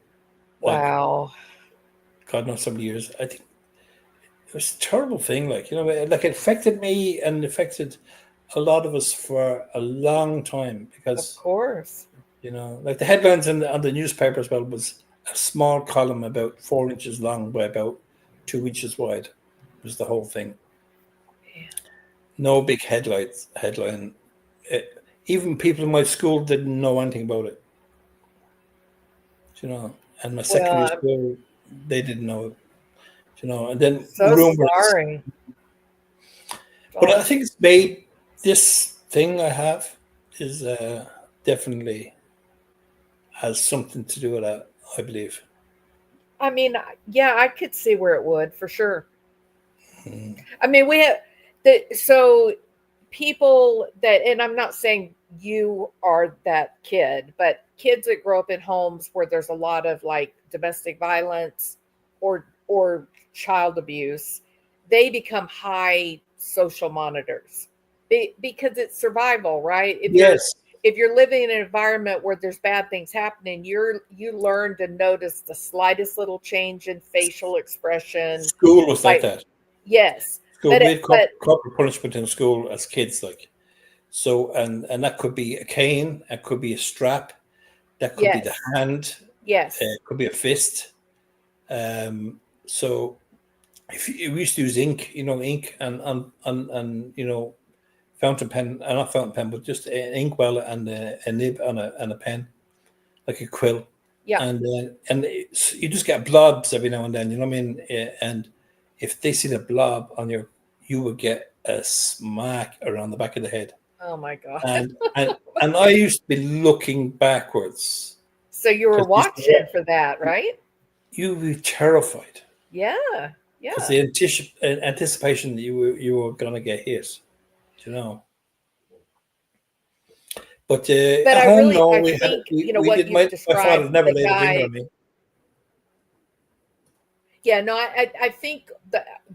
Wow. God knows how many years. I think it was a terrible thing. Like it affected me and affected a lot of us for a long time because Of course. like the headlines on the newspaper as well was a small column about 4 inches long by about 2 inches wide. Was the whole thing. Yeah. No big headline. Even people in my school didn't know anything about it. And my secondary school, they didn't know it. And then So rumors. sorry. But I think it's made this thing I have is definitely has something to do with that, I believe. I mean, yeah, I could see where it would for sure. Mm. I mean, we have so people that, and I'm not saying you are that kid, but kids that grow up in homes where there's a lot of like domestic violence or child abuse, they become high social monitors because it's survival, right? Yes. If you're living in an environment where there's bad things happening, you learn to notice the slightest little change in facial expression. School was like Like, that. yes, School, but we had but corporal punishment in school as kids, like. So, and that could be a cane, it could be a strap, that could be the yes, hand, yes, it could be a fist. So, if we used to use ink, ink and fountain pen, not fountain pen, but just an inkwell and a nib and a pen, like a quill, yeah. and you just get blobs every now and then. You know what I mean? And if they see the blob on you would get a smack around the back of the head. Oh my god. And I used to be looking backwards So you were because watching for that, right? you would be terrified Yeah, because yeah. the anticipation that you were gonna get hit. You know. But But at home, no, I we had think, we what did. you've My father described, never the laid a finger guy. on me. Yeah, no, I think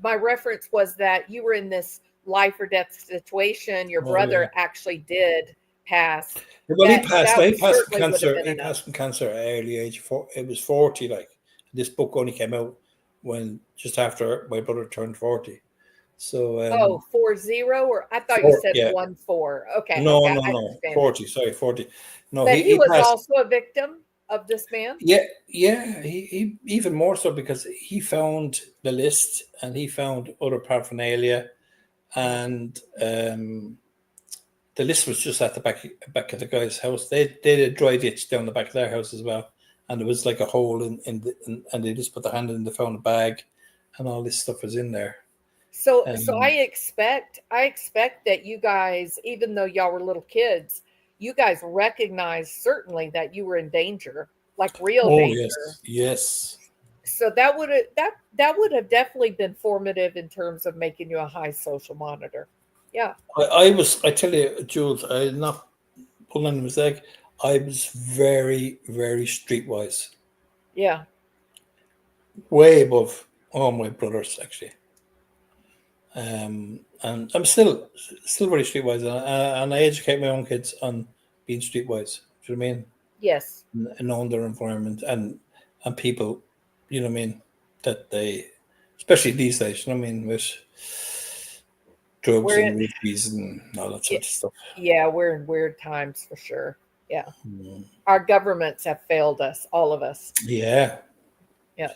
my reference was that you were in this life or death situation. Your Oh yeah. brother actually did pass. Well, he passed. That He passed from certainly would have cancer. been He enough. passed from cancer at an early age. It was 40. Like this book only came out when just after my brother turned 40. So Oh, 40, or I thought you four. said Yeah. 14. Okay, No, okay, no, I no. understand now. 40. Sorry, 40. No, But he he was passed. also a victim of this man. Yeah, yeah. He even more so because he found the list and he found other paraphernalia Mm. and the list was just at the back of the guy's house. They had a dry ditch down the back of their house as well, and there was like a hole and they just put their hand in, they found a bag, and all this stuff was in there. So Um, I expect that you guys, even though y'all were little kids, you guys recognized certainly that you were in danger, like real oh danger. yes, yes. So that would have definitely been formative in terms of making you a high social monitor. Yeah, I tell you, Jules, I did not pull any mistake. I was very, very streetwise, yeah, way above all my brothers actually. And I'm still very streetwise, and I educate my own kids on being streetwise. Do you know what I mean? yes. And knowing their environment and people, you know what I mean, that they, especially these days, you know what I mean, with drugs We're and in, rupees and all that yeah, sort of stuff. yeah, we're in weird times for sure. Yeah, Mm. our governments have failed us, all of us. Yeah, Yeah,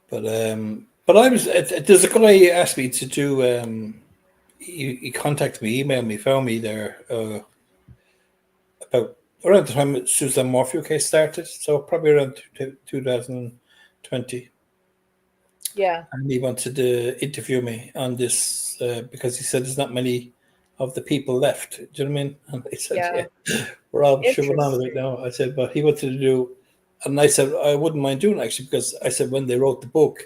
but I was there's a guy asked me to do. He contacted me, emailed me, found me there about around the time that Susan Morphew case started, so probably around 2020. yeah, And he wanted to interview me on this because he said there's not many of the people left. Do you know what I mean? And I said, yeah. yeah, we're all shoving on a bit Interesting. now. I said, but he wanted to do, and I said, I wouldn't mind doing it actually because I said when they wrote the book,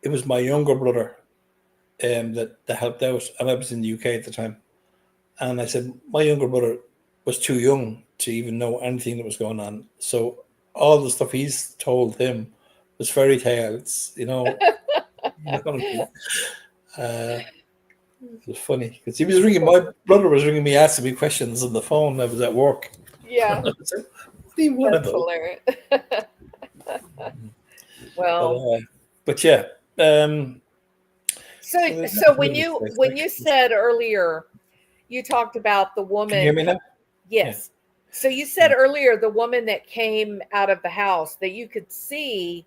it was my younger brother that helped out, and I was in the UK at the time. And I said, my younger brother was too young to even know anything that was going on. So all the stuff he's told him was fairy tales, You know what I mean? Uh, it was funny because he was ringing. My brother was ringing me, asking me questions on the phone. I was at work. I Yeah, was like, what do you want that's about? hilarious. But Well, uh, but yeah. So there's so a bit of a space, when like. you said earlier, you talked about the Can you hear woman. me now? Yeah. Yes. So you said earlier the woman that came out of the house that you could see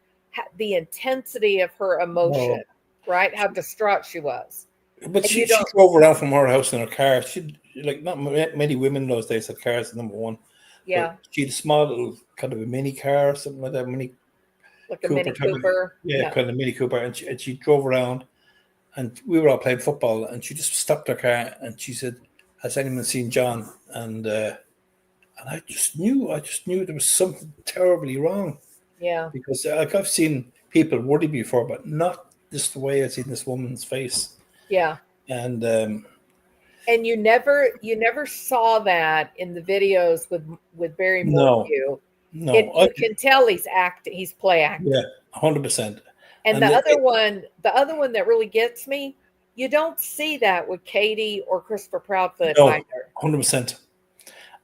the intensity of her emotion, No, right? How distraught she was. but And you she don't, drove around from her house in her car. She like not many women those days had cars. Number one, yeah, but she had a small little kind of a mini car or something like that, mini like a Cooper Mini type of, Cooper. yeah, Yeah. kind of Mini Cooper, and she drove around, and we were all playing football, and she just stopped her car, and she said, "Has anyone seen John?" And I just knew there was something terribly wrong Yeah. because like I've seen people worry before, but not just the way I seen this woman's face, Yeah. and And you never saw that in the videos with Barry no, Morphew. no, You can tell he's play acting. yeah, 100%. And And the other one that really gets me, you don't see that with Katie or Christopher Proudfoot no, either. 100%,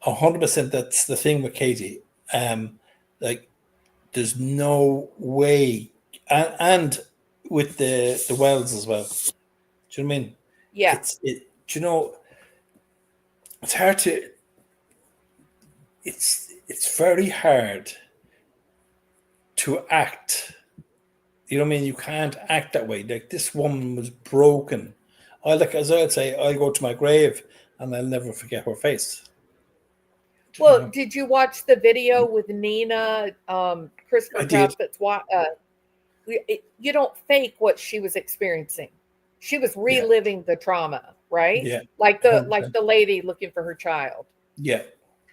100%. That's the thing with Katie. Like, there's no way, and with the Wells as well. Do you know what I mean? Yeah. Do you know? It's hard to. It's very hard to act. You know what I mean? You can't act that way. Like, this woman was broken. As I'd say, I'll go to my grave and I'll never forget her face. Do you Well, know? did you watch the video with Nina, Christopher I did. Proudfoot's you don't fake what she was experiencing. She was Yeah, reliving the trauma, right? yeah, Like 100%. the lady looking for her child. Yeah,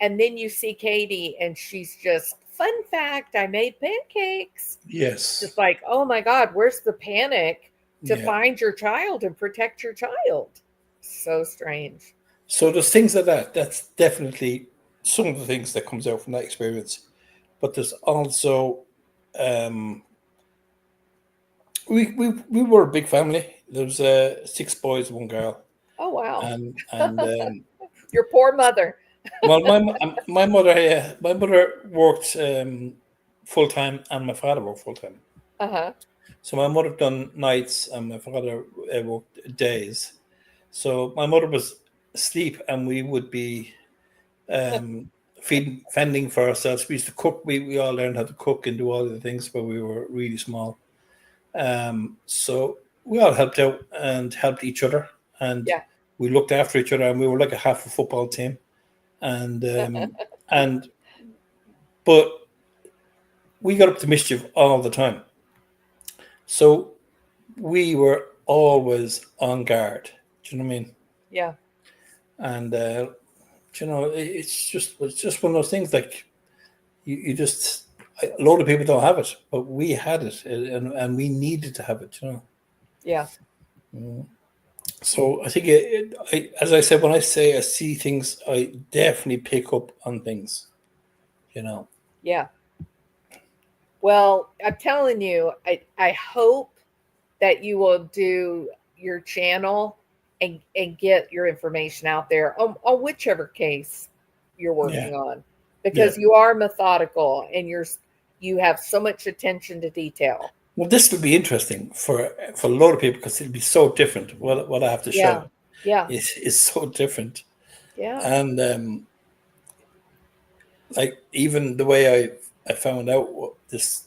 And then you see Katie and she's just, fun fact, I made pancakes. yes, Just like, oh my God, where's the panic to yeah. find your child and protect your child? So strange. So there's things like that. That's definitely some of the things that comes out from that experience. But there's also, um, we were a big family. There was 6 boys, 1 girl, Oh wow. and Your poor mother. well, my mother worked full time, and my father worked full time. Uh-huh. So my mother done nights, and my father worked days. So my mother was asleep, and we would be fending for ourselves. We used to cook. We all learned how to cook and do all the things when we were really small. So we all helped out and helped each other, and Yeah. we looked after each other, and we were like a half a football team. And and but we got up to mischief all the time. So we were always on guard. Do you know what I mean? Yeah. And it's just one of those things. Like, you just, a lot of people don't have it, but we had it, and we needed to have it. Yeah. So I think as I said, when I say I see things, I definitely pick up on things. Yeah. Well, I'm telling you, I hope that you will do your channel and get your information out there on whichever case you're Yeah, working on, yeah. because you are methodical and you have so much attention to detail. Well, this will be interesting for a lot of people, because it'll be so different. What I have to Yeah. show Yeah. is so different, Yeah. and like, even the way I found out what this,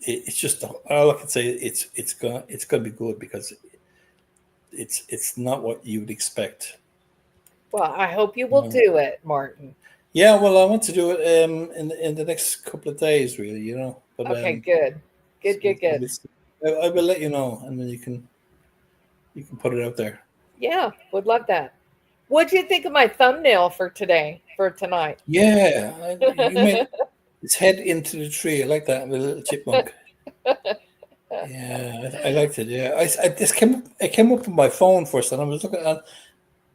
it's just all I can say. It's gonna be good, because it's not what you would expect. Well, I hope you You will know? do it, Martin. Yeah, well, I want to do it in the next couple of days, really. But Okay, good. Good, good, good. I will let you know, and then you can put it out there. Yeah, would love that. What'd you think of my thumbnail for today, for tonight? Yeah, you made its head into the tree. I like that, with a little chipmunk. Yeah, I liked it. Yeah, it came up on my phone first, and I was looking at,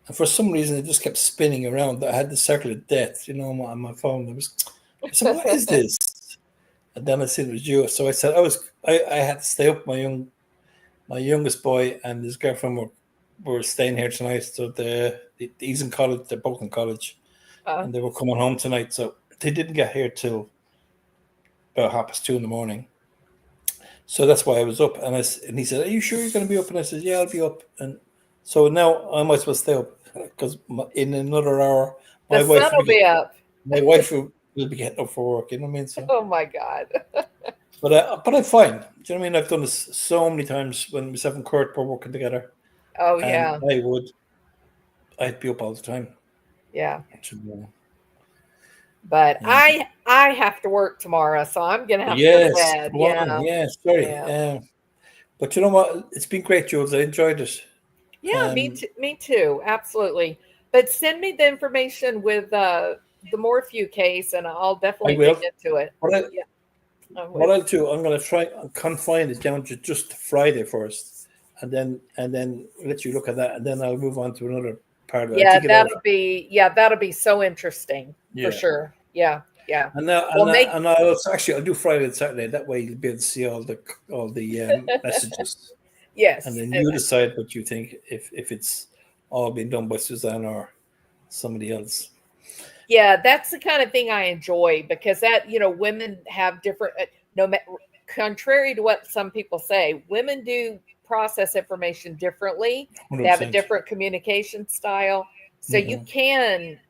and for some reason it just kept spinning around. I had the circle of death, on my phone. I said, "What is this?" And then I said it was you. So I said I had to stay up. My youngest boy and his girlfriend were staying here tonight. So he's in college. They're both in college, Uh, and they were coming home tonight. So they didn't get here till about 2:30 in the morning. So that's why I was up. And he said, "Are you sure you're going to be up?" And I said, "Yeah, I'll be up." And so now I might as well stay up, because in another hour the my sun wife will will be be up. my wife will be getting up for work. You know what I mean? So, Oh my God. but I'm fine. Do you know what I mean? I've done this so many times when myself and Kurt were working together, Oh and yeah. I'd be up all the time. Yeah. So, But yeah. I have to work tomorrow, so I'm gonna have to go to Yes, bed. come on. Yeah. Yeah, sorry. Yeah. But you know what? It's been great, Jules. I enjoyed it. Yeah, me Um, too. Me too. Absolutely. But send me the information with the Morphew case, and I'll I definitely dig will. into it. What I Yeah. I what would. I'll do, I'm going to try and confine it down to just Friday first, and then let you look at that, and then I'll move on to another part of it. I Yeah, think it over. that'll be so interesting for Yeah. sure. Yeah. Yeah. And now, Well, make and I'll actually I'll do Friday and Saturday. That way you'll be able to see all the messages, and yes. then you decide what you think if it's all been done by Suzanne or somebody else. Yeah, that's the kind of thing I enjoy because that, women have different, no, contrary to what some people say, women do process information differently. They have a 100%. different communication style. So you Hmm. can,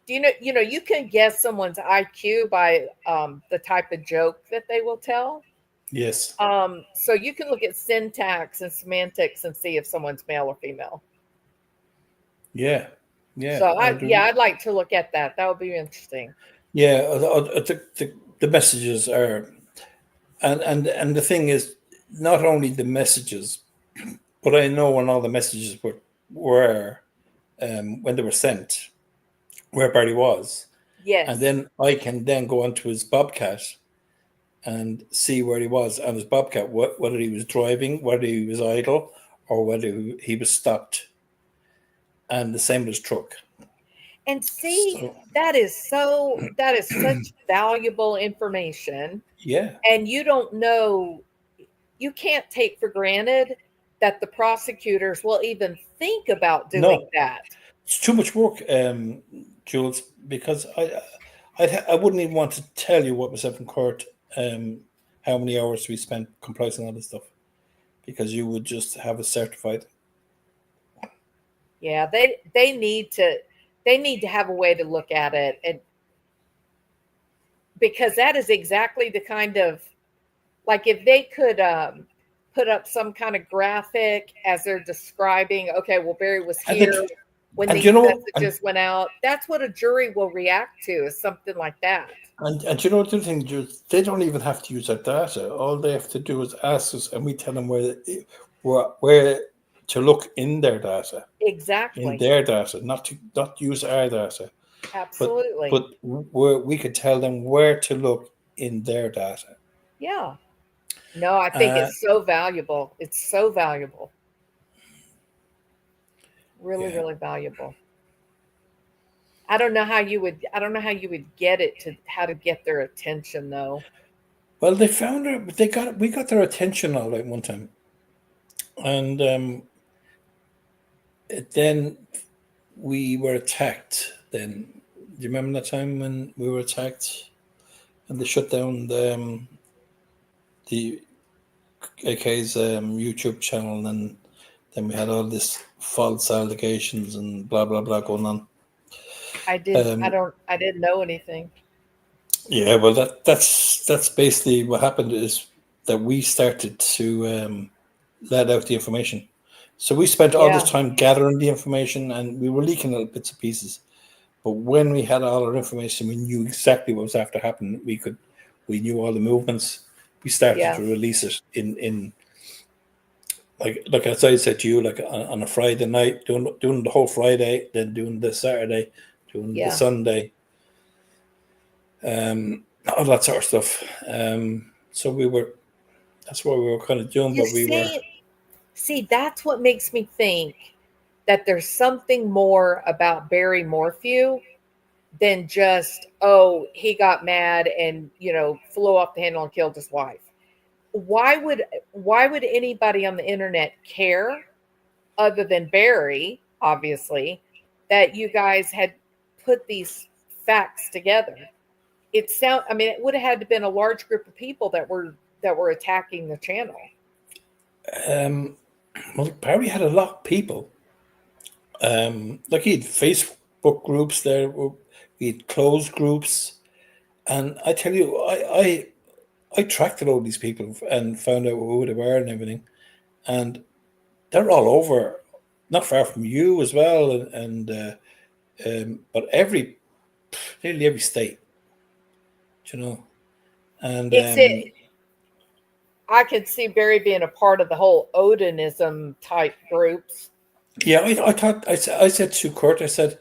you can guess someone's IQ by the type of joke that they will tell. Yes. So you can look at syntax and semantics and see if someone's male or female. Yeah. Yeah. So I do. I'd like to look at that. That would be interesting. Yeah. The messages are, and the thing is, not only the messages, but I know when all the messages were when they were sent, where Barry was, and Yes. then I can then go onto his Bobcat and see where he was on his Bobcat, whether he was driving, whether he was idle, or whether he was stopped, and the same with his truck. And see, So that is such valuable information. yeah, And you don't know, you can't take for granted that the prosecutors will even think about doing no, that. it's too much work, Jules, because I wouldn't even want to tell you what myself in court, how many hours we spent comprising all this stuff, because you would just have it certified. Yeah, they need to have a way to look at it, and because that is exactly the kind of, like, if they could put up some kind of graphic as they're describing, okay, well, Barry was And then, here when and these you know, messages went out. That's what a jury will react to, is something like that. and you know the thing, Jules, they don't even have to use our data. All they have to do is ask us, and we tell them where to look in their data, Exactly. not use our data, but Absolutely. where we could tell them where to look in their data. Yeah. No, I think Uh, it's so valuable. It's so valuable. Really, yeah. really valuable. I don't know how you would get it to how to get their attention though. Well, they found her. We got their attention all right one time, and then we were attacked. Then, do you remember that time when we were attacked and they shut down the AK's YouTube channel, and then we had all this false allegations and blah blah blah going on. Um, I didn't know anything. yeah, well, that's basically what happened is that we started to let out the information. So we spent all this Yeah. time gathering the information, and we were leaking little bits and pieces. But when we had all our information, we knew exactly what was after happening. We knew all the movements. We started Yeah. to release it in like as I said to you, like on a Friday night, doing the whole Friday, then doing the Saturday, doing the Yeah. Sunday, all that sort of stuff. So we were that's what we were kind of doing, You but we were. see, that's what makes me think that there's something more about Barry Morphew than just, oh, he got mad and, flew off the handle and killed his wife. Why would anybody on the internet care, other than Barry, obviously, that you guys had put these facts together? It would have had to been a large group of people that were attacking the channel. Um, well, Barry had a lot of people. Like he had Facebook groups there, he had closed groups, and I tell you, I tracked all these people and found out who they were and everything, and they're all over, not far from you as well, but nearly every state, you know, and Is it I could see Barry being a part of the whole Odinism type groups. yeah, I said to Kurt, I said,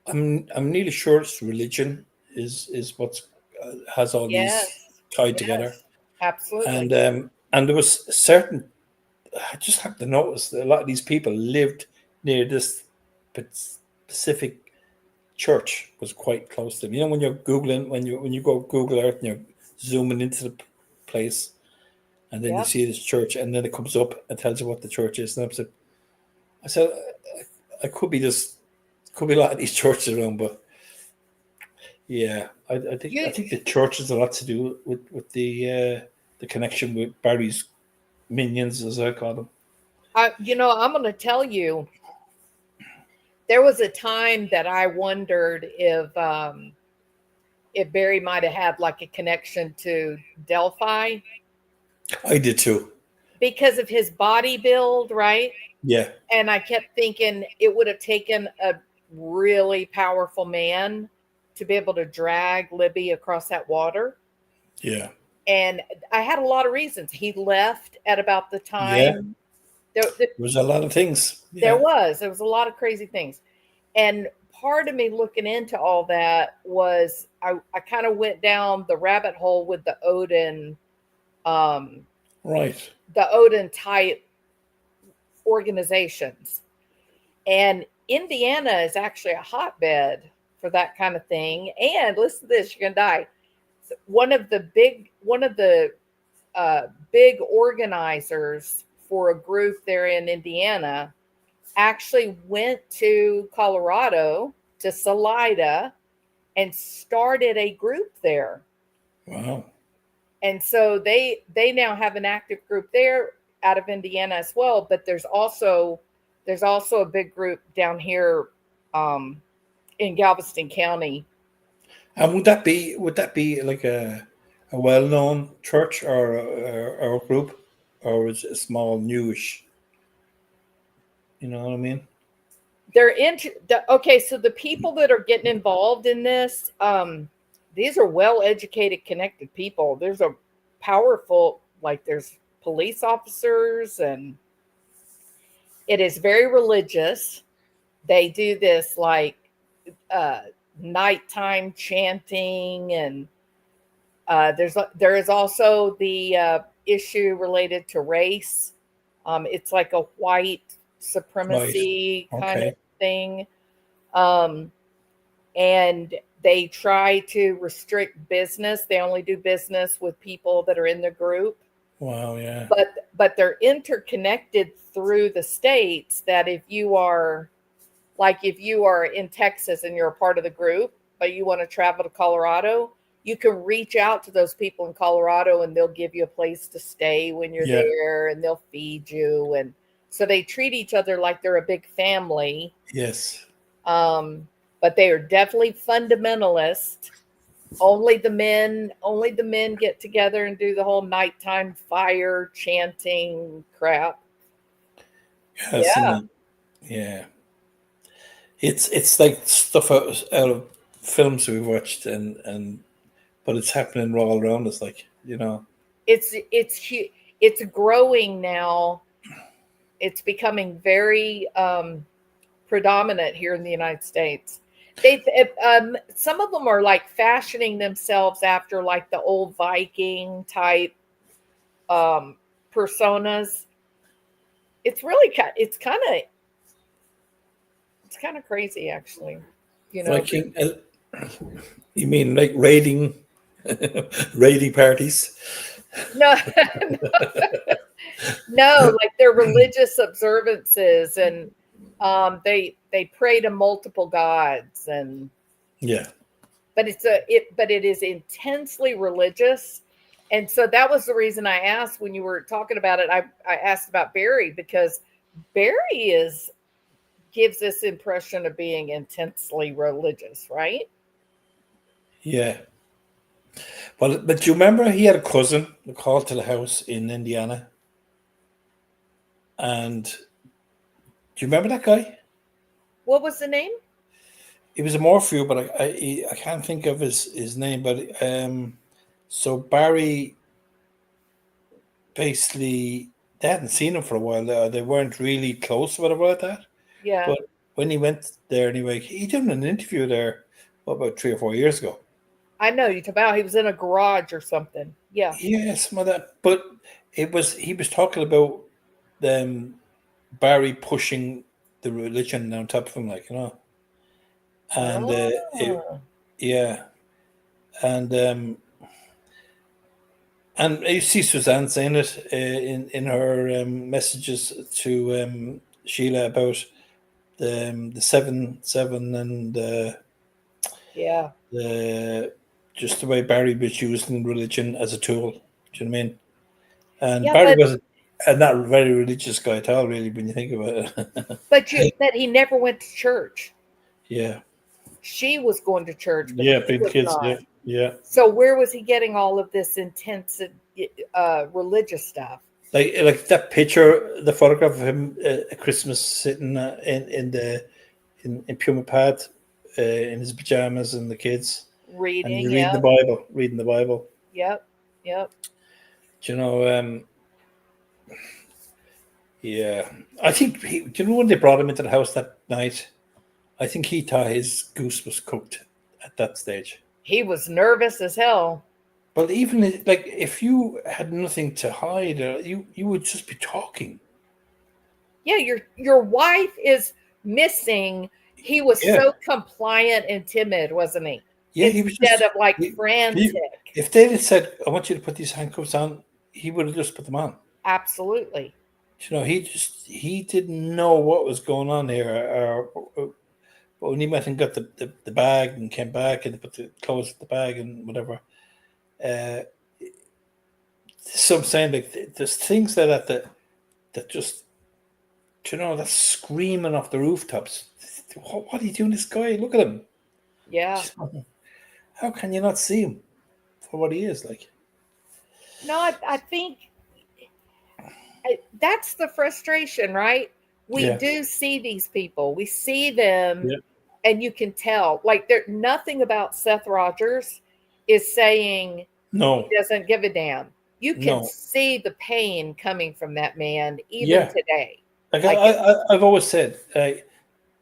I'm nearly sure it's religion is what's has all these Yes. tied together, Yes. Absolutely. and there was certain. I just happened to notice that a lot of these people lived near this specific church was quite close to him. You know, when you're googling, when you go Google Earth and you're zooming into the place, and then you Yep. see this church, and then it comes up and tells you what the church is. And I said, I could be a lot of these churches around, but yeah, I You, think the church has a lot to do with the connection with Barry's minions, as I call them. I'm going to tell you, there was a time that I wondered if Barry might have had like a connection to Delphi I did too. because of his body build, right? Yeah, And I kept thinking it would have taken a really powerful man to be able to drag Libby across that water. yeah, And I had a lot of reasons. He left at about the yeah. time there There was a lot of things. there Yeah, was a lot of crazy things. And part of me looking into all that was I kind of went down the rabbit hole with um right. the Odin type organizations. And Indiana is actually a hotbed for that kind of thing. And listen to this, you're gonna die. One of the big organizers for a group there in Indiana actually went to Colorado to Salida and started a group there. Wow. And so they now have an active group there out of Indiana as well. But there's also a big group down here um, in Galveston County. And would that be like a well known church or a group, or is it a small newish? You know what I mean? Okay, so the people that are getting involved in this, these are well educated, connected people. There's a powerful, like there's police officers, and it is very religious. They do this like uh, nighttime chanting, and there is also the issue related to race. It's like a white Right. supremacy kind of Okay. thing, um, and they try to restrict business. They only do business with people that are in the group, Wow. Yeah. but they're interconnected through the states. That if you are in Texas and you're a part of the group, but you want to travel to Colorado, you can reach out to those people in Colorado and they'll give you a place to stay when you're Yeah. there, and they'll feed you. And so they treat each other like they're a big family. Yes. Um, but they are definitely fundamentalist. Only the men get together and do the whole nighttime fire chanting crap. Yes. Yeah. And yeah, it's like stuff out of films we watched, and but it's happening all around us. Like, you know. It's growing now. It's becoming very predominant here in the United States. Some of them are like fashioning themselves after like the old Viking type um, personas. It's really it's kind of crazy actually. You know, Viking. You mean like raiding, raiding parties? no, no, like their religious observances, and they pray to multiple gods, and Yeah. but it is intensely religious. And so that was the reason I asked when you were talking about it. I asked about Barry because Barry is gives this impression of being intensely religious, right? Yeah. But do you remember he had a cousin that called to the house in Indiana? And do you remember that guy? What was the name? He was a Morphew, but I can't think of his name. But so Barry basically, they hadn't seen him for a while. They weren't really close or whatever like that. Yeah, But when he went there anyway, he did an interview there about 3 or 4 years ago. I know you talk about he was in a garage or something. Yeah, Yes, mother. But he was talking about them Barry pushing the religion on top of him, like, you know. and Oh, yeah, and you see Suzanne saying it in her messages to Sheila about the seven and yeah. the just the way Barry was using religion as a tool. Do you know what I mean? And Yeah, Barry was not a very religious guy at all, really, when you think about it. but he never went to church. Yeah, She was going to church, but yeah, he big was kids. Yeah, not. yeah. So where was he getting all of this intense religious stuff? Like that picture, the photograph of him at Christmas sitting in Puma Pad, in his pajamas and the kids, and he's Reading, reading the yep, Bible, reading the Bible. yep, yep. Do you know? Yeah, I think he. Do you know when they brought him into the house that night? I think he thought his goose was cooked at that stage. He was nervous as hell. But even like if you had nothing to hide, you would just be talking. Yeah, your wife is missing. He was Yeah, so compliant and timid, wasn't he? yeah. He was Instead just. of like He, frantic. if they had said, "I want you to put these handcuffs on," he would have just put them on. Absolutely. You know, he didn't know what was going on here. But when he went and got the bag and came back and put the clothes in the bag and whatever, uh, so I'm saying like there's things that just that's screaming off the rooftops. What are you doing, this guy? Look at him. Yeah. How can you not see him for what he is like? No, I think that's the frustration, right? We Yeah, do see these people. We see them yeah. and you can tell. Like there nothing about Seth Rogers is saying he No, doesn't give a damn. You can no. see the pain coming from that man even Yeah, today. like Like it, I've always said,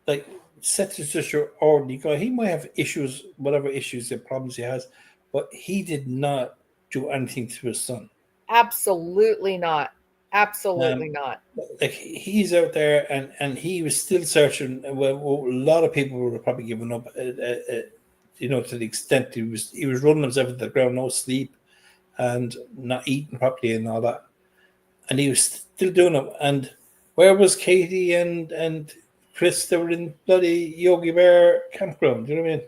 like Seth is just your ordinary guy. He might have issues, whatever issues and problems he has, but he did not do anything to his son. absolutely not. Absolutely Um, not. like he's out there, and he was still searching. Well, a lot of people were probably giving up. To the extent he was running himself into the ground, no sleep, and not eating properly and all that, and he was still doing it. And where was Katie and Chris? They were in bloody Yogi Bear campground. Do you know what I mean?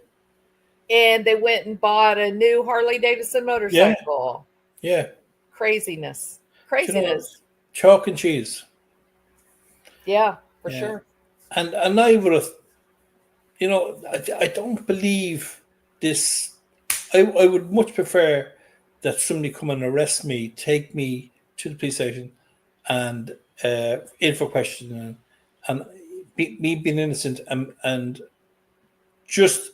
And they went and bought a new Harley Davidson Yeah, motorcycle. yeah. Craziness. Do you know, Craziness. chalk and cheese. Yeah, for Yeah, sure. and I would have. I don't believe this. I would much prefer that somebody come and arrest me, take me to the police station, and in for questioning, and me being innocent, and just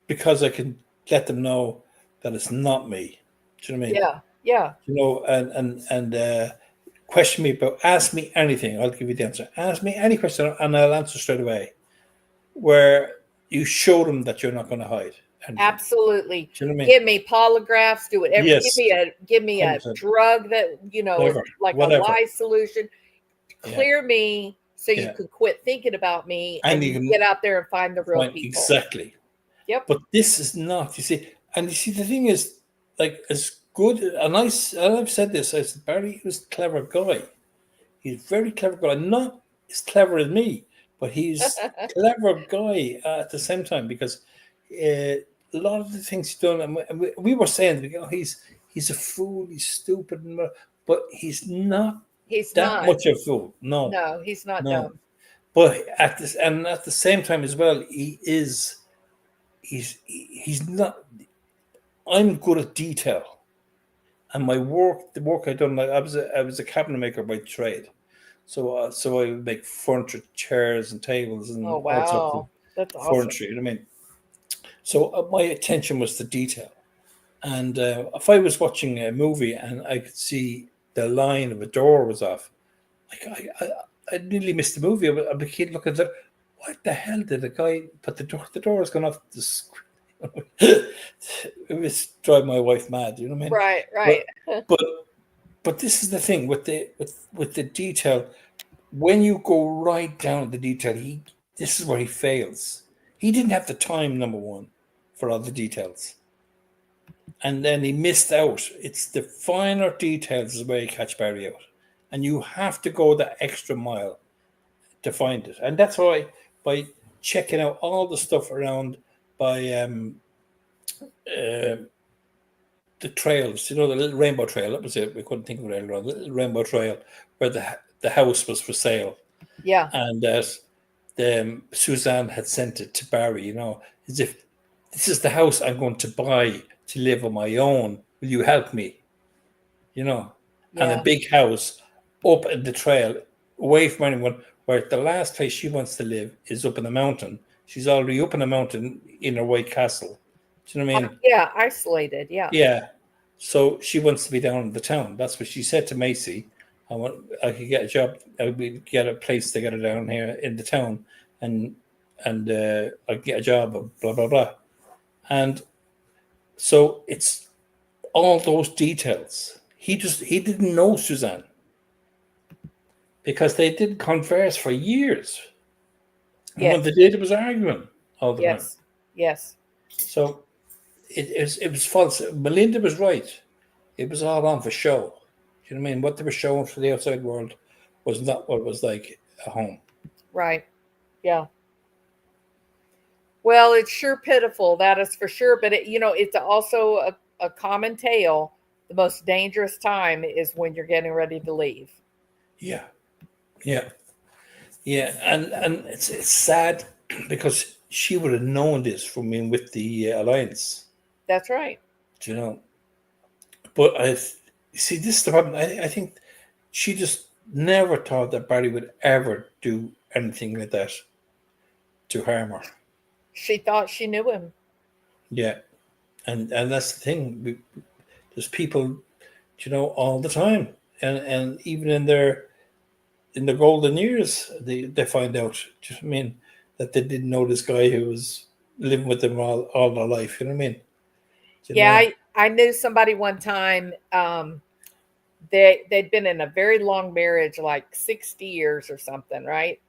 because I can let them know that it's not me. Do you know what I mean? Yeah. Yeah. And question me about, ask me anything, I'll give you the answer. Ask me any question, and I'll answer straight away. Where you show them that you're not going to hide anything. Absolutely. Do you know what I mean? Give me polygraphs, do whatever. Give Yes, me a 100%. drug that, is Whatever, like a whatever. lie solution. Yeah, Clear me so you yeah. can quit thinking about me And and you you can get out there and find the real find people. exactly. Yep. But this is not. You see, and you see, the thing is, like, as good. And I've said this. I said Barry was a clever guy. He's a very clever guy. Not as clever as me, but he's a clever guy at the same time, because a lot of the things he's done, and we were saying, he's a fool, he's stupid, but he's not He's that not. much of a fool. No, No, he's not no. dumb. But at the same time as well, he's not. I'm good at detail, and the work I done. Like I was a cabinet maker by trade. So I would make furniture, chairs, and tables, Oh and all sorts of wow. That's awesome. furniture. You know what I mean? So my attention was to detail. And if I was watching a movie and I could see the line of a door was off, like I nearly missed the movie. I'd be kid looking at it. What the hell did the guy put the door? The door has gone off the screen. It was driving my wife mad. You know what I mean? Right, But right. but but this is the thing with the detail. When you go right down to the detail, this is where he fails. He didn't have the time, number one, for all the details. And then he missed out. It's the finer details is where you catch Barry out. And you have to go that extra mile to find it. And that's why by checking out all the stuff around by uh, the trails, the little rainbow trail, that was it. We couldn't think of it earlier on. The little rainbow trail where the house was for sale. Yeah. And Suzanne had sent it to Barry, as if this is the house I'm going to buy to live on my own. Will you help me? And a Yeah. big house up in the trail, away from anyone, where the last place she wants to live is up in the mountain. She's already up in the mountain in her white castle. Do you know what I mean? Yeah. Isolated. Yeah. Yeah. So she wants to be down in the town. That's what she said to Macy. I could get a job. I would get a place to get her down here in the town, and I could get a job. Blah blah blah. And so it's all those details. He didn't know Suzanne because they didn't converse for years. And Yes. when they did, it was arguing all the time. Yes. Yes. So it was false. Melinda was right. It was all on for show. Do you know what I mean? What they were showing for the outside world was not what it was like at home. Right. Yeah. Well, it's sure pitiful, that is for sure. But it's also a common tale. The most dangerous time is when you're getting ready to leave. Yeah, yeah, yeah, and it's sad because she would have known this from being with the alliance. That's right. Do you know? But I see this is the problem. I think she just never thought that Barry would ever do anything like that to harm her. She thought she knew him. Yeah, and that's the thing. There's people, all the time, and even in their golden years, they find out. Do you know what I mean? That they didn't know this guy who was living with them all their life. You know what I mean? Yeah, I knew somebody one time. They'd been in a very long marriage, like 60 years or something, right?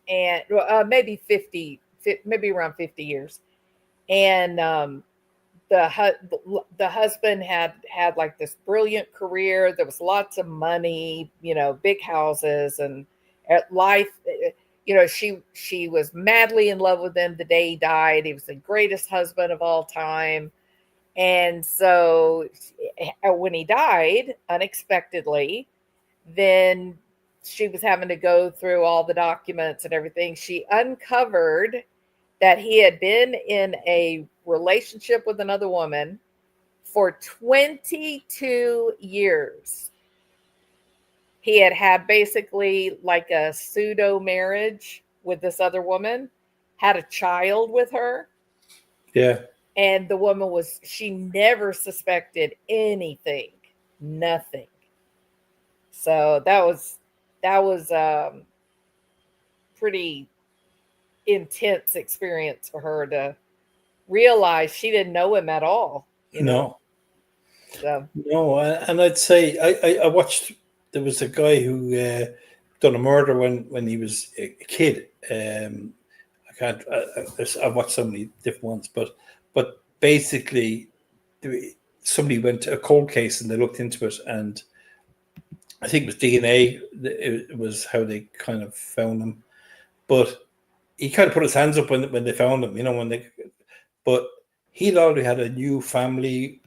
And maybe 50, maybe around 50 years. And the husband had like this brilliant career. There was lots of money, big houses and life. She was madly in love with him the day he died. He was the greatest husband of all time. And so when he died unexpectedly, then she was having to go through all the documents and everything. She uncovered that he had been in a relationship with another woman for 22 years. He had basically like a pseudo marriage with this other woman, had a child with her. Yeah. And the woman she never suspected anything, nothing. So that was pretty intense experience for her to realize she didn't know him at all. No. So no, and I'd say I watched. There was a guy who done a murder when he was a kid. I watched so many different ones, but basically, somebody went to a cold case and they looked into it, and I think it was DNA. It was how they kind of found him, but he kind of put his hands up when they found him. But he'd already had a new family,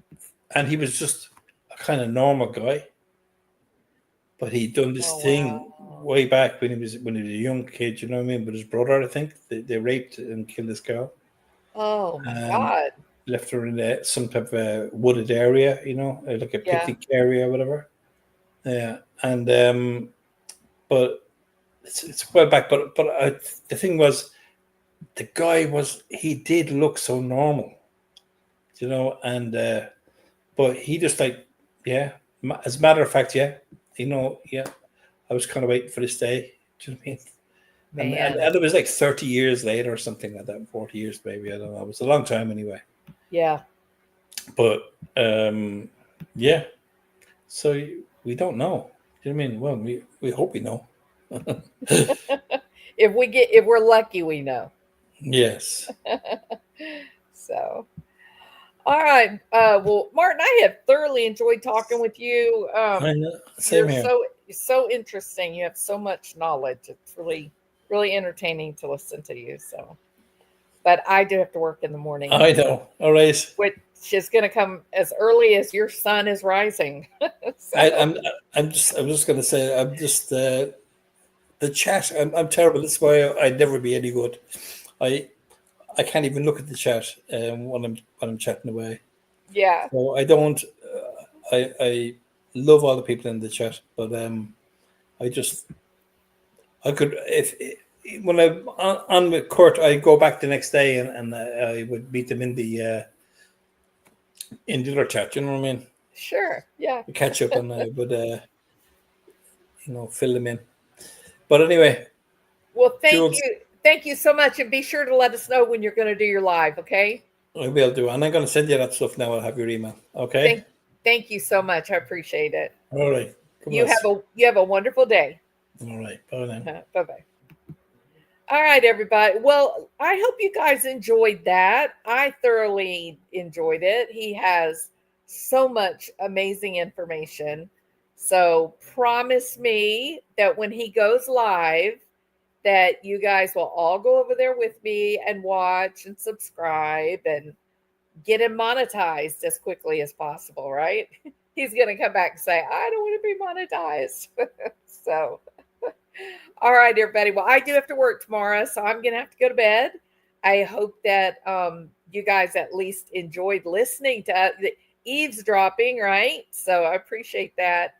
and he was just a kind of normal guy. But he'd done this thing way back when he was a young kid, you know what I mean? With his brother, I think they raped and killed this girl. Oh my God! Left her in some type of a wooded area, like a picnic area or whatever. Yeah, and but it's well back. But the thing was, the guy he did look so normal, and but he just as a matter of fact, yeah. I was kind of waiting for this day. Do you know what I mean? And it was like 30 years later or something like that, 40 years maybe. I don't know. It was a long time anyway. Yeah. But yeah. So we don't know. Do you know what I mean? Well, we hope we know. If we're lucky, we know. Yes. So, all right. Well, Martin, I have thoroughly enjoyed talking with you. I know. Same You're here. so interesting. You have so much knowledge. It's really entertaining to listen to you. So, but I do have to work in the morning, I know. All right. which is going to come as early as your sun is rising. I, So, I'm I'm just gonna say I'm just the chat. I'm terrible. That's why I'd never be any good. I I can't even look at the chat when I'm chatting away. yeah, So I don't. I love all the people in the chat, but I just I could if when I'm on with Kurt, I go back the next day and I would meet them in the other chat. You know what I mean? sure. Yeah. We catch up and I would fill them in. But anyway, Well, thank Jules, you. Thank you so much. And be sure to let us know when you're going to do your live. Okay. I will do, and I'm going to send you that stuff now. I'll have your email. Okay. Thank, thank you so much. I appreciate it. All right. God bless. You have a wonderful day. All right. Bye then. Bye bye. All right, everybody. Well, I hope you guys enjoyed that. I thoroughly enjoyed it. He has so much amazing information. So promise me that when he goes live, that you guys will all go over there with me and watch and subscribe and get him monetized as quickly as possible, right? He's going to come back and say, I don't want to be monetized. So, all right, everybody. Well, I do have to work tomorrow, so I'm going to have to go to bed. I hope that you guys at least enjoyed listening to the eavesdropping, right? So I appreciate that.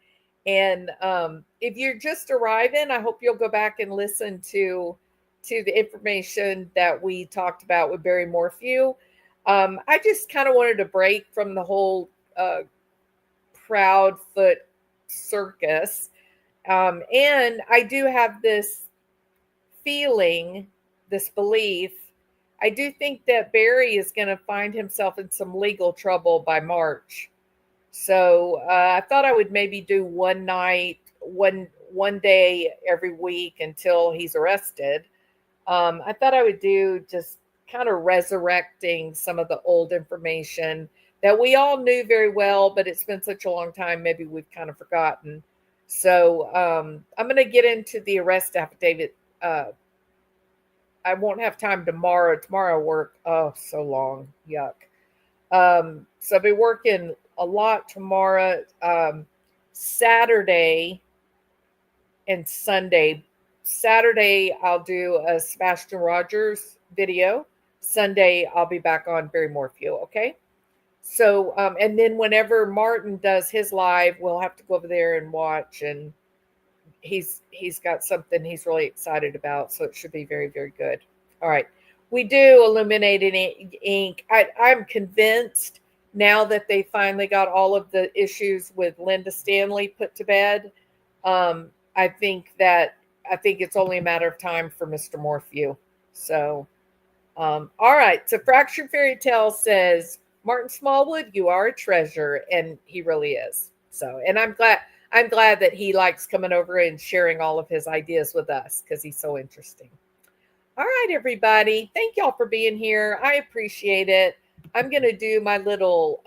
And if you're just arriving, I hope you'll go back and listen to the information that we talked about with Barry Morphew. I just kind of wanted to break from the whole Proudfoot circus. And I do have this feeling, this belief. I do think that Barry is going to find himself in some legal trouble by March. So I thought I would maybe do one day every week until he's arrested. I thought I would do just kind of resurrecting some of the old information that we all knew very well, but it's been such a long time, maybe we've kind of forgotten. So I'm going to get into the arrest affidavit. I won't have time tomorrow. Tomorrow work, oh, so long, yuck. So I'll be working a lot tomorrow, Saturday and Sunday. Saturday, I'll do a Sebastian Rogers video. Sunday, I'll be back on Barry Morphew, okay? So, and then whenever Martin does his live, we'll have to go over there and watch. And he's got something he's really excited about, so it should be very, very good. All right. We do illuminated ink. I'm convinced now that they finally got all of the issues with Linda Stanley put to bed. I think it's only a matter of time for Mr. Morphew. So, all right. So Fractured Fairy Tale says, Martin Smallwood, you are a treasure, and he really is. So, and I'm glad that he likes coming over and sharing all of his ideas with us because he's so interesting. All right, everybody. Thank y'all for being here. I appreciate it. I'm going to do my little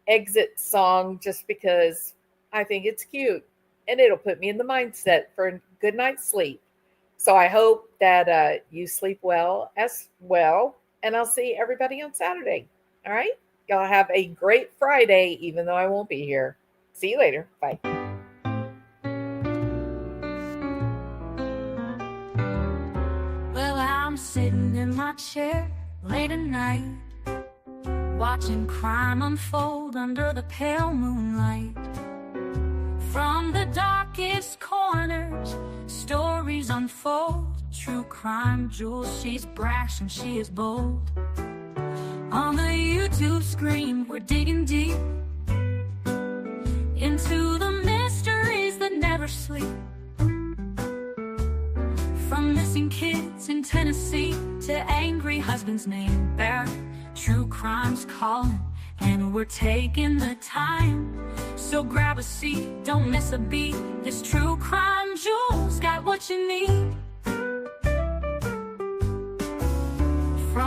exit song just because I think it's cute and it'll put me in the mindset for a good night's sleep. So I hope that you sleep well as well. And I'll see everybody on Saturday. All right. Y'all have a great Friday, even though I won't be here. See you later. Bye. Well, I'm sitting in my chair late at night, watching crime unfold under the pale moonlight. From the darkest corners, stories unfold. True crime jewels, she's brash and she is bold. On the YouTube screen, we're digging deep into the mysteries that never sleep. From missing kids in Tennessee to angry husbands named Barry, true crime's calling, and we're taking the time. So grab a seat, don't miss a beat. This true crime jewel's got what you need.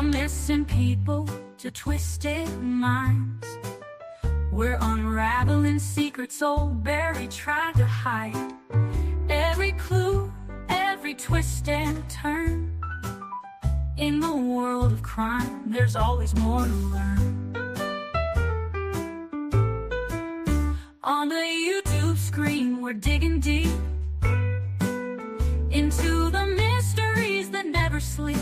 From missing people to twisted minds, we're unraveling secrets old Barry tried to hide. Every clue, every twist and turn. In the world of crime, there's always more to learn. On the YouTube screen, we're digging deep into the mysteries that never sleep.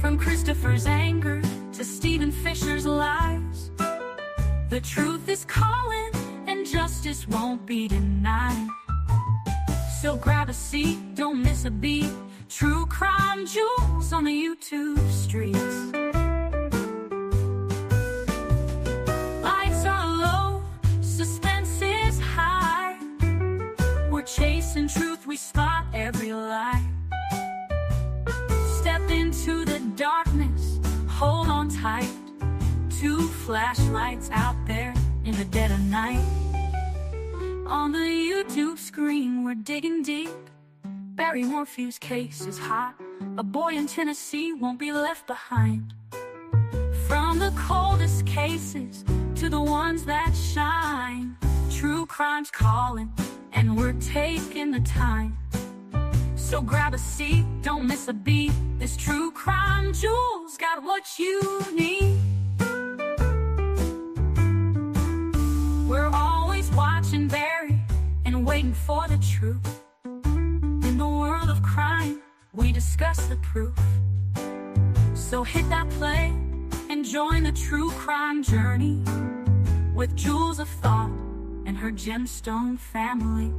From Christopher's anger to Stephen Fisher's lies, the truth is calling and justice won't be denied. So grab a seat, don't miss a beat. True crime jewels on the YouTube streets. Lights are low, suspense is high. We're chasing truth, we spot every lie. Step into the darkness, hold on tight. Two flashlights out there in the dead of night. On the YouTube screen, we're digging deep. Barry Morphew's case is hot. A boy in Tennessee won't be left behind. From the coldest cases to the ones that shine, true crime's calling, and we're taking the time. So grab a seat, don't miss a beat. This true crime jewel's got what you need. We're always watching Barry and waiting for the truth. In the world of crime, we discuss the proof. So hit that play and join the true crime journey with Jewels of Thought and her gemstone family.